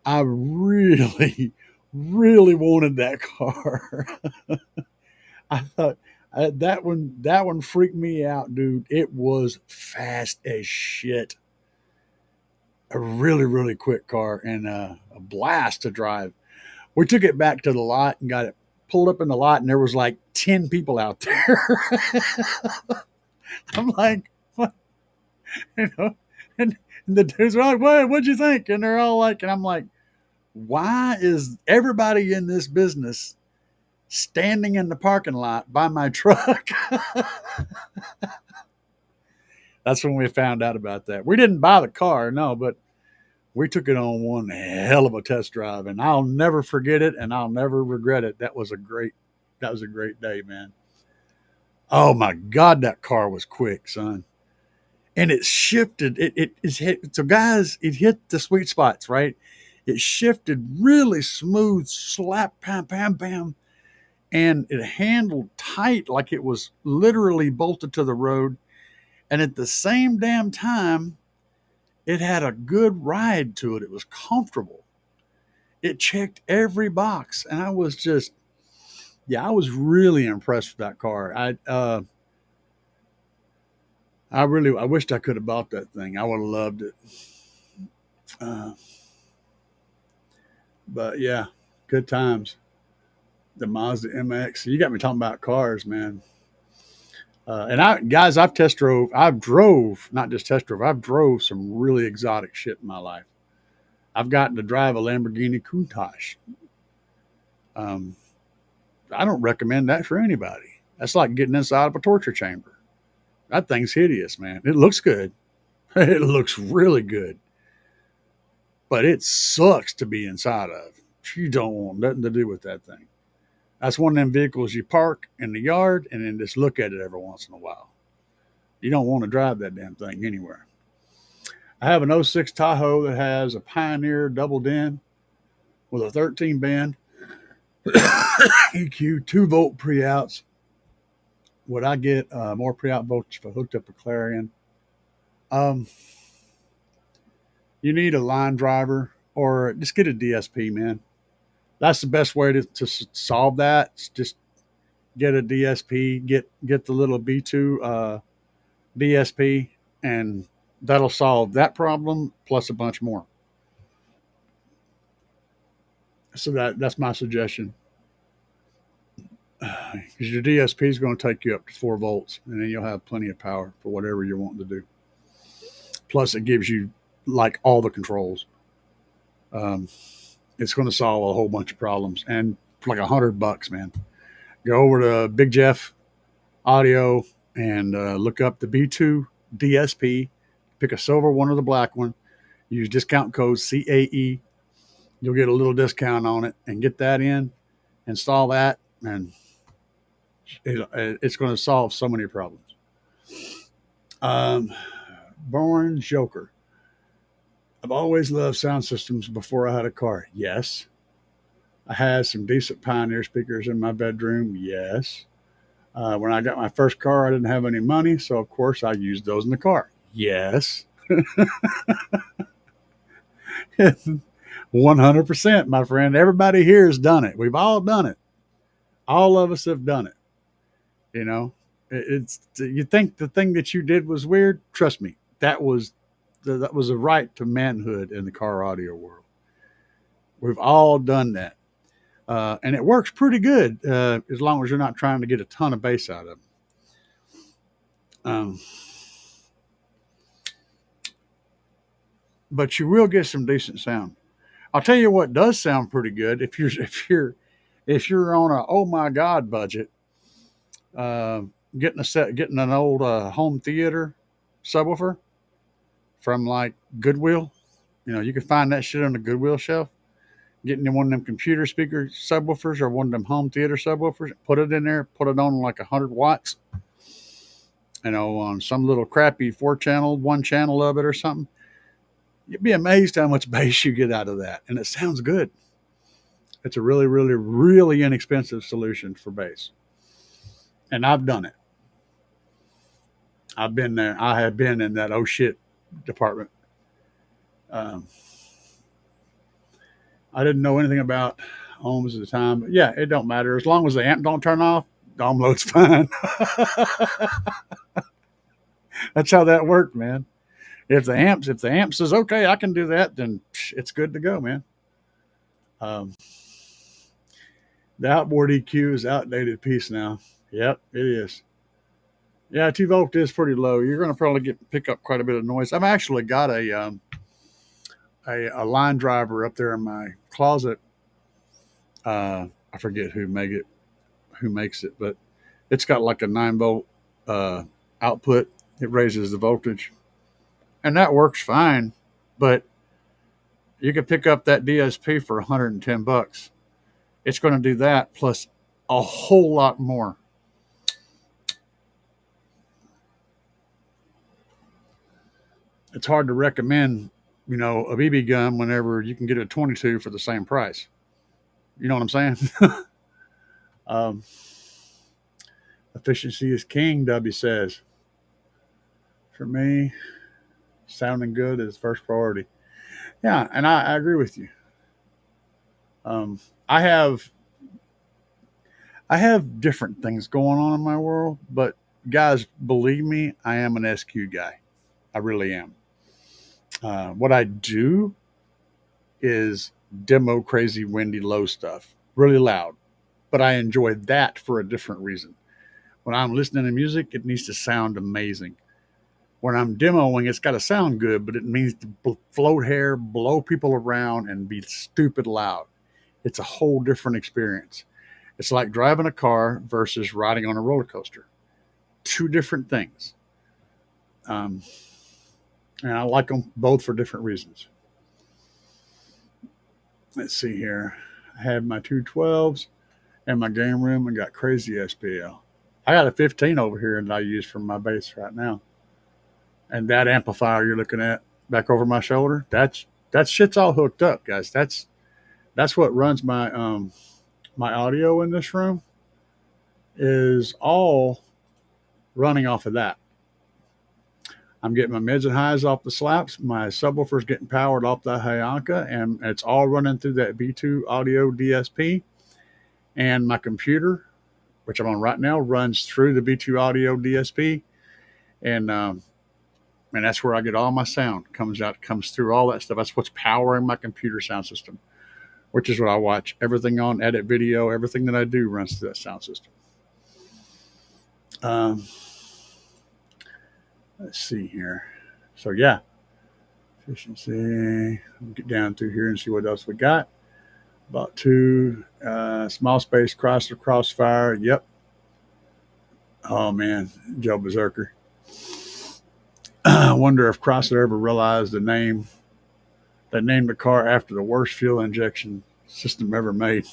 I really, really wanted that car. I thought that one freaked me out, dude. It was fast as shit. A really, really quick car and a blast to drive. We took it back to the lot and got it pulled up in the lot, and there was like 10 people out there. I'm like, what? You know, and the dudes are like, what'd you think? And they're all like, and I'm like, why is everybody in this business standing in the parking lot by my truck? That's when we found out about that. We didn't buy the car, no, but we took it on one hell of a test drive, and I'll never forget it, and I'll never regret it. That was a great day, man. Oh my God, that car was quick, son. And it shifted. It hit. So guys, it hit the sweet spots, right? It shifted really smooth, slap, pam, pam, pam. And it handled tight like it was literally bolted to the road. And at the same damn time, it had a good ride to it. It was comfortable. It checked every box. And I was just, I was really impressed with that car. I wished I could have bought that thing. I would have loved it. But yeah, good times. The Mazda MX. You got me talking about cars, man. I've not just test drove, I've drove some really exotic shit in my life. I've gotten to drive a Lamborghini Countach. I don't recommend that for anybody. That's like getting inside of a torture chamber. That thing's hideous, man. It looks good. It looks really good. But it sucks to be inside of. You don't want nothing to do with that thing. That's one of them vehicles you park in the yard and then just look at it every once in a while. You don't want to drive that damn thing anywhere. I have an '06 Tahoe that has a Pioneer double din with a 13 band EQ, 2-volt pre-outs. Would I get more pre-out voltage if I hooked up a Clarion? You need a line driver or just get a DSP, man. That's the best way to solve that. It's just get a DSP, get the little B2 DSP, and that'll solve that problem plus a bunch more. So that's my suggestion. Because your DSP is going to take you up to 4 volts, and then you'll have plenty of power for whatever you're wanting to do. Plus, it gives you like all the controls. It's going to solve a whole bunch of problems, and for like $100, man. Go over to Big Jeff Audio and look up the B2 DSP. Pick a silver one or the black one. Use discount code CAE. You'll get a little discount on it, and get that in. Install that, and it's going to solve so many problems. Born Joker. I've always loved sound systems before I had a car. Yes. I had some decent Pioneer speakers in my bedroom. Yes. When I got my first car, I didn't have any money, so of course I used those in the car. Yes. 100%, my friend. Everybody here has done it. We've all done it. All of us have done it. You know, it's you think the thing that you did was weird. Trust me, that was a right to manhood in the car audio world. We've all done that, and it works pretty good as long as you're not trying to get a ton of bass out of it. But you will get some decent sound. I'll tell you what does sound pretty good if you're on a oh my god budget. Getting an old home theater subwoofer from like Goodwill. You know, you can find that shit on the Goodwill shelf. Getting one of them computer speaker subwoofers or one of them home theater subwoofers, put it in there, put it on like 100 watts. You know, on some little crappy 4-channel, 1 channel of it or something. You'd be amazed how much bass you get out of that, and it sounds good. It's a really, really, really inexpensive solution for bass, and I've done it. I've been there. I have been in that oh shit department. I didn't know anything about ohms at the time, but yeah, it don't matter as long as the amp don't turn off. Dom load's fine. That's how that worked, man. If the amp says okay, I can do that, then it's good to go, man. The outboard EQ is outdated piece now. Yep, it is. Yeah, 2 volt is pretty low. You're going to probably pick up quite a bit of noise. I've actually got a line driver up there in my closet. I forget who makes it, but it's got like a 9 volt output. It raises the voltage, and that works fine. But you can pick up that DSP for $110. It's going to do that plus a whole lot more. It's hard to recommend, you know, a BB gun whenever you can get a 22 for the same price. You know what I'm saying? Efficiency is king, W says. For me, sounding good is first priority. Yeah, and I agree with you. I have different things going on in my world, but guys, believe me, I am an SQ guy. I really am. What I do is demo crazy, windy, low stuff, really loud, but I enjoy that for a different reason. When I'm listening to music, it needs to sound amazing. When I'm demoing, it's got to sound good, but it means to float hair, blow people around, and be stupid loud. It's a whole different experience. It's like driving a car versus riding on a roller coaster. 2 different things. And I like them both for different reasons. Let's see here. I have my 212s and my game room and got crazy SPL. I got a 15 over here that I use for my bass right now. And that amplifier you're looking at back over my shoulder, that shit's all hooked up, guys. That's what runs my my audio in this room is all running off of that. I'm getting my mids and highs off the Slapz. My subwoofer's getting powered off the Hyanka, and it's all running through that B2 audio DSP. And my computer, which I'm on right now, runs through the B2 audio DSP. And that's where I get all my sound. Comes through all that stuff. That's what's powering my computer sound system, which is what I watch. Everything on, edit video, everything that I do runs through that sound system. Let's see here. So yeah, efficiency. I'll get down through here and see what else we got. About 2 small space crossfire. Yep. Oh man, Joe Berserker. I wonder if Chrysler ever realized they named the car after the worst fuel injection system ever made.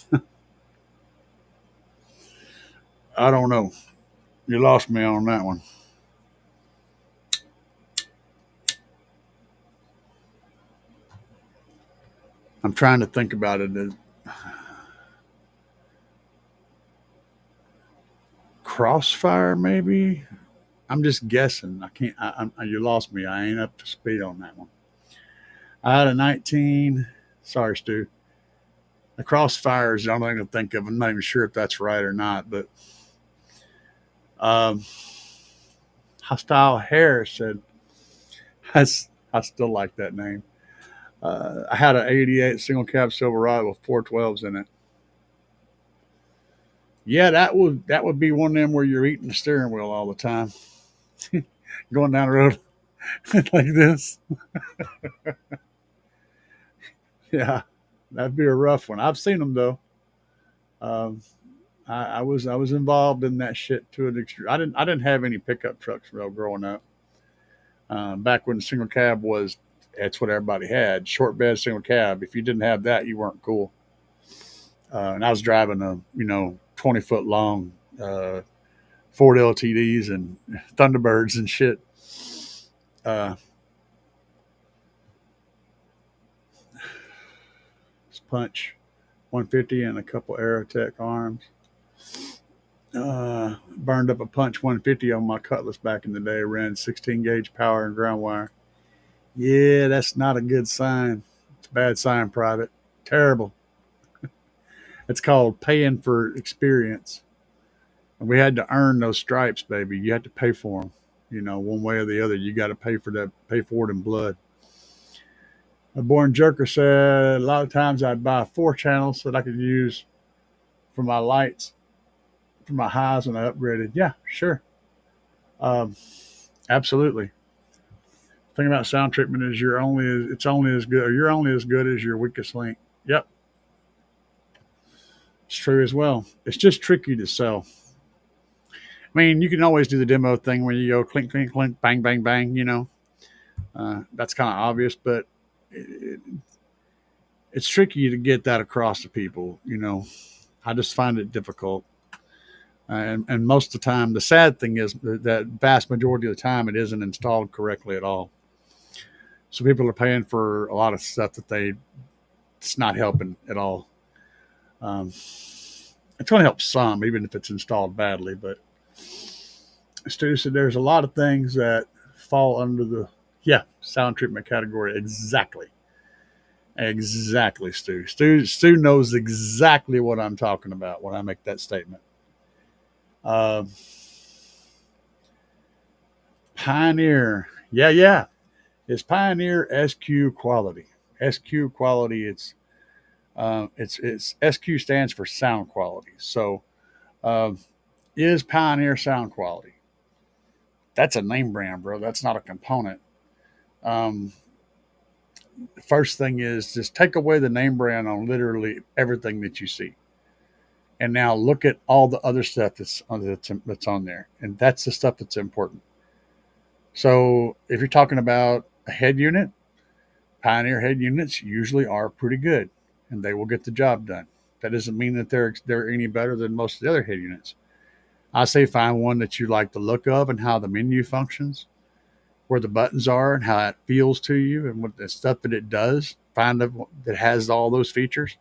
I don't know. You lost me on that one. I'm trying to think about it. Crossfire, maybe? I'm just guessing. I can't. You lost me. I ain't up to speed on that one. I had a 19 Sorry, Stu. The Crossfire is the only thing I can think of. I'm not even sure if that's right or not, but um, Hostile Harris said, I still like that name. I had an 88 single cab Silverado with 412s in it. Yeah, that would be one of them where you're eating the steering wheel all the time, going down the road like this. Yeah, that'd be a rough one. I've seen them though. Um, I was involved in that shit to an extreme. I didn't have any pickup trucks real growing up. Back when the single cab was, that's what everybody had. Short bed single cab. If you didn't have that, you weren't cool. And I was driving a 20-foot long Ford LTDs and Thunderbirds and shit. Uh, Punch 150 and a couple Aerotech arms. Burned up a Punch 150 on my Cutlass back in the day. Ran 16 gauge power and ground wire. Yeah, that's not a good sign. It's a bad sign, Private. Terrible. It's called paying for experience. And we had to earn those stripes, baby. You had to pay for them. One way or the other, you got to pay for that. Pay for it in blood. A Born Jerker said a lot of times I'd buy 4 channels so that I could use for my lights, for my highs when I upgraded. Yeah, sure. Um, Absolutely. The thing about sound treatment is you're only as good as your weakest link. Yep, it's true as well. It's just tricky to sell. I mean, you can always do the demo thing where you go clink, clink, clink, bang, bang, bang. That's kind of obvious, but it's tricky to get that across to people. I just find it difficult. And most of the time, the sad thing is that vast majority of the time, it isn't installed correctly at all. So people are paying for a lot of stuff that it's not helping at all. It's going to help some, even if it's installed badly. But Stu said there's a lot of things that fall under the sound treatment category. Exactly, Stu. Stu knows exactly what I'm talking about when I make that statement. Pioneer, yeah. It's Pioneer SQ quality. SQ quality. It's SQ stands for sound quality. So, is Pioneer sound quality? That's a name brand, bro. That's not a component. The first thing is just take away the name brand on literally everything that you see, and now look at all the other stuff that's on there, and that's the stuff that's important. So, if you're talking about a head unit, Pioneer head units usually are pretty good, and they will get the job done. That doesn't mean that they're any better than most of the other head units. I say find one that you like the look of and how the menu functions, where the buttons are and how it feels to you, and what the stuff that it does. Find that has all those features,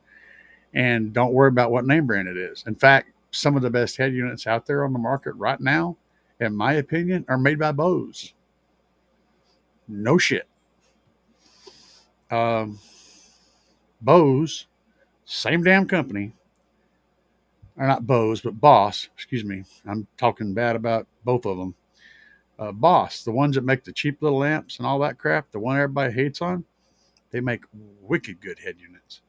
and don't worry about what name brand it is. In fact, some of the best head units out there on the market right now, in my opinion, are made by Bose. No shit. Bose, same damn company, or not Bose, but Boss. Excuse me, I'm talking bad about both of them. Boss, the ones that make the cheap little amps and all that crap, the one everybody hates on, they make wicked good head units,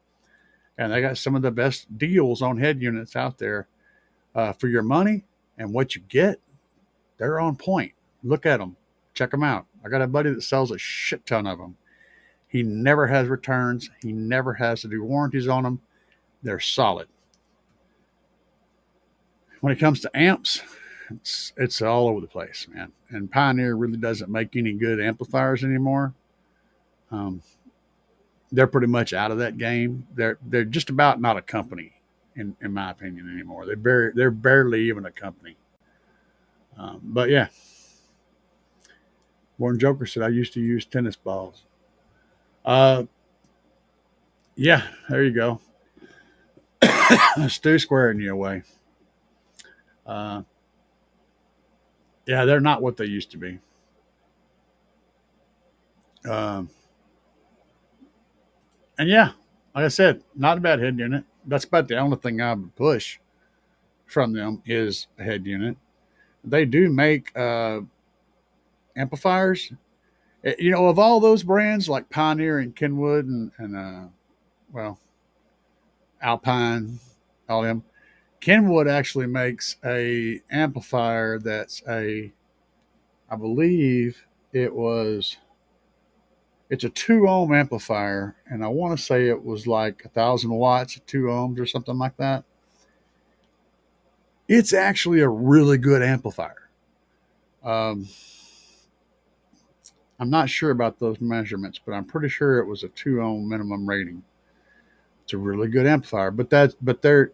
and they got some of the best deals on head units out there for your money and what you get. They're on point. Look at them, check them out. I got a buddy that sells a shit ton of them. He never has returns. He never has to do warranties on them. They're solid. When it comes to amps, it's all over the place, man. And Pioneer really doesn't make any good amplifiers anymore. They're pretty much out of that game. They're just about not a company, in my opinion, anymore. They're barely even a company. But yeah, Warren Joker said I used to use tennis balls. Yeah, there you go. Stu squaring you away. Yeah, they're not what they used to be. And yeah, Like I said, not a bad head unit. That's about the only thing I would push from them is a head unit. They do make amplifiers. You know, of all those brands like Pioneer and Kenwood and well, Alpine, all them, Kenwood actually makes a amplifier that's I believe it's a 2 ohm amplifier, and I want to say it was like 1,000 watts at 2 ohms or something like that. It's actually a really good amplifier. Um, I'm not sure about those measurements, but I'm pretty sure it was a 2 ohm minimum rating. It's a really good amplifier, but they're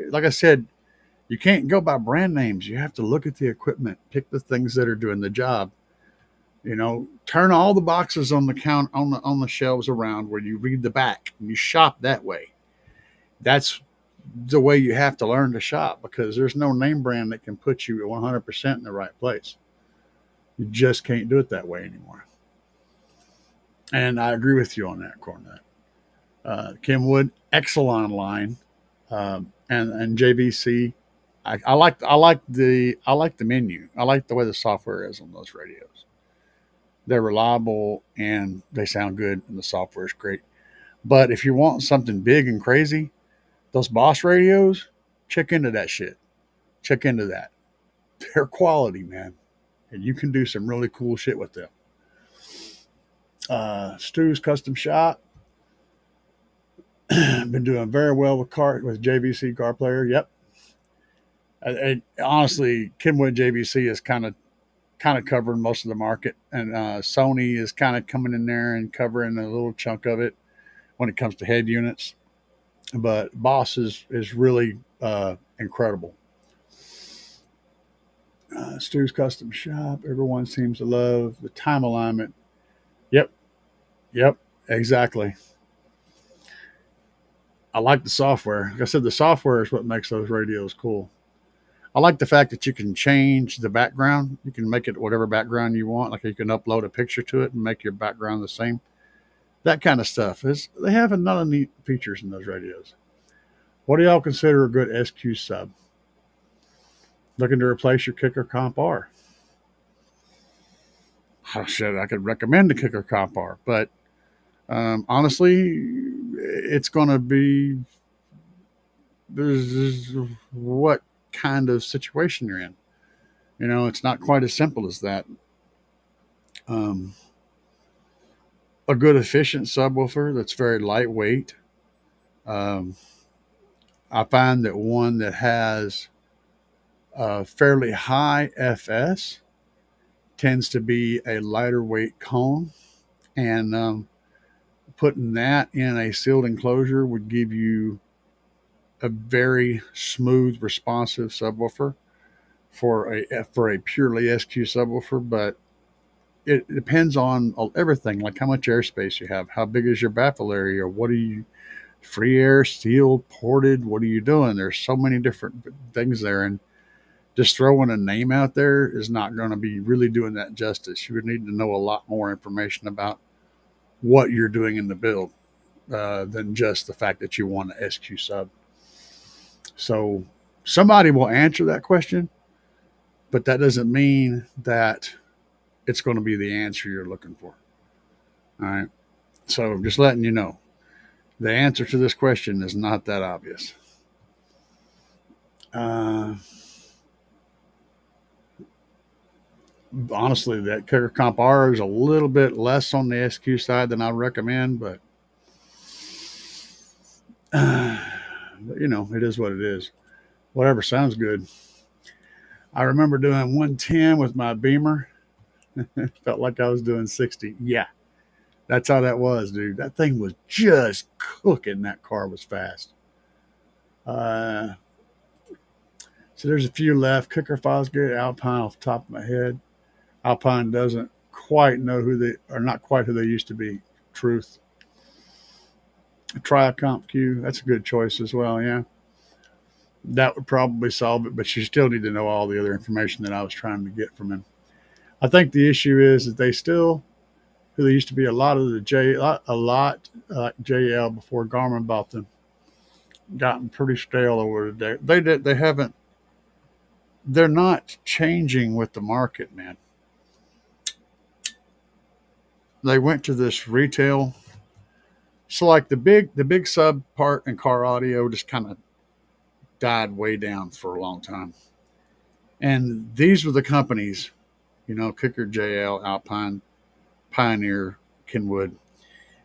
like I said, you can't go by brand names. You have to look at the equipment, pick the things that are doing the job. You know, turn all the boxes on the count on the shelves around where you read the back and you shop that way. That's the way you have to learn to shop because there's no name brand that can put you 100% in the right place. You just can't do it that way anymore. And I agree with you on that, Cornet. Kenwood, Exelon line, and JVC. I like the menu. I like the way the software is on those radios. They're reliable and they sound good, and the software is great. But if you want something big and crazy, those Boss radios, check into that shit. Check into that. They're quality, man, and you can do some really cool shit with them. Stu's Custom Shop. Been doing very well with JVC car player. Yep. Honestly, Kenwood JVC is kind of covering most of the market, and Sony is kind of coming in there and covering a little chunk of it when it comes to head units. But Boss is really incredible. Stu's Custom Shop. Everyone seems to love the time alignment. Yep. Yep. Exactly. I like the software. Like I said, the software is what makes those radios cool. I like the fact that you can change the background. You can make it whatever background you want. Like you can upload a picture to it and make your background the same. That kind of stuff. They have a lot of neat features in those radios. What do y'all consider a good SQ sub? Looking to replace your Kicker Comp R? Oh, shit, I could recommend the Kicker Comp R, but honestly, it's going to be what kind of situation you're in. You know, it's not quite as simple as that. A good efficient subwoofer that's very lightweight. Um, I find that one that has a fairly high FS tends to be a lighter weight cone, and putting that in a sealed enclosure would give you a very smooth, responsive subwoofer for a purely SQ subwoofer. But it depends on everything, like how much airspace you have, how big is your baffle area, what are you free air, sealed, ported, what are you doing? There's so many different things there, and just throwing a name out there is not going to be really doing that justice. You would need to know a lot more information about what you're doing in the build than just the fact that you want an SQ sub. So somebody will answer that question, but that doesn't mean that it's going to be the answer you're looking for. All right. So just letting you know, the answer to this question is not that obvious. Honestly, that Kicker Comp R is a little bit less on the SQ side than I recommend, but you know, it is what it is. Whatever sounds good. I remember doing 110 with my Beamer. Felt like I was doing 60. Yeah, that's how that was, dude. That thing was just cooking. That car was fast. So there's a few left. Kicker Files good. Alpine off the top of my head. Alpine doesn't quite know who they are, not quite who they used to be. Truth. Try a Comp Q. That's a good choice as well. Yeah. That would probably solve it, but you still need to know all the other information that I was trying to get from him. I think the issue is that they still There used to be a lot of the JL before Garmin bought them. Gotten pretty stale over the day. They haven't. They're not changing with the market, man. They went to this retail. So like the big sub part in car audio just kind of died way down for a long time. And these were the companies, Kicker, JL, Alpine, Pioneer, Kenwood.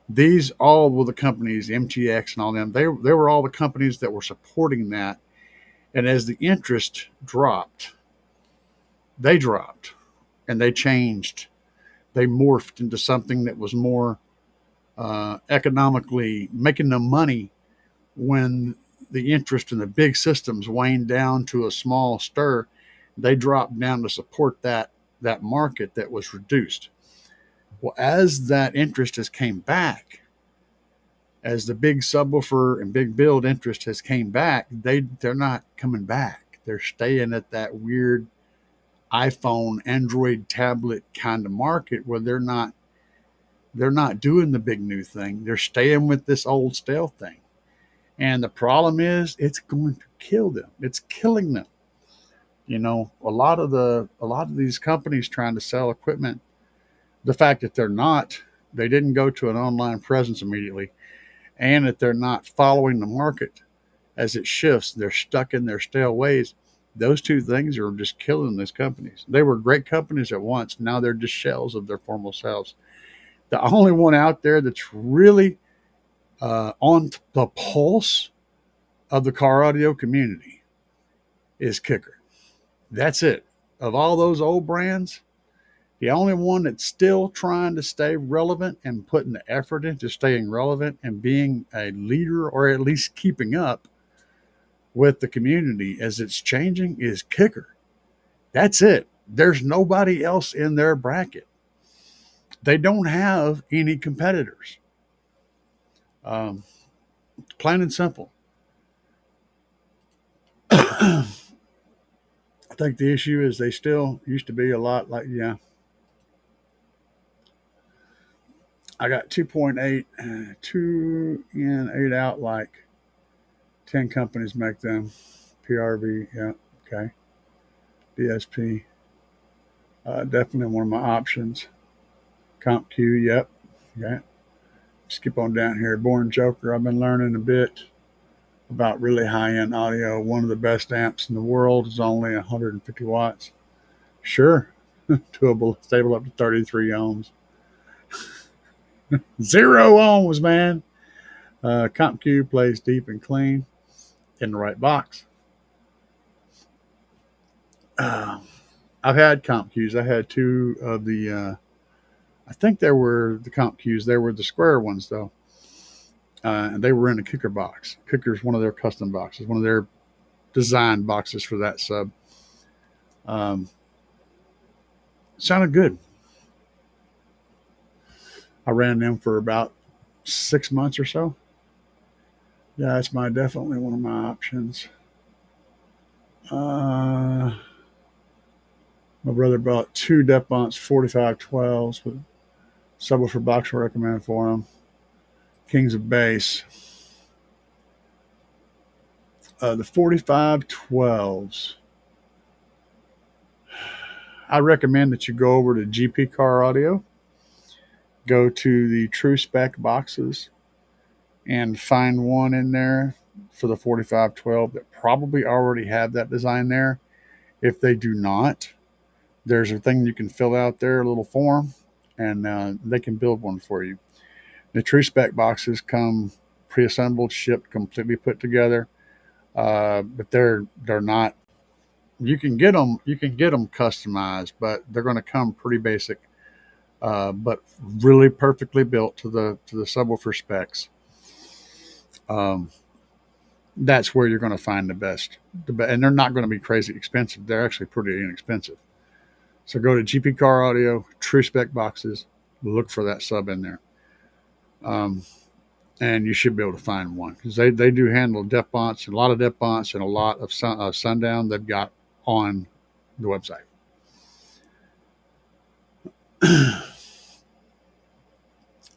These all were the companies, MTX and all them. They were all the companies that were supporting that. And as the interest dropped, they dropped and they changed. They morphed into something that was more economically making them money when the interest in the big systems waned down to a small stir. They dropped down to support that market that was reduced. Well, as that interest has came back, as the big subwoofer and big build interest has came back, they're not coming back. They're staying at that weird iPhone, Android tablet kind of market where they're not doing the big new thing. They're staying with this old stale thing. And the problem is it's going to kill them. It's killing them. A lot of these companies trying to sell equipment, the fact that they didn't go to an online presence immediately, and that they're not following the market as it shifts, they're stuck in their stale ways. Those two things are just killing these companies. They were great companies at once. Now they're just shells of their former selves. The only one out there that's really on the pulse of the car audio community is Kicker. That's it. Of all those old brands, the only one that's still trying to stay relevant and putting the effort into staying relevant and being a leader, or at least keeping up with the community as it's changing, is Kicker. That's it. There's nobody else in their bracket. They don't have any competitors. Plain and simple. I think the issue is they still used to be a lot like, I got 2.8, 2 in, 8 out, like 10 companies make them. PRV, yeah, okay. DSP, definitely one of my options. CompQ, yep, okay. Skip on down here. Born Joker, I've been learning a bit about really high-end audio. One of the best amps in the world is only 150 watts. Sure, doable, stable up to 33 ohms. 0 ohms, man. CompQ plays deep and clean in the right box. I've had CompQs. I had 2 of the, I think they were the CompQs. They were the square ones, though. And they were in a Kicker box. Kicker's one of their custom boxes, one of their design boxes for that sub. Sounded good. I ran them for about 6 months or so. Yeah, it's definitely one of my options. My brother bought 2 Depons 4512s with Subwoofer Box I recommend for them. Kings of Bass. The 4512s. I recommend that you go over to GP Car Audio, go to the True Spec boxes, and find one in there for the 4512 that probably already have that design there. If they do not, there's a thing you can fill out there, a little form, and they can build one for you. The True Spec boxes come pre-assembled, shipped, completely put together, but they're not. You can get them customized, but they're going to come pretty basic, but really perfectly built to the subwoofer specs. That's where you're going to find the best, and they're not going to be crazy expensive. They're actually pretty inexpensive. So go to GP Car Audio, True Spec boxes, look for that sub in there. And you should be able to find one, because they do handle Depons, a lot of Depons, and a lot of Sundown they've got on the website.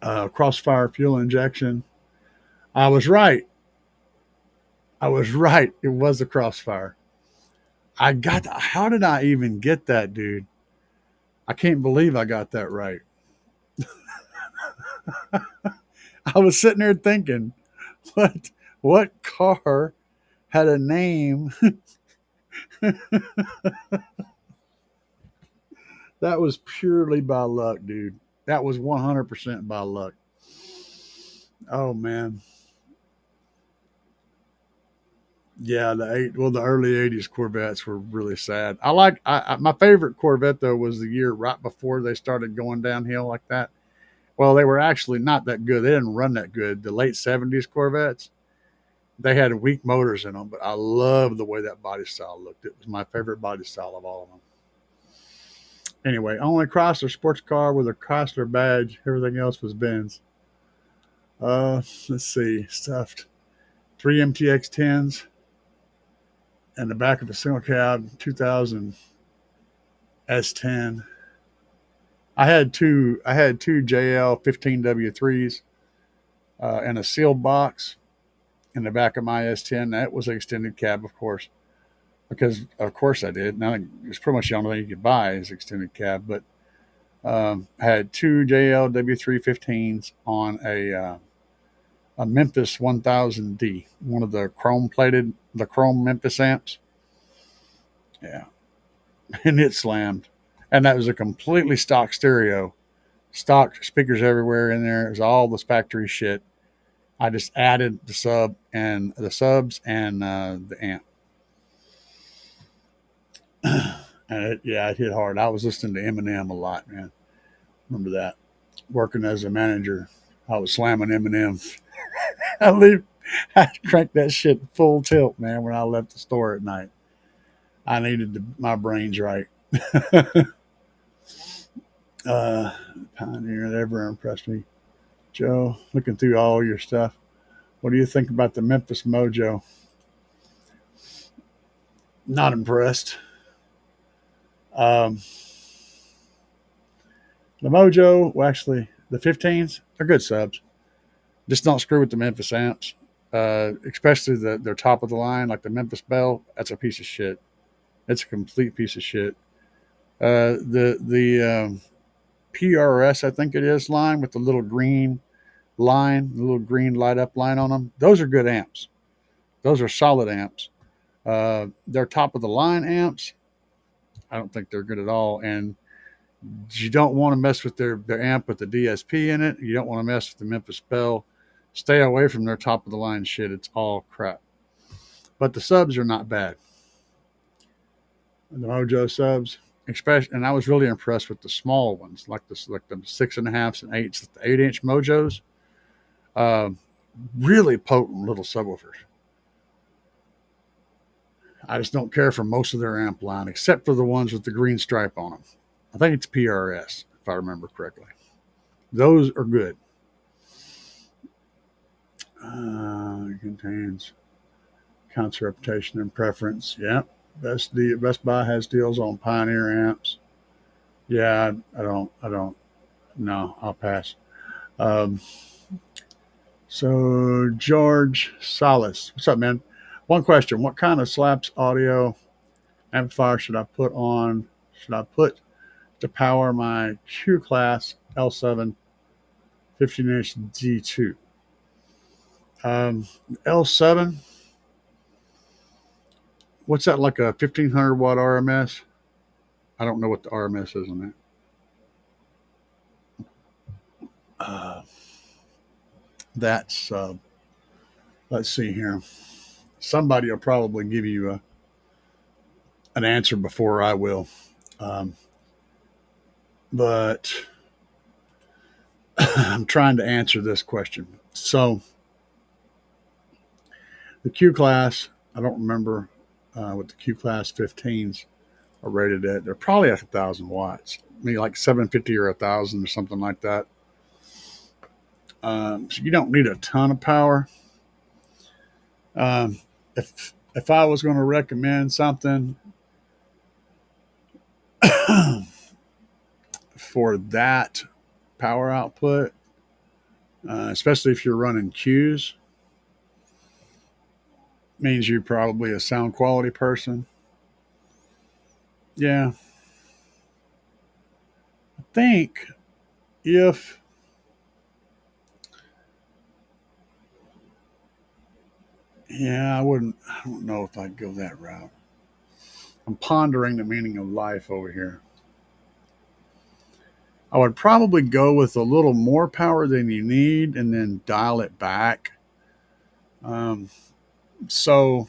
Crossfire fuel injection. I was right. I was right. It was a Crossfire. I got. How did I even get that, dude? I can't believe I got that right. I was sitting there thinking, what car had a name that was purely by luck, dude? That was 100% by luck. Oh man, yeah. The early '80s Corvettes were really sad. My favorite Corvette though was the year right before they started going downhill like that. Well, they were actually not that good. They didn't run that good. The late '70s Corvettes, they had weak motors in them, but I loved the way that body style looked. It was my favorite body style of all of them. Anyway, only Chrysler sports car with a Chrysler badge. Everything else was Benz. Let's see, stuffed 3 MTX 10s and the back of a single cab 2000 S10. I had two JL 15W3s and a sealed box in the back of my S10. That was an extended cab, of course, because of course I did. Now it's pretty much the only thing you could buy is extended cab. But I had two JL W315s on a Memphis 1000D, one of the chrome Memphis amps. Yeah, and it slammed, and that was a completely stock stereo, stock speakers everywhere in there. It was all this factory shit. I just added the subs and the amp. And it hit hard. I was listening to Eminem a lot, man. Remember that? Working as a manager, I was slamming Eminem. I cranked that shit full tilt, man, when I left the store at night. I needed my brains right. Pioneer that ever impressed me. Joe, looking through all your stuff, what do you think about the Memphis Mojo? Not impressed. The Mojo, well, actually, the 15s, they're good subs. Just don't screw with the Memphis amps, especially their top of the line, like the Memphis Bell. That's a piece of shit. It's a complete piece of shit. The PRS, I think it is, line with the little green light up line on them. Those are good amps. Those are solid amps. Their top of the line amps, I don't think they're good at all. And you don't want to mess with their amp with the DSP in it. You don't want to mess with the Memphis Bell. Stay away from their top of the line shit. It's all crap. But the subs are not bad. The Mojo subs, especially, and I was really impressed with the small ones, like the 6.5s and 8s, the 8-inch Mojos. Really potent little subwoofers. I just don't care for most of their amp line, except for the ones with the green stripe on them. I think it's PRS, if I remember correctly. Those are good. It contains counts reputation and preference. Yeah. Best Buy has deals on Pioneer amps. Yeah, I don't. No, I'll pass. So George Salas, what's up, man? One question: what kind of Slapz audio amplifier should I put to power my Q class L7 15-inch D2? L7. What's that, like a 1500 watt RMS? I don't know what the RMS is on that. That's, let's see here. Somebody will probably give you an answer before I will. But I'm trying to answer this question. So the Q class, I don't remember what the Q class 15s are rated at. They're probably at 1,000 watts, maybe like 750 or 1,000 or something like that. So you don't need a ton of power. If I was going to recommend something for that power output, especially if you're running cues. Means you're probably a sound quality person. Yeah, I think if yeah, I don't know if I'd go that route. I'm pondering the meaning of life over here. I would probably go with a little more power than you need and then dial it back. Um, so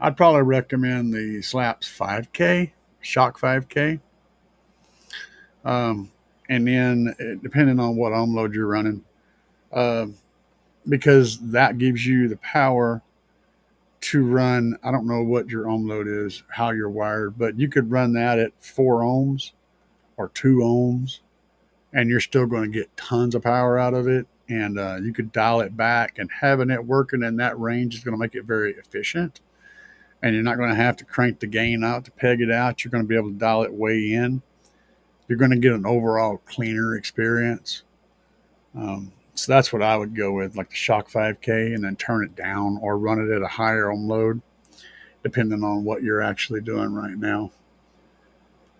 I'd probably recommend the Slapz 5K, Shock 5K. Um, and then, depending on what ohm load you're running, uh, because that gives you the power to run. I don't know what your ohm load is, how you're wired, but you could run that at 4 ohms or 2 ohms, and you're still going to get tons of power out of it. And you could dial it back, and having it working in that range is going to make it very efficient. And you're not going to have to crank the gain out to peg it out. You're going to be able to dial it way in. You're going to get an overall cleaner experience. So that's what I would go with, like the Shock 5K, and then turn it down or run it at a higher ohm load, depending on what you're actually doing right now.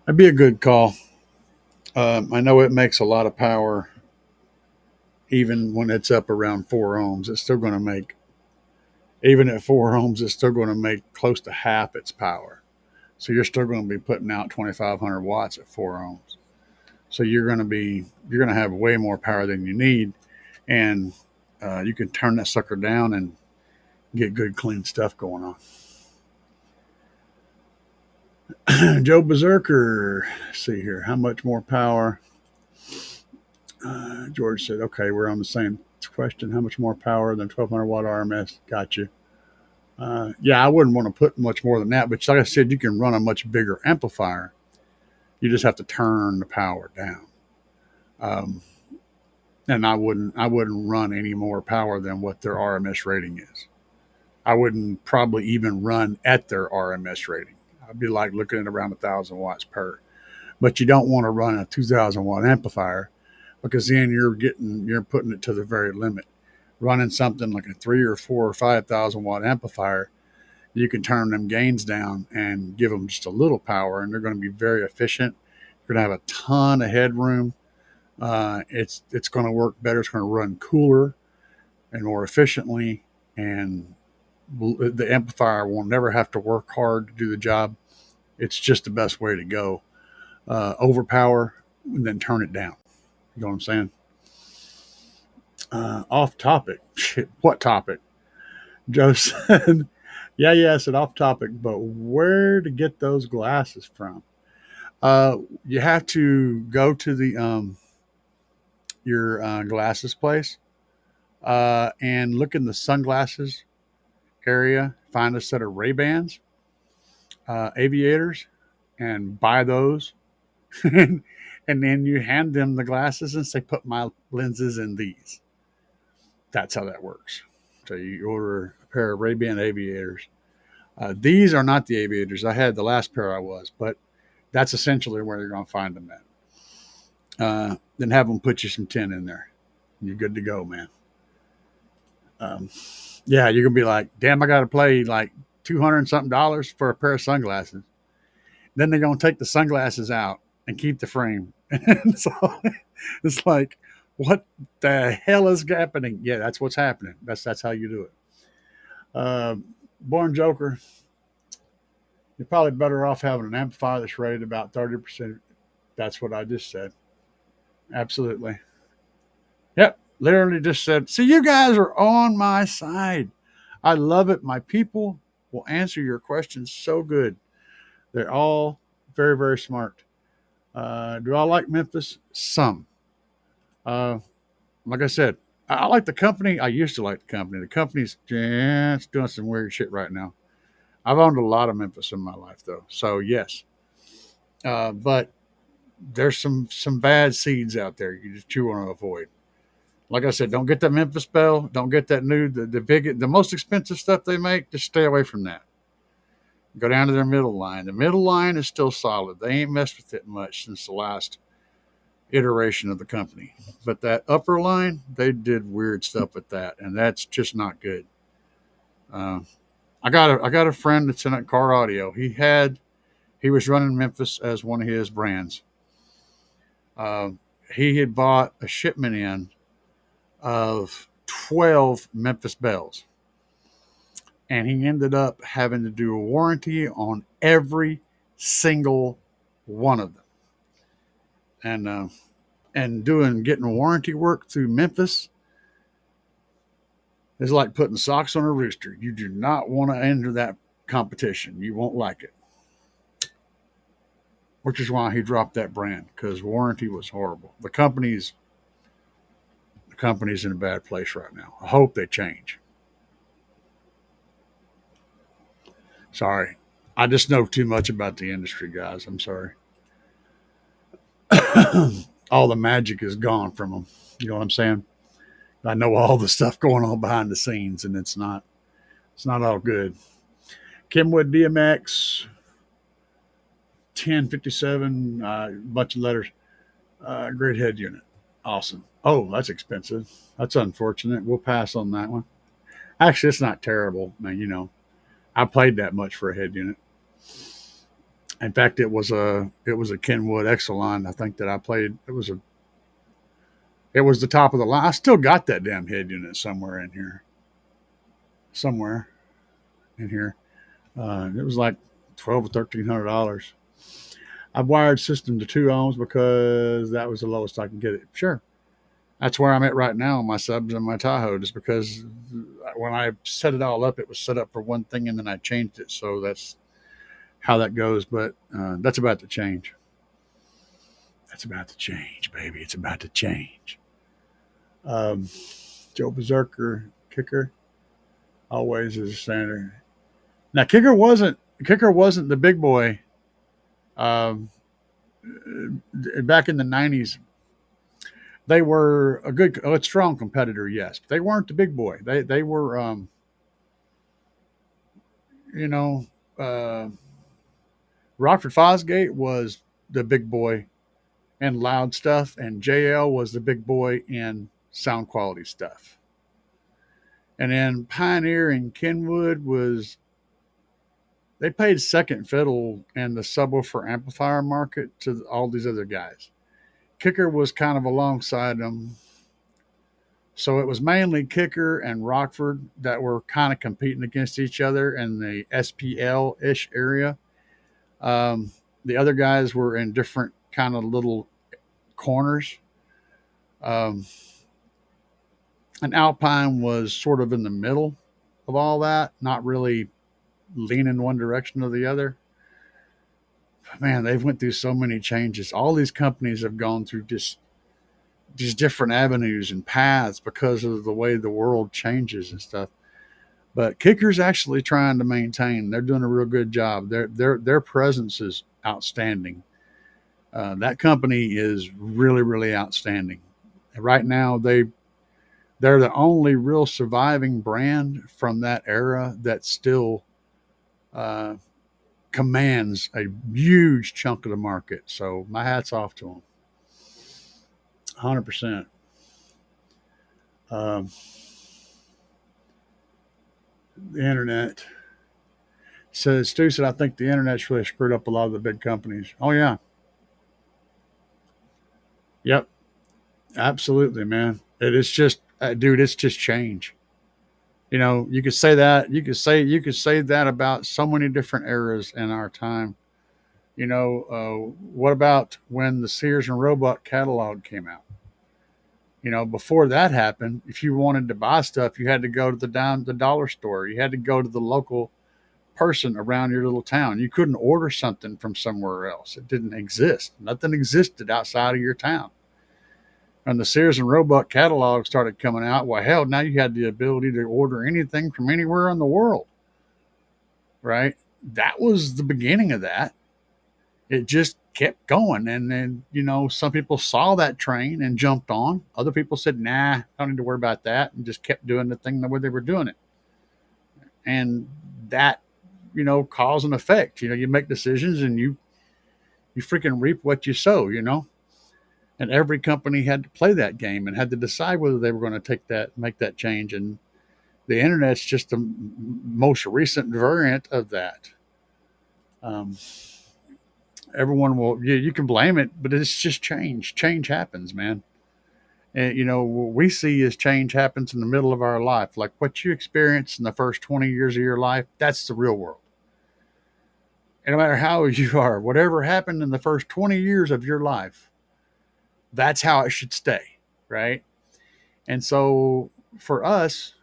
That'd be a good call. I know it makes a lot of power, even when it's up around 4 ohms. It's still going to make, even at 4 ohms, it's still going to make close to half its power. So you're still going to be putting out 2,500 watts at 4 ohms. So you're going to have way more power than you need, and you can turn that sucker down and get good, clean stuff going on. Joe Berserker, let's see here, how much more power? George said, okay, we're on the same question. How much more power than 1,200 watt RMS? Got you. Yeah, I wouldn't want to put much more than that, but like I said, you can run a much bigger amplifier. You just have to turn the power down. And I wouldn't run any more power than what their RMS rating is. I wouldn't probably even run at their RMS rating. I'd be like looking at around 1,000 watts per. But you don't want to run a 2,000 watt amplifier, because then you're putting it to the very limit. Running something like a 3 or 4 or 5,000 watt amplifier, you can turn them gains down and give them just a little power, and they're going to be very efficient. You're going to have a ton of headroom. It's going to work better. It's going to run cooler and more efficiently, and the amplifier will never have to work hard to do the job. It's just the best way to go. Overpower and then turn it down. You know what I'm saying? Off topic. Shit, what topic? Joe said, yeah, I said off topic, but where to get those glasses from? You have to go to the your glasses place and look in the sunglasses area. Find a set of Ray-Bans, aviators, and buy those. And then you hand them the glasses and say, put my lenses in these. That's how that works. So you order a pair of Ray-Ban aviators. These are not the aviators. I had the last pair I was, but that's essentially where you're going to find them at. Then have them put you some tin in there. And you're good to go, man. Yeah, you're going to be like, damn, I got to pay like $200 and something for a pair of sunglasses. Then they're going to take the sunglasses out and keep the frame. And so it's like, what the hell is happening? Yeah, that's what's happening. That's how you do it. Born Joker, you're probably better off having an amplifier that's rated about 30%. That's what I just said. Absolutely. Yep. Literally just said, see, you guys are on my side. I love it. My people will answer your questions so good. They're all very, very smart. Do I like Memphis? Some. Like I said, I like the company. I used to like the company. The company's just doing some weird shit right now. I've owned a lot of Memphis in my life, though. So, yes. But there's some bad seeds out there you want to avoid. Like I said, don't get that Memphis Bell. Don't get that new, the most expensive stuff they make. Just stay away from that. Go down to their middle line. The middle line is still solid. They ain't messed with it much since the last, iteration of the company. But that upper line, they did weird stuff with that, and that's just not good. Uh, I got a friend that's in car audio. He was running Memphis as one of his brands. Uh, he had bought a shipment in of 12 Memphis bells, and he ended up having to do a warranty on every single one of them. And getting warranty work through Memphis is like putting socks on a rooster. You do not want to enter that competition. You won't like it. Which is why he dropped that brand, because warranty was horrible. The company's in a bad place right now. I hope they change. Sorry. I just know too much about the industry, guys. I'm sorry. All the magic is gone from them. You know what I'm saying? I know all the stuff going on behind the scenes, and it's not all good. Kenwood DMX 1057, bunch of letters. Great head unit. Awesome. Oh, that's expensive. That's unfortunate. We'll pass on that one. Actually, it's not terrible, man. You know, I paid that much for a head unit. In fact, it was a Kenwood Exelon. I think that I played. It was the top of the line. I still got that damn head unit somewhere in here. It was like $1,200 or $1,300. I wired system to 2 ohms because that was the lowest I could get it. Sure. That's where I'm at right now on my subs and my Tahoe, just because when I set it all up, it was set up for one thing and then I changed it. So that's how that goes. But that's about to change. That's about to change, baby. It's about to change. Joe Berserker, kicker, always is a standard. Now, kicker wasn't the big boy. Back in the 90s, they were a strong competitor, yes. But they weren't the big boy. They were, Rockford Fosgate was the big boy in loud stuff, and JL was the big boy in sound quality stuff. And then Pioneer and Kenwood they played second fiddle in the subwoofer amplifier market to all these other guys. Kicker was kind of alongside them. So it was mainly Kicker and Rockford that were kind of competing against each other in the SPL-ish area. The other guys were in different kind of little corners. And Alpine was sort of in the middle of all that, not really leaning one direction or the other. Man, they've went through so many changes. All these companies have gone through just these different avenues and paths because of the way the world changes and stuff. But Kicker's actually trying to maintain. They're doing a real good job. Their presence is outstanding. That company is really, really outstanding. Right now, they're the only real surviving brand from that era that still commands a huge chunk of the market. So my hat's off to them. 100%. The internet says, Stu said, I think the internet's really screwed up a lot of the big companies. Oh, yeah. Yep. Absolutely, man. It is just, dude, it's just change. You know, you could say that. You could say that about so many different eras in our time. You know, what about when the Sears and Roebuck catalog came out? You know, before that happened, if you wanted to buy stuff, you had to go to the dollar store. You had to go to the local person around your little town. You couldn't order something from somewhere else. It didn't exist. Nothing existed outside of your town. And the Sears and Roebuck catalog started coming out. Well, hell, now you had the ability to order anything from anywhere in the world, right? That was the beginning of that. It just kept going. And then, you know, some people saw that train and jumped on. Other people said, nah, I don't need to worry about that, and just kept doing the thing the way they were doing it. And that, you know, cause and effect. You know, you make decisions and you freaking reap what you sow, you know. And every company had to play that game and had to decide whether they were going to make that change. And the internet's just the most recent variant of that. Um, Everyone will, you can blame it, but it's just change. Change happens, man. And what we see is change happens in the middle of our life. Like what you experience in the first 20 years of your life, that's the real world. And no matter how you are, whatever happened in the first 20 years of your life, that's how it should stay, right? And so for us,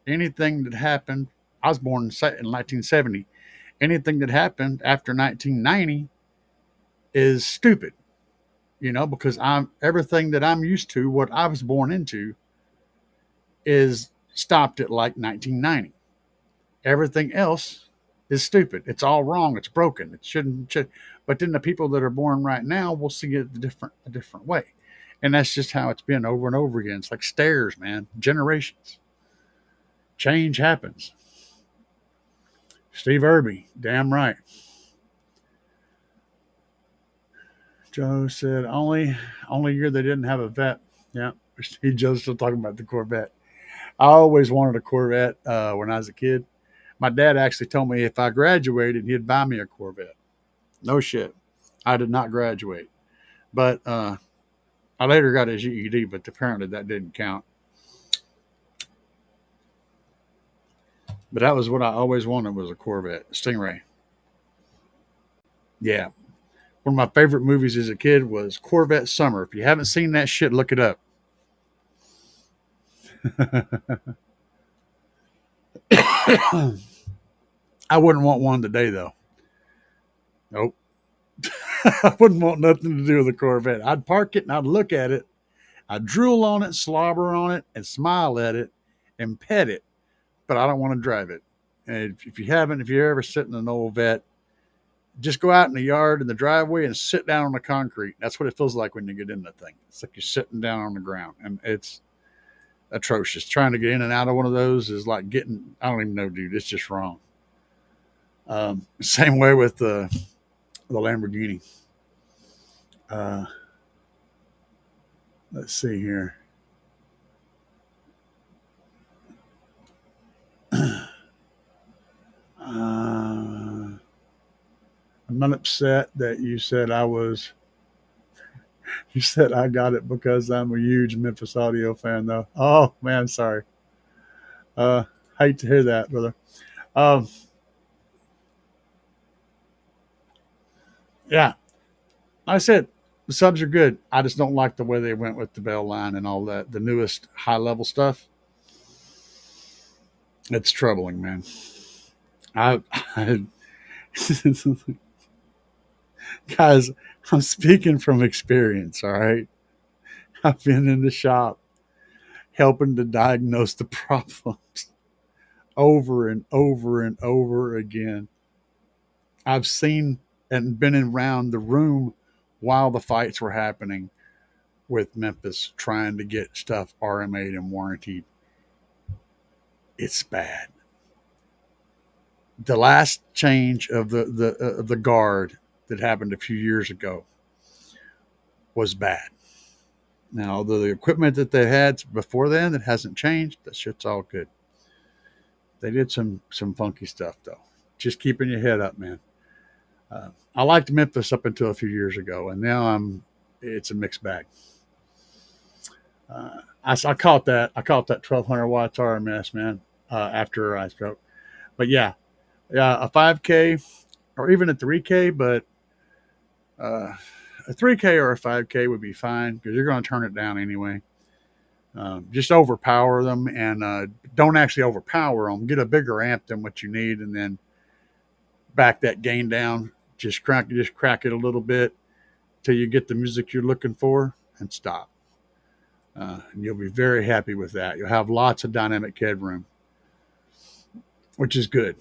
anything that happened, I was born in 1970. Anything that happened after 1990 is stupid, because I'm everything that I'm used to, what I was born into, is stopped at like 1990. Everything else is stupid. It's all wrong. It's broken. It shouldn't. But then the people that are born right now will see it a different way, and that's just how it's been over and over again. It's like stairs, man. Generations. Change happens. Steve Irby, damn right. Joe said only year they didn't have a vet. Yeah, Steve Joe's still talking about the Corvette. I always wanted a Corvette when I was a kid. My dad actually told me if I graduated, he'd buy me a Corvette. No shit. I did not graduate. But I later got his GED, but apparently that didn't count. But that was what I always wanted, was a Corvette, Stingray. Yeah. One of my favorite movies as a kid was Corvette Summer. If you haven't seen that shit, look it up. I wouldn't want one today, though. Nope. I wouldn't want nothing to do with a Corvette. I'd park it and I'd look at it. I'd drool on it, slobber on it, and smile at it and pet it. But I don't want to drive it. And if you're ever sitting in an old vet, just go out in the yard in the driveway and sit down on the concrete. That's what it feels like when you get in that thing. It's like you're sitting down on the ground, and it's atrocious. Trying to get in and out of one of those is like I don't even know, dude. It's just wrong. Same way with the Lamborghini. Let's see here. I'm not upset that you said you said I got it because I'm a huge Memphis Audio fan, though. Oh, man, sorry. Hate to hear that, brother. Yeah, like I said, the subs are good. I just don't like the way they went with the bell line and all that. The newest high level stuff. It's troubling, man. I guys, I'm speaking from experience, all right? I've been in the shop helping to diagnose the problems over and over and over again. I've seen and been around the room while the fights were happening with Memphis trying to get stuff RMA'd and warranted. It's bad. The last change of the guard that happened a few years ago was bad. Now, the equipment that they had before then that hasn't changed, that shit's all good. They did some funky stuff, though. Just keeping your head up, man. I liked Memphis up until a few years ago, and now it's a mixed bag. I caught that 1200 watts RMS, man, after I stroke. But yeah, a 5K or even a 3K, but a 3K or a 5K would be fine because you're going to turn it down anyway. Just overpower them and don't actually overpower them. Get a bigger amp than what you need, and then back that gain down. Just crack it a little bit till you get the music you're looking for, and stop. And you'll be very happy with that. You'll have lots of dynamic headroom, which is good.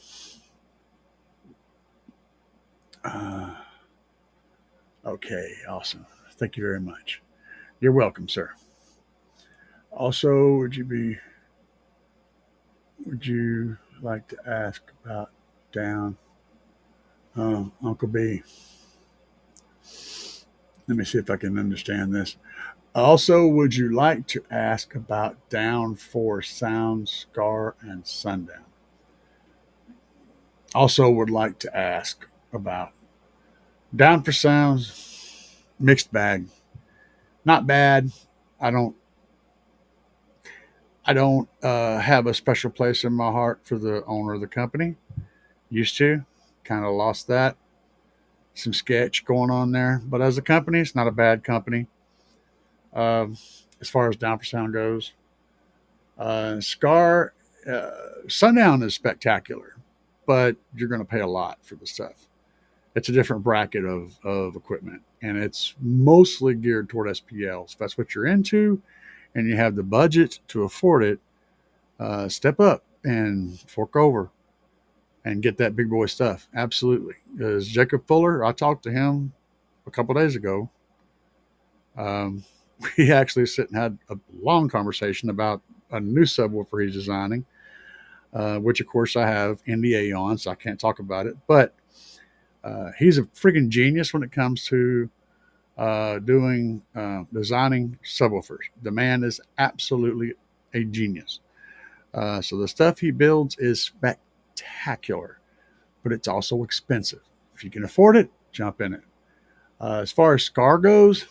Okay, awesome. Thank you very much. You're welcome, sir. Also, would you like to ask about down Uncle B? Let me see if I can understand this. Also, would you like to ask about downforce sound, scar, and sundown? Also, would like to ask about down for sounds, mixed bag. Not bad. I don't. I don't have a special place in my heart for the owner of the company. Used to, kind of lost that. Some sketch going on there, but as a company, it's not a bad company. Um, as far as down for sound goes, Scar uh, Sundown is spectacular, but you're going to pay a lot for the stuff. It's a different bracket of equipment, and it's mostly geared toward SPLs. If that's what you're into, and you have the budget to afford it, step up and fork over and get that big boy stuff. Absolutely. Because Jacob Fuller, I talked to him a couple days ago. Um, we actually sit and had a long conversation about a new subwoofer he's designing, which of course I have NDA on, so I can't talk about it. But he's a freaking genius when it comes to designing subwoofers. The man is absolutely a genius. So the stuff he builds is spectacular, but it's also expensive. If you can afford it, jump in it. As far as Scar goes,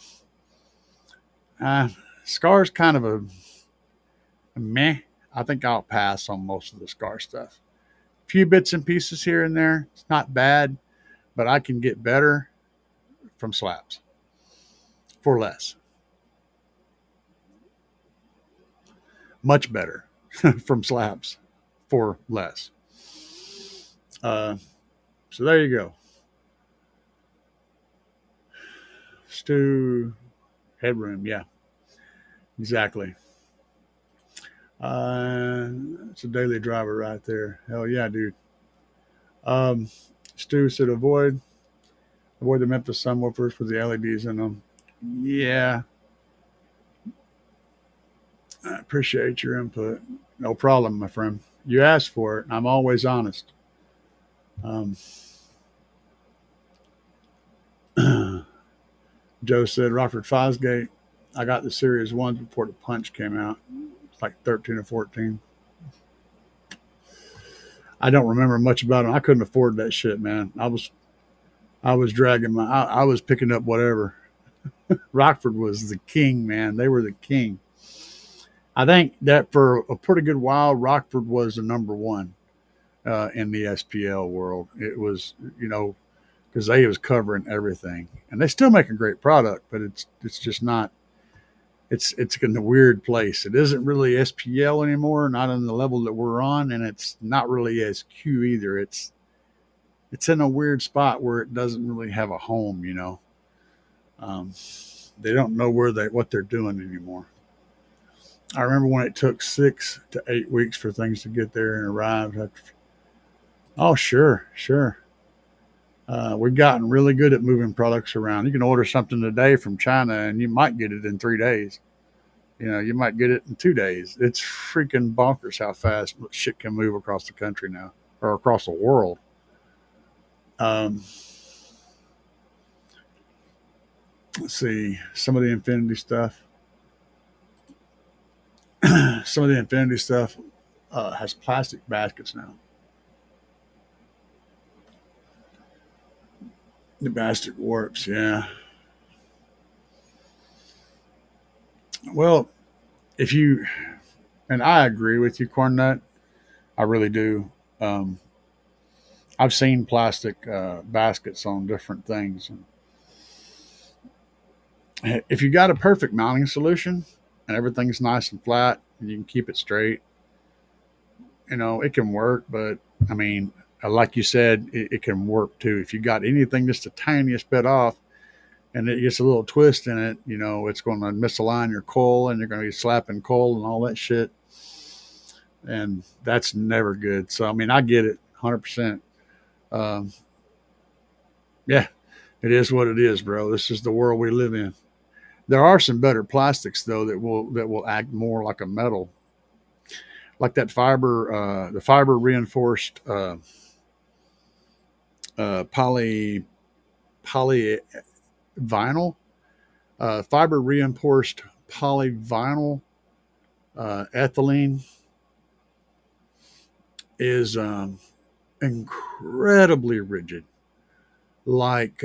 Scar's kind of a meh. I think I'll pass on most of the Scar stuff. A few bits and pieces here and there. It's not bad, but I can get better from Slapz for less. Much better from Slapz for less. So there you go. Stu headroom, yeah, exactly. It's a daily driver right there. Hell yeah, dude. Um, Stu said avoid the Memphis subwoofers with the LEDs in them. Yeah, I appreciate your input. No problem, my friend. You asked for it. I'm always honest. Um, Joe said Rockford Fosgate. I got the Series 1 before the Punch came out. It's like 13 or 14. I don't remember much about them. I couldn't afford that shit, man. I was dragging I was picking up whatever. Rockford was the king, man. They were the king. I think that for a pretty good while, Rockford was the number one in the SPL world. It was, because they was covering everything, and they still make a great product, but it's just not. It's in a weird place. It isn't really SPL anymore, not on the level that we're on, and it's not really SQ either. It's in a weird spot where it doesn't really have a home. Um, they don't know what they're doing anymore. I remember when it took 6 to 8 weeks for things to get there and arrive. Oh, sure, sure. We've gotten really good at moving products around. You can order something today from China and you might get it in 3 days. You might get it in 2 days. It's freaking bonkers how fast shit can move across the country now or across the world. Let's see some of the Infinity stuff. Some of the Infinity stuff has plastic baskets now. The basket warps, yeah. Well, if you, and I agree with you, Cornnut, I really do. I've seen plastic baskets on different things. If you got a perfect mounting solution and everything's nice and flat and you can keep it straight, it can work. But I mean, like you said, it can work too. If you got anything just the tiniest bit off and it gets a little twist in it, it's going to misalign your coil and you're going to be slapping coil and all that shit. And that's never good. So, I mean, I get it 100%. Yeah, it is what it is, bro. This is the world we live in. There are some better plastics though that will act more like a metal, like that fiber, the fiber reinforced poly vinyl. Fiber reinforced polyvinyl ethylene is incredibly rigid. Like,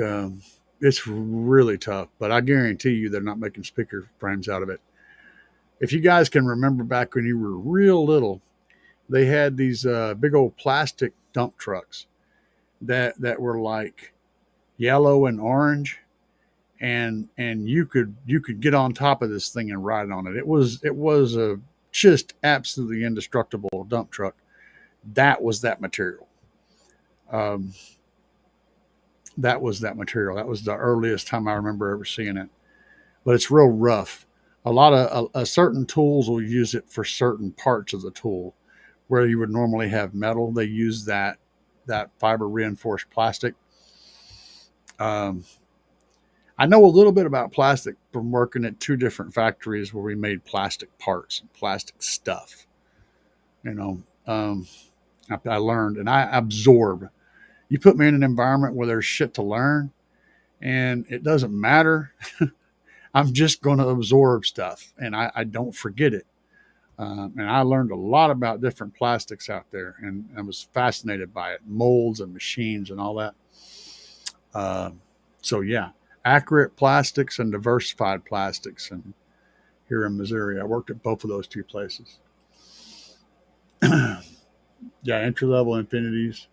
it's really tough, but I guarantee you they're not making speaker frames out of it. If you guys can remember back when you were real little, they had these big old plastic dump trucks that were like yellow and orange, and you could get on top of this thing and ride on it. It was a just absolutely indestructible dump truck. That was that material. Um, that was that material. That was the earliest time I remember ever seeing it. But it's real rough. A lot of certain tools will use it for certain parts of the tool, where you would normally have metal. They use that fiber reinforced plastic. Um, I know a little bit about plastic from working at 2 different factories where we made plastic parts and plastic stuff. You know, I learned and I absorb. You put me in an environment where there's shit to learn, and it doesn't matter. I'm just going to absorb stuff, and I don't forget it. And I learned a lot about different plastics out there, and I was fascinated by it, molds and machines and all that. So yeah, accurate plastics and diversified plastics. And here in Missouri, I worked at both of those 2 places. Yeah, entry level Infinities.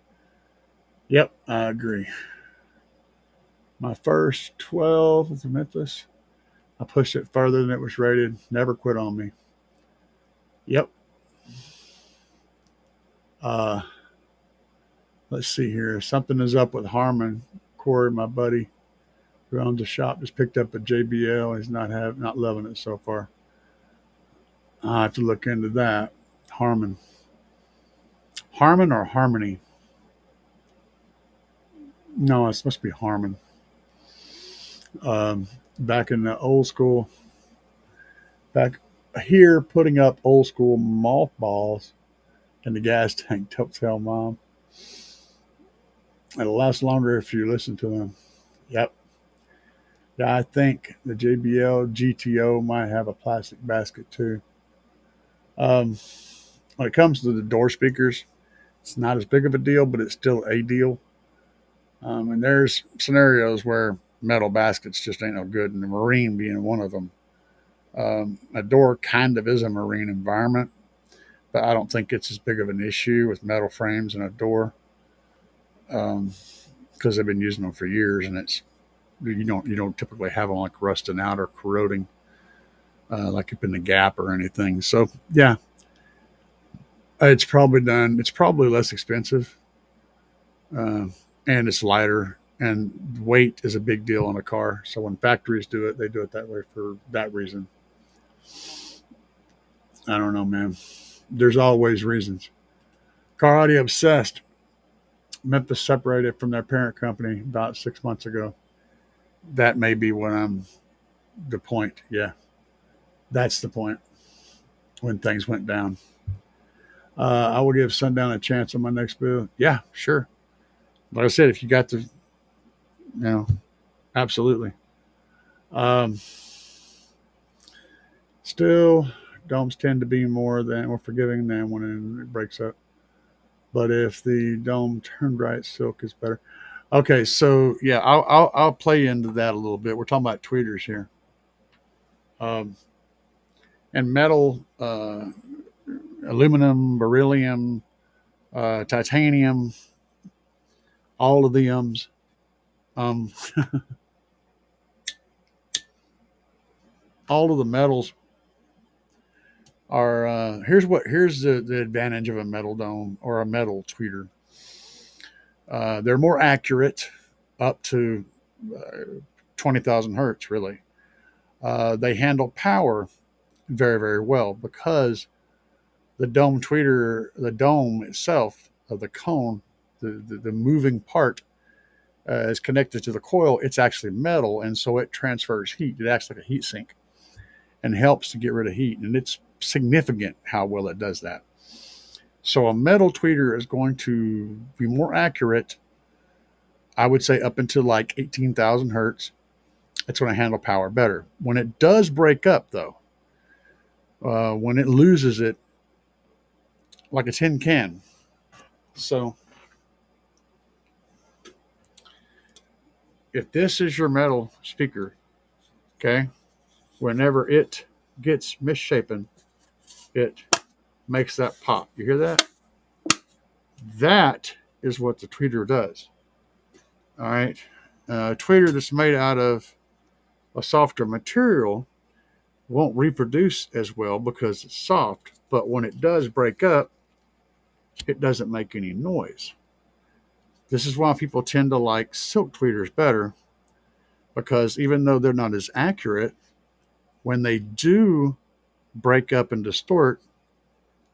Yep, I agree. My first 12 was in Memphis. I pushed it further than it was rated. Never quit on me. Yep. Let's see here. Something is up with Harmon. Corey, my buddy, who owns the shop, just picked up a JBL. He's not loving it so far. I have to look into that. Harmon or Harmony? No, it's supposed to be Harmon. Back in the old school, back here, putting up old school mothballs in the gas tank. Don't tell mom. It'll last longer if you listen to them. Yep. Yeah, I think the JBL GTO might have a plastic basket too. When it comes to the door speakers, it's not as big of a deal, but it's still a deal. And there's scenarios where metal baskets just ain't no good, and the marine being one of them. A door kind of is a marine environment, but I don't think it's as big of an issue with metal frames and a door, because they've been using them for years, and it's you don't typically have them like rusting out or corroding like up in the gap or anything. So yeah, it's probably less expensive, and it's lighter, and weight is a big deal on a car. So when factories do it, they do it that way for that reason. I don't know, man. There's always reasons. Car Audio Obsessed. Memphis separated from their parent company about 6 months ago. That may be the point. Yeah, that's the point when things went down. I will give Sundown a chance on my next bill. Yeah, sure. Like I said, if you got the, absolutely. Still, domes tend to be more forgiving than when it breaks up. But if the dome turned right, silk is better. Okay, so yeah, I'll play into that a little bit. We're talking about tweeters here, and metal, aluminum, beryllium, titanium, all of the all of the metals are. Here's the advantage of a metal dome or a metal tweeter. They're more accurate, up to 20,000 hertz, really. They handle power very, very well because the dome itself of the cone, the moving part, is connected to the coil. It's actually metal, and so it transfers heat. It acts like a heat sink and helps to get rid of heat. And it's significant how well it does that. So a metal tweeter is going to be more accurate, I would say, up until like 18,000 hertz. it's going to handle power better. When it does break up, though, when it loses it, like a tin can. So if this is your metal speaker, okay, whenever it gets misshapen, it makes that pop. You hear that? That is what the tweeter does. All right. A tweeter that's made out of a softer material won't reproduce as well because it's soft, but when it does break up, it doesn't make any noise. This is why people tend to like silk tweeters better, because even though they're not as accurate, when they do break up and distort,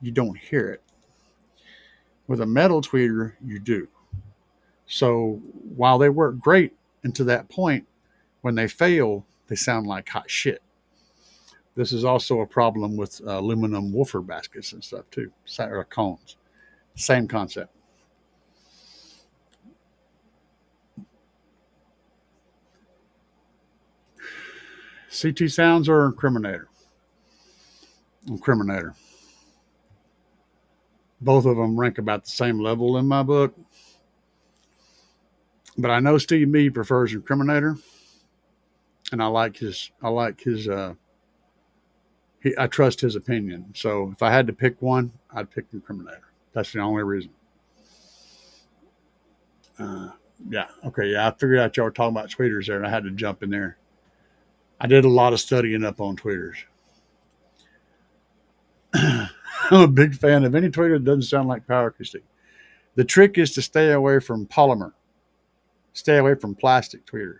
you don't hear it. With a metal tweeter, you do. So while they work great until that point, when they fail, they sound like hot shit. This is also a problem with aluminum woofer baskets and stuff too, or cones. Same concept. CT sounds or incriminator? Incriminator. Both of them rank about the same level in my book. But I know Steve Meade prefers incriminator, and I trust his opinion. So if I had to pick one, I'd pick incriminator. That's the only reason. Yeah. Okay. Yeah. I figured out y'all were talking about tweeters there, and I had to jump in there. I did a lot of studying up on tweeters. I'm a big fan of any tweeter that doesn't sound like power acoustic. The trick is to stay away from polymer. Stay away from plastic tweeters.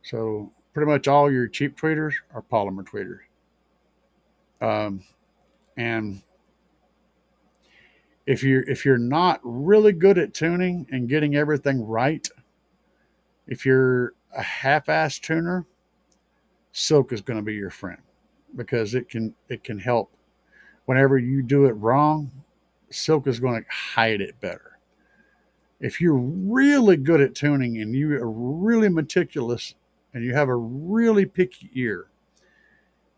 So pretty much all your cheap tweeters are polymer tweeters. And if you're not really good at tuning and getting everything right, if you're a half-ass tuner, silk is going to be your friend, because it can help. Whenever you do it wrong, silk is going to hide it better. If you're really good at tuning and you are really meticulous and you have a really picky ear,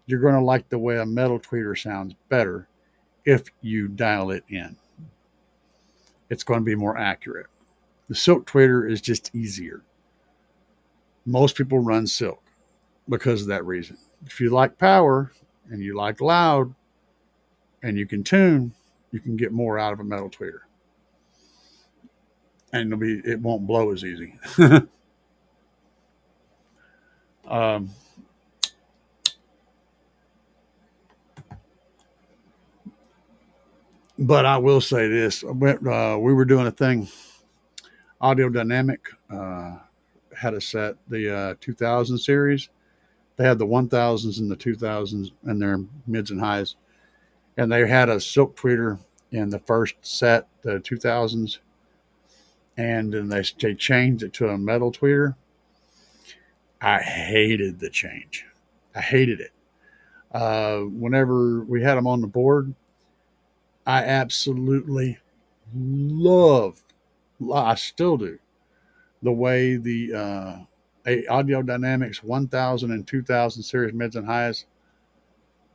you're going to like the way a metal tweeter sounds better if you dial it in. It's going to be more accurate. The silk tweeter is just easier. Most people run silk because of that reason. If you like power and you like loud and you can tune, you can get more out of a metal tweeter. And it won't blow as easy. But I will say this. We were doing a thing, Audio Dynamic had a set, the 2000 series. They had the 1000s and the 2000s and their mids and highs. And they had a silk tweeter in the first set, the 2000s. And then they changed it to a metal tweeter. I hated the change. I hated it. Whenever we had them on the board, I absolutely loved, I still do, the way the Audio Dynamics 1000 and 2000 series mids and highs,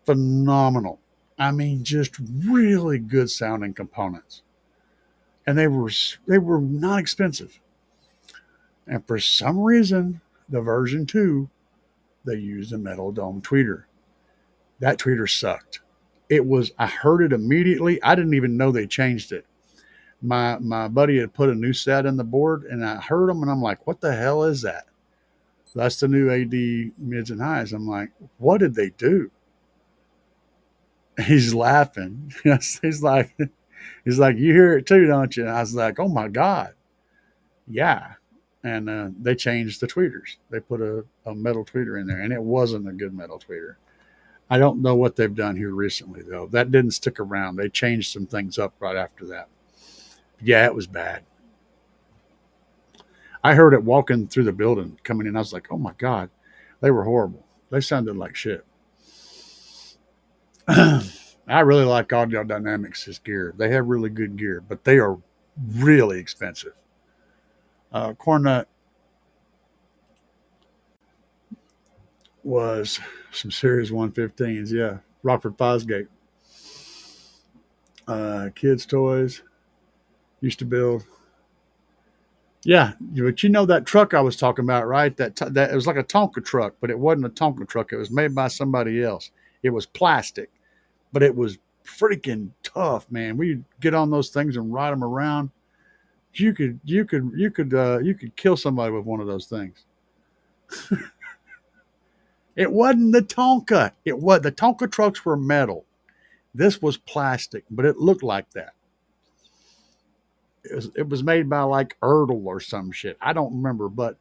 phenomenal. I mean, just really good sounding components. And they were not expensive. And for some reason, the version 2, they used a metal dome tweeter. That tweeter sucked. I heard it immediately. I didn't even know they changed it. My buddy had put a new set in the board, and I heard them, and I'm like, what the hell is that? That's the new AD mids and highs. I'm like, what did they do? He's laughing. He's like, you hear it too, don't you? And I was like, oh my God. Yeah. And they changed the tweeters. They put a metal tweeter in there, and it wasn't a good metal tweeter. I don't know what they've done here recently, though. That didn't stick around. They changed some things up right after that. Yeah, it was bad. I heard it walking through the building coming in. I was like, oh my God, they were horrible. They sounded like shit. I really like Audio Dynamics' gear. They have really good gear, but they are really expensive. Cornut, was some Series 115s. Yeah, Rockford Fosgate. Kids' toys. Used to build. Yeah, but you know that truck I was talking about, right? That it was like a Tonka truck, but it wasn't a Tonka truck. It was made by somebody else. It was plastic, but it was freaking tough, man. We get on those things and ride them around. You could kill somebody with one of those things. It wasn't the Tonka. The Tonka trucks were metal. This was plastic, but it looked like that. It was made by like Erdl or some shit. I don't remember, but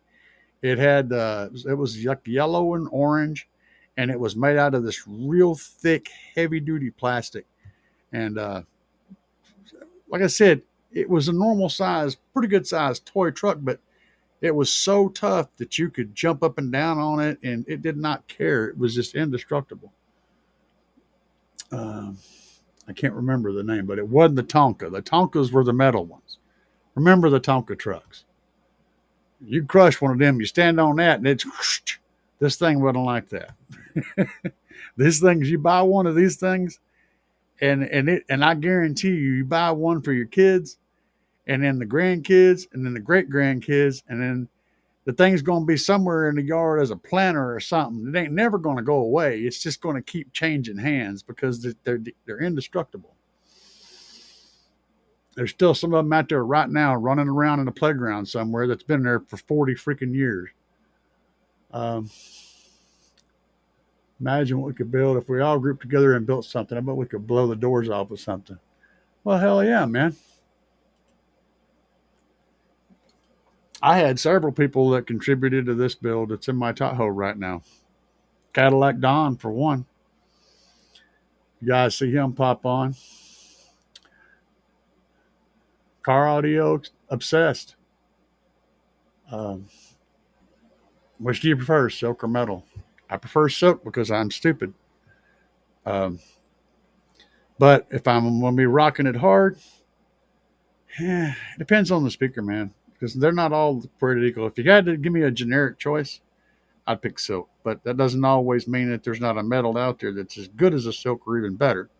it was like yellow and orange, and it was made out of this real thick, heavy duty plastic. And like I said, it was a normal size, pretty good size toy truck, but it was so tough that you could jump up and down on it, and it did not care. It was just indestructible. Um, I can't remember the name, but it wasn't the Tonka. The Tonkas were the metal ones. Remember the Tonka trucks? You crush one of them, you stand on that, and it's whoosh. This thing wasn't like that. These things, you buy one of these things, and I guarantee you, you buy one for your kids, and then the grandkids, and then the great grandkids, and then the thing's going to be somewhere in the yard as a planter or something. It ain't never going to go away. It's just going to keep changing hands because they're indestructible. There's still some of them out there right now running around in a playground somewhere that's been there for 40 freaking years. Imagine what we could build if we all grouped together and built something. I bet we could blow the doors off of something. Well, hell yeah, man. I had several people that contributed to this build that's in my Tahoe right now. Cadillac Don, for one. You guys see him pop on. Car audio obsessed. Which do you prefer, silk or metal? I prefer silk because I'm stupid. Um, but if I'm going to be rocking it hard, it depends on the speaker, man. Because they're not all created equal. If you had to give me a generic choice, I'd pick silk. But that doesn't always mean that there's not a metal out there that's as good as a silk or even better.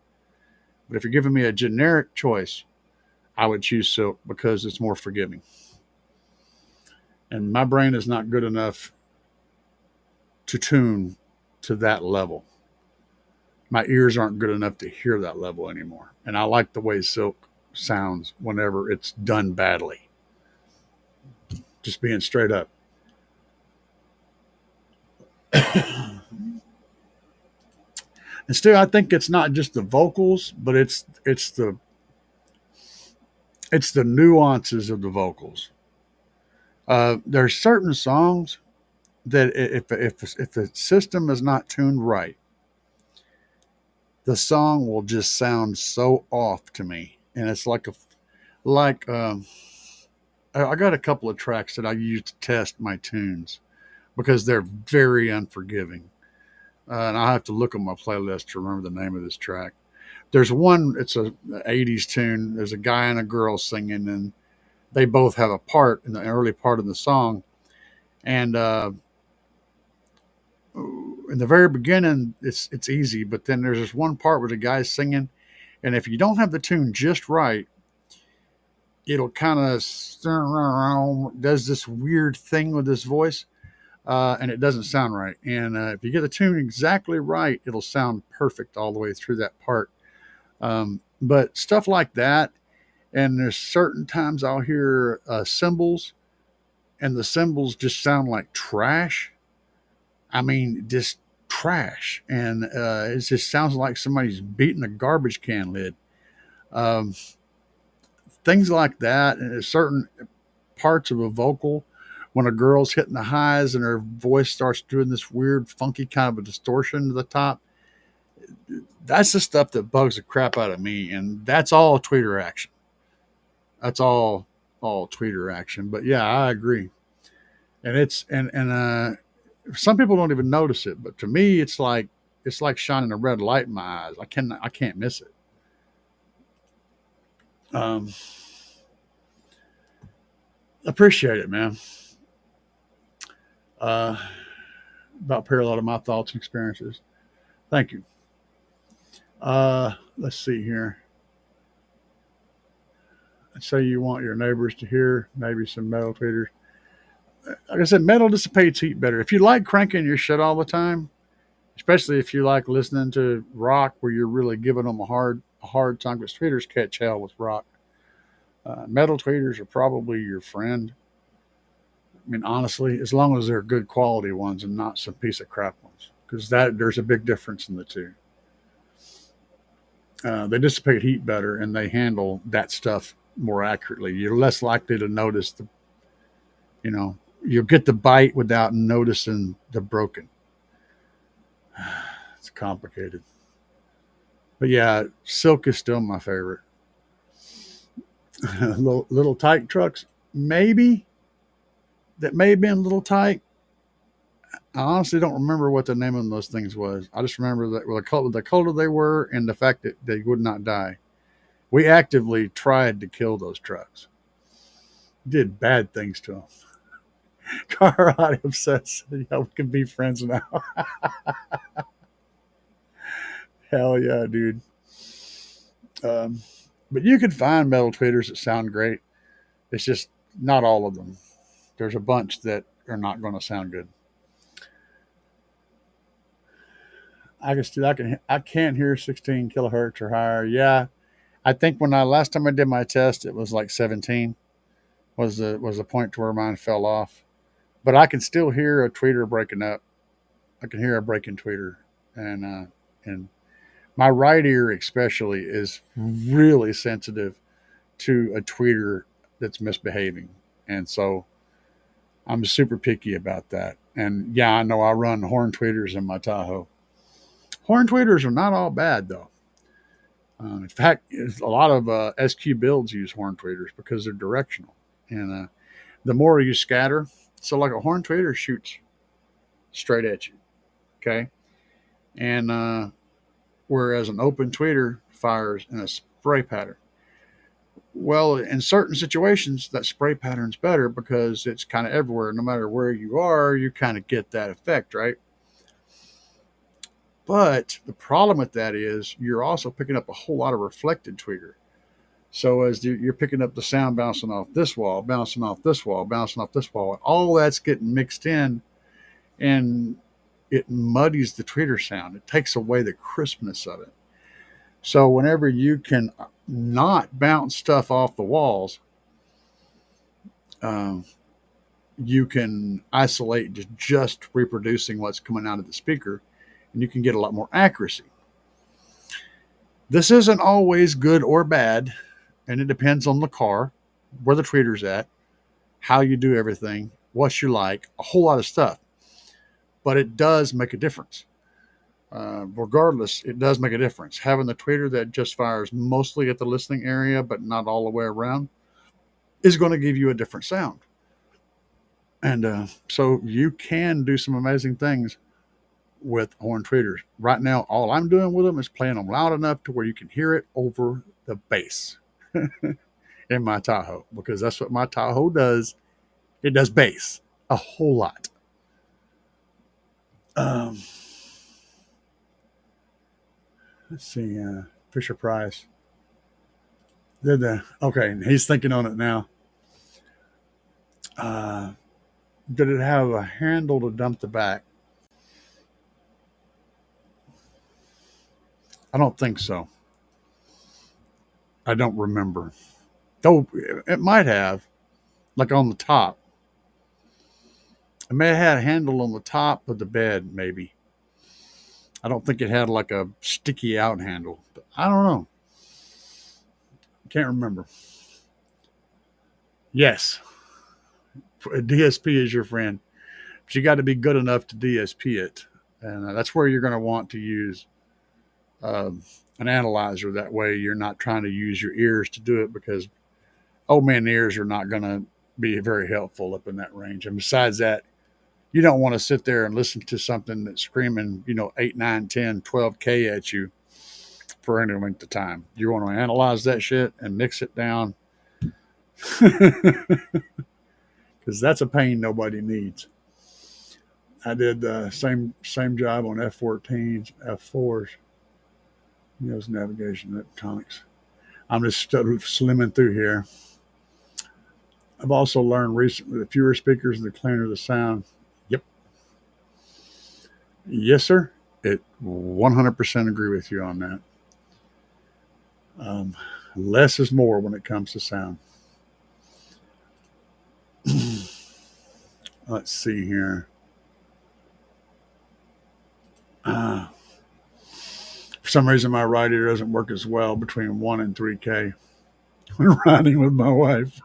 But if you're giving me a generic choice, I would choose silk because it's more forgiving. And my brain is not good enough to tune to that level. My ears aren't good enough to hear that level anymore. And I like the way silk sounds whenever it's done badly. Just being straight up. And still, I think it's not just the vocals, but it's the nuances of the vocals. There's certain songs that if the system is not tuned right, the song will just sound so off to me, and it's like I got a couple of tracks that I use to test my tunes because they're very unforgiving. And I have to look at my playlist to remember the name of this track. There's one, it's a 80s tune. There's a guy and a girl singing, and they both have a part in the early part of the song. And in the very beginning, it's easy, but then there's this one part where the guy's singing, and if you don't have the tune just right, it'll kind of does this weird thing with this voice, and it doesn't sound right. And if you get the tune exactly right, it'll sound perfect all the way through that part. But stuff like that, and there's certain times I'll hear cymbals, and the cymbals just sound like trash. I mean, just trash, and it just sounds like somebody's beating a garbage can lid. Um, Things like that, and certain parts of a vocal, when a girl's hitting the highs and her voice starts doing this weird, funky kind of a distortion to the top. That's the stuff that bugs the crap out of me, and that's all tweeter action. That's all tweeter action. But yeah, I agree. And some people don't even notice it, but to me, it's like shining a red light in my eyes. I can't miss it. Appreciate it, man. about parallel to my thoughts and experiences. Thank you. Let's see here. Let's say you want your neighbors to hear maybe some metal tweeters. Like I said, metal dissipates heat better. If you like cranking your shit all the time, especially if you like listening to rock where you're really giving them a hard time, because tweeters catch hell with rock. Metal tweeters are probably your friend. I mean, honestly, as long as they're good quality ones and not some piece of crap ones, because there's a big difference in the two. They dissipate heat better and they handle that stuff more accurately. You're less likely to notice you know, you'll get the bite without noticing the broken. It's complicated. But yeah, silk is still my favorite. Little tight trucks, maybe. That may have been little tight. I honestly don't remember what the name of those things was. I just remember that the color they were and the fact that they would not die. We actively tried to kill those trucks. Did bad things to them. Caraudioenthusiasts, yeah, we can be friends now. Hell yeah, dude. But you can find metal tweeters that sound great. It's just not all of them. There's a bunch that are not going to sound good. I can't hear 16 kilohertz or higher. Yeah, I think last time I did my test, it was like 17 was the point to where mine fell off. But I can still hear a tweeter breaking up. I can hear a breaking tweeter, and my right ear especially is really sensitive to a tweeter that's misbehaving, and so I'm super picky about that. And yeah, I know I run horn tweeters in my Tahoe. Horn tweeters are not all bad though. In fact, a lot of SQ builds use horn tweeters because they're directional, and the more you scatter, so like a horn tweeter shoots straight at you, okay, and whereas an open tweeter fires in a spray pattern. Well, in certain situations, that spray pattern's better because it's kind of everywhere. No matter where you are, you kind of get that effect, right? But the problem with that is you're also picking up a whole lot of reflected tweeter. So as you're picking up the sound bouncing off this wall, bouncing off this wall, bouncing off this wall, and all that's getting mixed in, and it muddies the tweeter sound. It takes away the crispness of it. So whenever you can not bounce stuff off the walls, you can isolate to just reproducing what's coming out of the speaker, and you can get a lot more accuracy. This isn't always good or bad, and it depends on the car, where the tweeter's at, how you do everything, what you like, a whole lot of stuff. But it does make a difference. Regardless, it does make a difference. Having the tweeter that just fires mostly at the listening area, but not all the way around, is going to give you a different sound. And so you can do some amazing things with horn tweeters. Right now, all I'm doing with them is playing them loud enough to where you can hear it over the bass in my Tahoe, because that's what my Tahoe does. It does bass a whole lot. Let's see, Fisher Price. Okay, he's thinking on it now. Did it have a handle to dump the back? I don't think so. I don't remember. Though it might have, like on the top. It may have had a handle on the top of the bed, maybe. I don't think it had like a sticky out handle. But I don't know. Can't remember. Yes. A DSP is your friend. But you got to be good enough to DSP it. And that's where you're going to want to use an analyzer. That way you're not trying to use your ears to do it, because old man ears are not going to be very helpful up in that range. And besides that, you don't want to sit there and listen to something that's screaming, 8, 9, 10, 12K at you for any length of time. You want to analyze that shit and mix it down, because that's a pain nobody needs. I did the same job on F-14s, F4s. Those navigation electronics. I'm just slimming through here. I've also learned recently the fewer speakers, the cleaner the sound. Yep. Yes, sir. It 100% agree with you on that. Less is more when it comes to sound. Let's see here. For some reason, my right ear doesn't work as well between 1 and 3K when riding with my wife.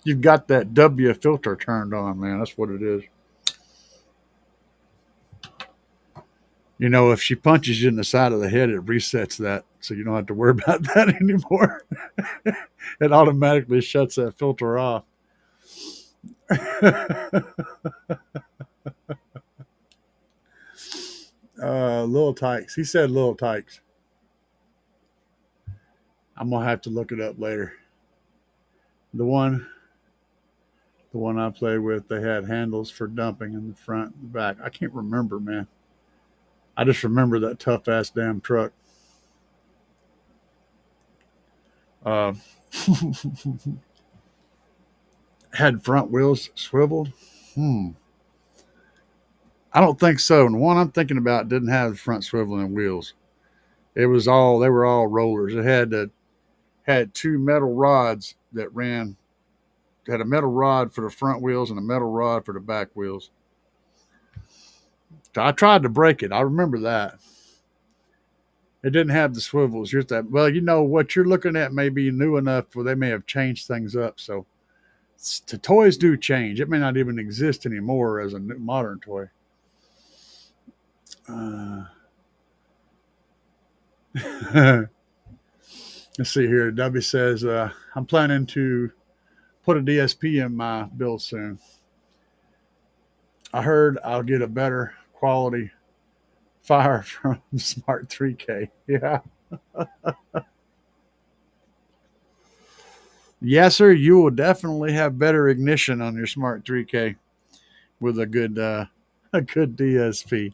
You've got that W filter turned on, man. That's what it is. You know, if she punches you in the side of the head, it resets that, so you don't have to worry about that anymore. It automatically shuts that filter off. Little Tykes. He said Little Tykes. I'm gonna have to look it up later. The one I played with, they had handles for dumping in the front and the back. I can't remember, man. I just remember that tough ass damn truck. Had front wheels swiveled. I don't think so. And the one I'm thinking about didn't have front swiveling wheels. They were all rollers. It had two metal rods that ran. It had a metal rod for the front wheels and a metal rod for the back wheels. I tried to break it. I remember that. It didn't have the swivels. Just that. Well, you know what you're looking at may be new enough where they may have changed things up. So the toys do change. It may not even exist anymore as a new modern toy. Let's see here. W says, I'm planning to put a DSP in my build soon. I heard I'll get a better quality fire from Smart 3K. Yeah. Yes, sir. You will definitely have better ignition on your Smart 3K with a good DSP.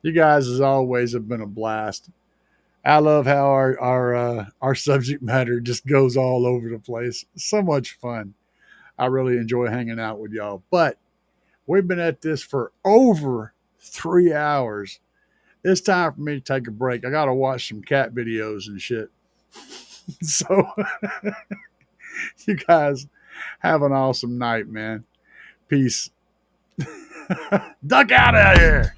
You guys, as always, have been a blast. I love how our subject matter just goes all over the place. So much fun. I really enjoy hanging out with y'all. But we've been at this for over 3 hours. It's time for me to take a break. I got to watch some cat videos and shit. So you guys have an awesome night, man. Peace. Duck out of here.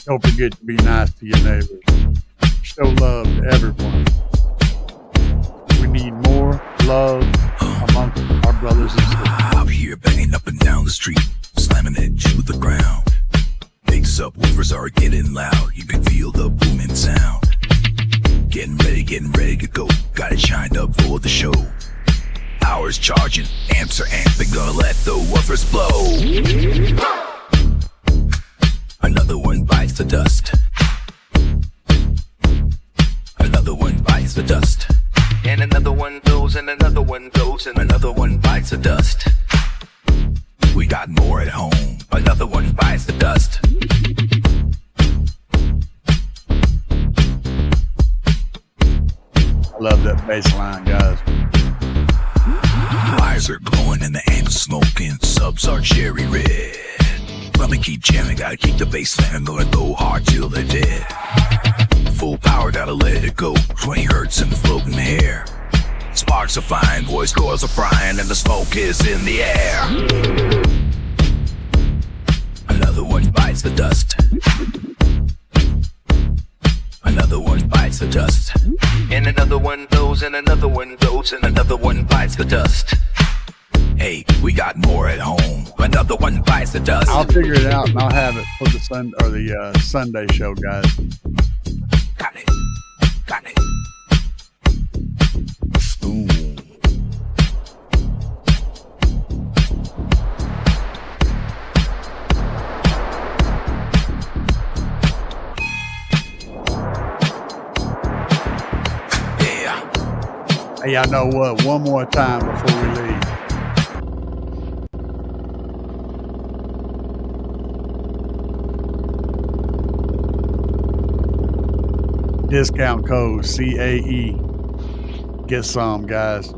Don't forget to be nice to your neighbors. Show love to everyone. We need more love amongst our brothers and sisters. Out here banging up and down the street, slamming it to the ground. Big subwoofers are getting loud. You can feel the booming sound. Getting ready to go. Got it shined up for the show. Hours charging, amps are amping, gonna let the woofers blow. Another one bites the dust. Another one bites the dust. And another one goes, and another one goes, and another one bites the dust. We got more at home. Another one bites the dust. I love that bass line, guys. Wires are glowing and the amps smoking. Subs are cherry red. Let me keep jamming, gotta keep the bass slamming. Gonna go hard till they're dead. Full power, gotta let it go. 20 hertz in the floating air. Sparks are flying, voice cords are frying, and the smoke is in the air. Another one bites the dust. Another one bites the dust. And another one goes, and another one goes, and another one bites the dust. Hey, we got more at home. Another one bites the dust. I'll figure it out and I'll have it for the Sunday show, guys. Got it. Got it. Boom. Hey, y'all know what? One more time before we leave. Discount code CAE. Get some, guys.